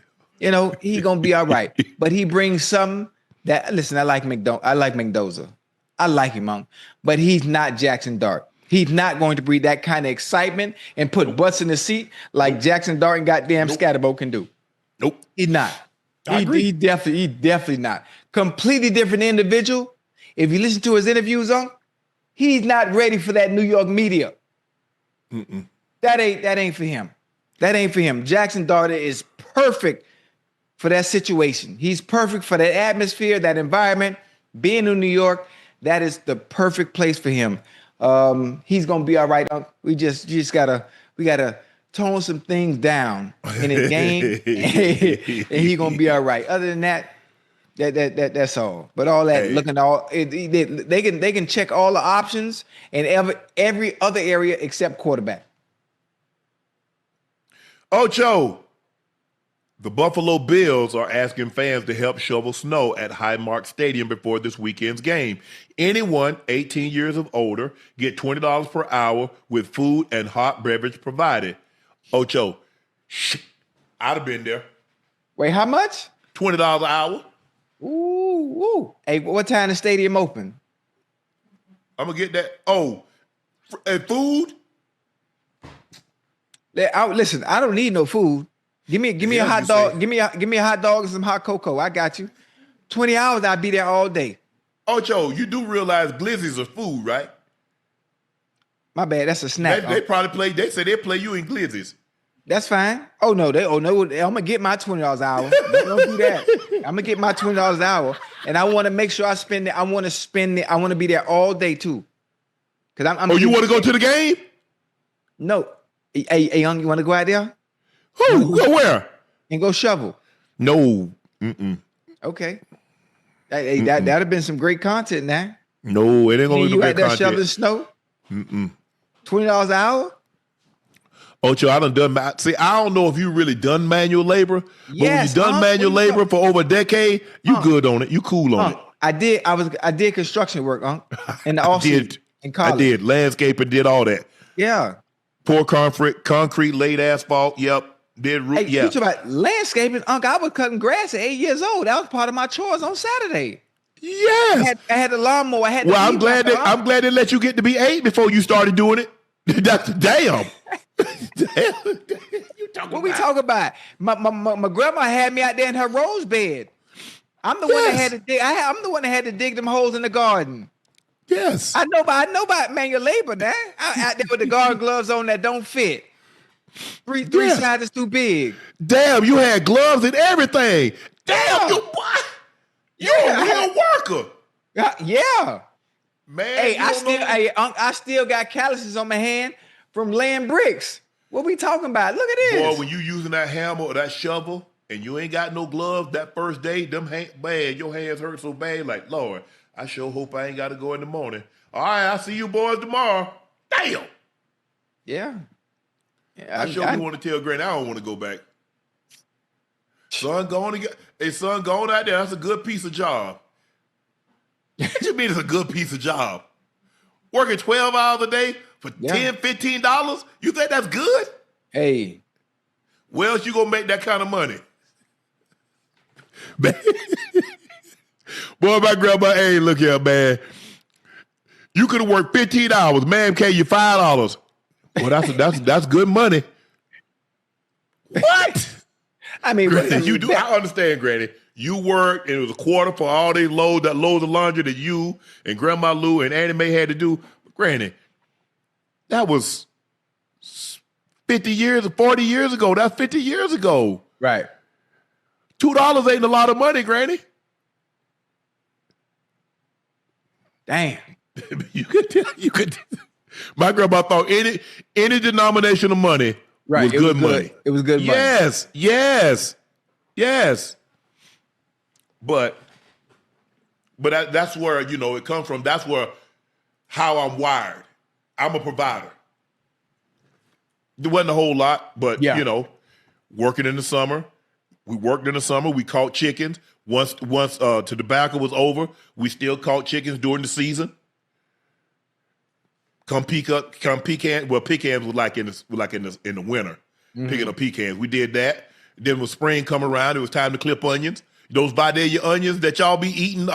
he gonna be all right. But he brings something that listen. I like Mendoza. I like him, but he's not Jackson Dart. He's not going to breed that kind of excitement and put butts in the seat like Jackson Dart and goddamn Scatterbo can do. Nope. He's not. He definitely not. Completely different individual. If you listen to his interviews, he's not ready for that New York media. That ain't for him. That ain't for him. Jackson Dart is perfect for that situation. He's perfect for that atmosphere, that environment. Being in New York, that is the perfect place for him. He's gonna be all right. We gotta tone some things down in his game, and he's gonna be all right. Other than that, that's all. But all that looking all they can check all the options in every other area except quarterback. Ocho, the Buffalo Bills are asking fans to help shovel snow at Highmark Stadium before this weekend's game. Anyone 18 years of older get $20 per hour with food and hot beverage provided. Ocho, I'd have been there. Wait, how much? $20 an hour. Ooh. Hey, what time the stadium open? I'm gonna get that. Oh, and food. Listen, I don't need no food. Give me a hot dog. Give me a hot dog and some hot cocoa. I got you. 20 hours, I'll be there all day. Ocho, you do realize glizzies are food, right? My bad. That's a snack. They probably play. They say they play you in glizzies. That's fine. Oh no, I'm gonna get my $20 an hour. Don't do that. I'm gonna get my $20 an hour, and I want to make sure I spend it. I want to be there all day too. Cause I'm you want to go to the game? No. Hey, Young, you want to go out there? Who? Go where? And go shovel. No. Okay. Hey, that'd have been some great content now. No, it ain't gonna be you great out there content. shoveling snow? $20 an hour? Ocho, I done. See, I don't know if you really done manual labor, but when you done manual labor for over a decade, you good on it. You cool on it. I did construction work, in the off-season in college. I did landscaping, did all that. Yeah. Pour concrete, laid asphalt. Yep. Did Hey, you talking about landscaping, I was cutting grass at 8 years old. That was part of my chores on Saturday. Yes. I had a laurmower. I'm glad they let you get to be 8 before you started doing it. That's damn. What we talking about? My grandma had me out there in her rose bed. I'm the one that had to dig. I'm the one that had to dig them holes in the garden. Yes. I know about manual labor now. I'm out there with the garden gloves on that don't fit. Three sizes too big. Damn, you had gloves and everything. Damn, you're a real worker. Yeah. Man, hey, I still got calluses on my hand from laying bricks. What we talking about? Look at this. Boy, when you using that hammer or that shovel and you ain't got no gloves that first day, your hands hurt so bad. Like, Lord, I sure hope I ain't got to go in the morning. All right, I'll see you boys tomorrow. Damn. Yeah. I sure want to tell Granny I don't want to go back. Son going out there. That's a good piece of job. What you mean it's a good piece of job? Working 12 hours a day for $10, $15? You think that's good? Hey. Where else you gonna make that kind of money? Boy, my grandma, hey, look here, man. You could have worked 15 hours. Man, pay you $5. Well, that's good money. What? I mean, Granny, you do. I understand, Granny. You worked, and it was a quarter for all these loads of laundry that you and Grandma Lou and Annie Mae had to do. But Granny, that was 50 years, 40 years ago. That's 50 years ago. Right. $2 ain't a lot of money, Granny. Damn. You could. My grandma thought any denomination of money was good money. It was good money. Yes. But that's where, it comes from. That's where how I'm wired. I'm a provider. There wasn't a whole lot, but, working in the summer. We worked in the summer. We caught chickens. Once the tobacco was over, we still caught chickens during the season. Pecans. Well, pecans was like in the winter, picking up pecans. We did that. Then when spring come around, it was time to clip onions. Those Vidalia onions that y'all be eating,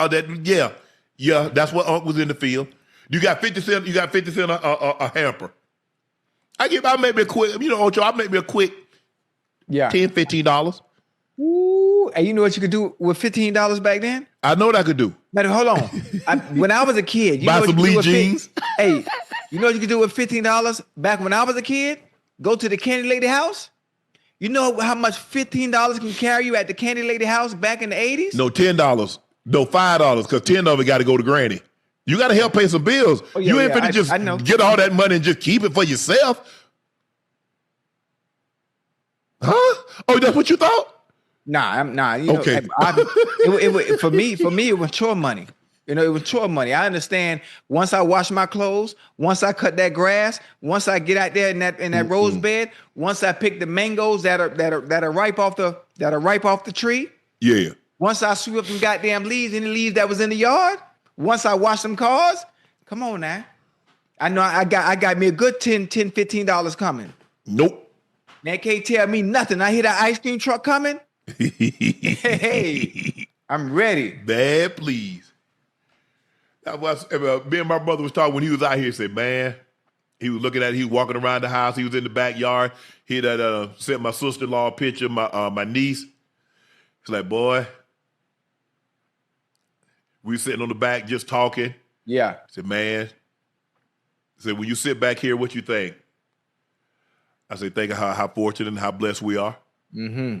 yeah, that's what Unc was in the field. You got 50 cents. You got 50 cents a hamper. I make me a quick. Ocho, I make me a quick. Yeah, $10, $15. Ooh, and you know what you could do with $15 back then? I know what I could do. Man, hold on. When I was a kid, Buy some Lee jeans. Hey, you know what you could do with $15 back when I was a kid? Go to the candy lady house. You know how much $15 can carry you at the candy lady house back in the 80s? No, $10. No, $5, because 10 of it got to go to Granny. You got to help pay some bills. Oh, yeah, you ain't finna just get all that money and just keep it for yourself. Huh? Oh, that's what you thought? Nah. Okay. For me, it was chore money. It was chore money. I understand. Once I wash my clothes, once I cut that grass, once I get out there in that rose bed, once I pick the mangoes that are ripe off the tree. Yeah. Once I sweep up them goddamn leaves, any leaves that was in the yard. Once I wash them cars. Come on now. I know I got me a good $10, $15 coming. Nope. Man, can't tell me nothing. I hear that ice cream truck coming. Hey, I'm ready. Bad, please. That was me and my brother was talking when he was out here. He said, man, he was looking at it. He was walking around the house. He was in the backyard. He had sent my sister-in-law a picture, my niece. He's like, boy, we were sitting on the back just talking. Yeah. I said, man, when you sit back here, what you think? I said, think of how fortunate and how blessed we are. Mm-hmm.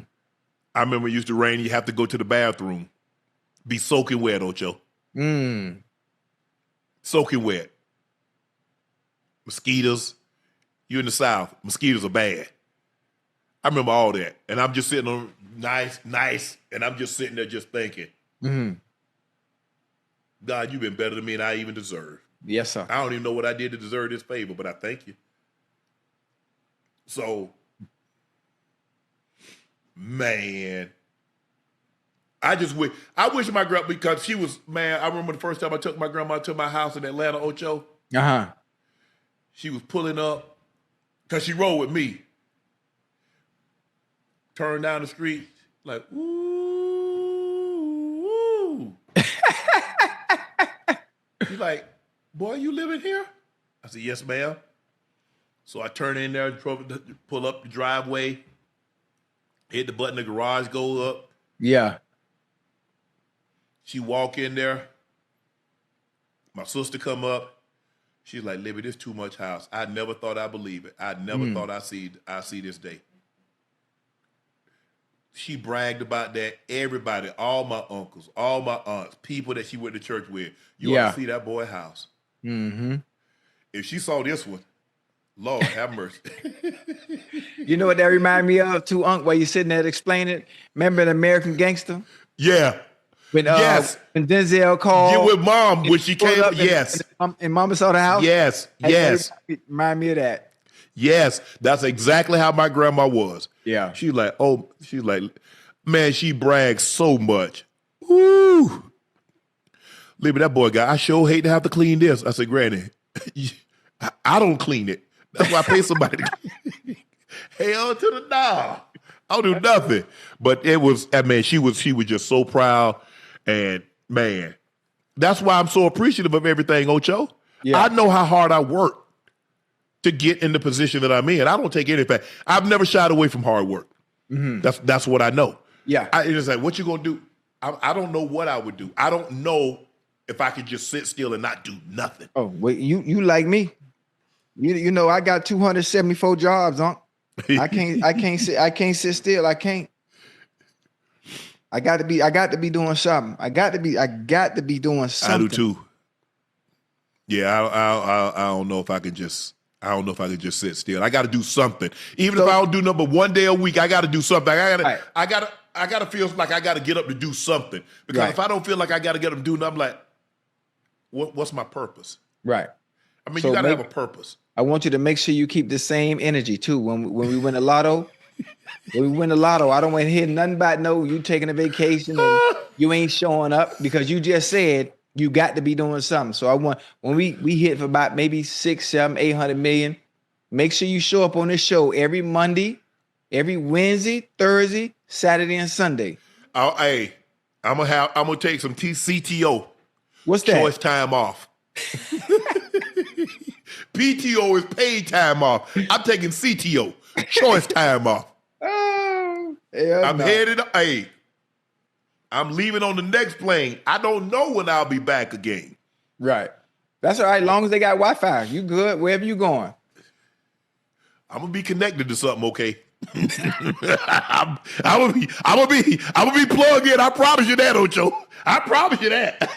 I remember it used to rain. You have to go to the bathroom. Be soaking wet, Ocho. Soaking wet. Mosquitoes. You're in the South. Mosquitoes are bad. I remember all that. And I'm just sitting on nice. And I'm just sitting there just thinking, God, you've been better than me than I even deserve. Yes, sir. I don't even know what I did to deserve this favor, but I thank you. So, man, I wish my grandma, because she was, man, I remember the first time I took my grandma to my house in Atlanta, Ocho. Uh-huh. She was pulling up, because she rode with me. Turned down the street, like, ooh. She's like, boy, you living here? I said, yes, ma'am. So I turn in there, pull up the driveway, hit the button, the garage go up. Yeah. She walk in there. My sister come up. She's like, Libby, this too much house. I never thought I'd believe it. I never thought I'd see this day. She bragged about that. Everybody, all my uncles, all my aunts, people that she went to church with. You ought to see that boy house. Mm-hmm. If she saw this one, Lord have mercy. You know what that remind me of too, Unc, while you sitting there explaining it? Remember the American Gangster? Yeah. When Denzel called. You with mom when she came up. Yes. And mama saw the house. Yes. Remind me of that. Yes. That's exactly how my grandma was. Yeah. She's like, man, she brags so much. Woo. Libby, that boy guy, I sure hate to have to clean this. I said, Granny, I don't clean it. That's why I pay somebody to clean it. Hell to the dog. I don't do nothing. But it was, she was just so proud. And man, that's why I'm so appreciative of everything, Ocho. Yeah. I know how hard I work to get in the position that I'm in. I don't take anything. I've never shied away from hard work. Mm-hmm. That's what I know. Yeah. It's like, what you gonna do? I don't know what I would do. I don't know if I could just sit still and not do nothing. Oh, well, you like me. You know, I got 274 jobs, Unc. I can't sit still. I can't. I got to be doing something. I got to be doing something. I do too. Yeah, I don't know if I could just sit still. I got to do something. Even if I don't do number one day a week, I got to do something. I got to feel like I got to get up to do something. Because if I don't feel like I got to get up and do nothing, I'm like, what's my purpose? Right. I mean, you got to have a purpose. I want you to make sure you keep the same energy too. When we win the lotto, I don't want to hear nothing about you taking a vacation and you ain't showing up, because you just said you got to be doing something. So I want, when we hit for about maybe 600, 700, 800 million, make sure you show up on this show every Monday every Wednesday, Thursday, Saturday, and Sunday. Hey, I'm gonna take some CTO. What's that? Choice time off. PTO is paid time off. I'm taking CTO. Choice time off. Oh, hell I'm no. headed. Hey, I'm leaving on the next plane. I don't know when I'll be back again. Right. That's all right. As long as they got Wi-Fi, you good wherever you going. I'm gonna be connected to something, okay? I'm gonna be plugged in. I promise you that, Ocho. I promise you that.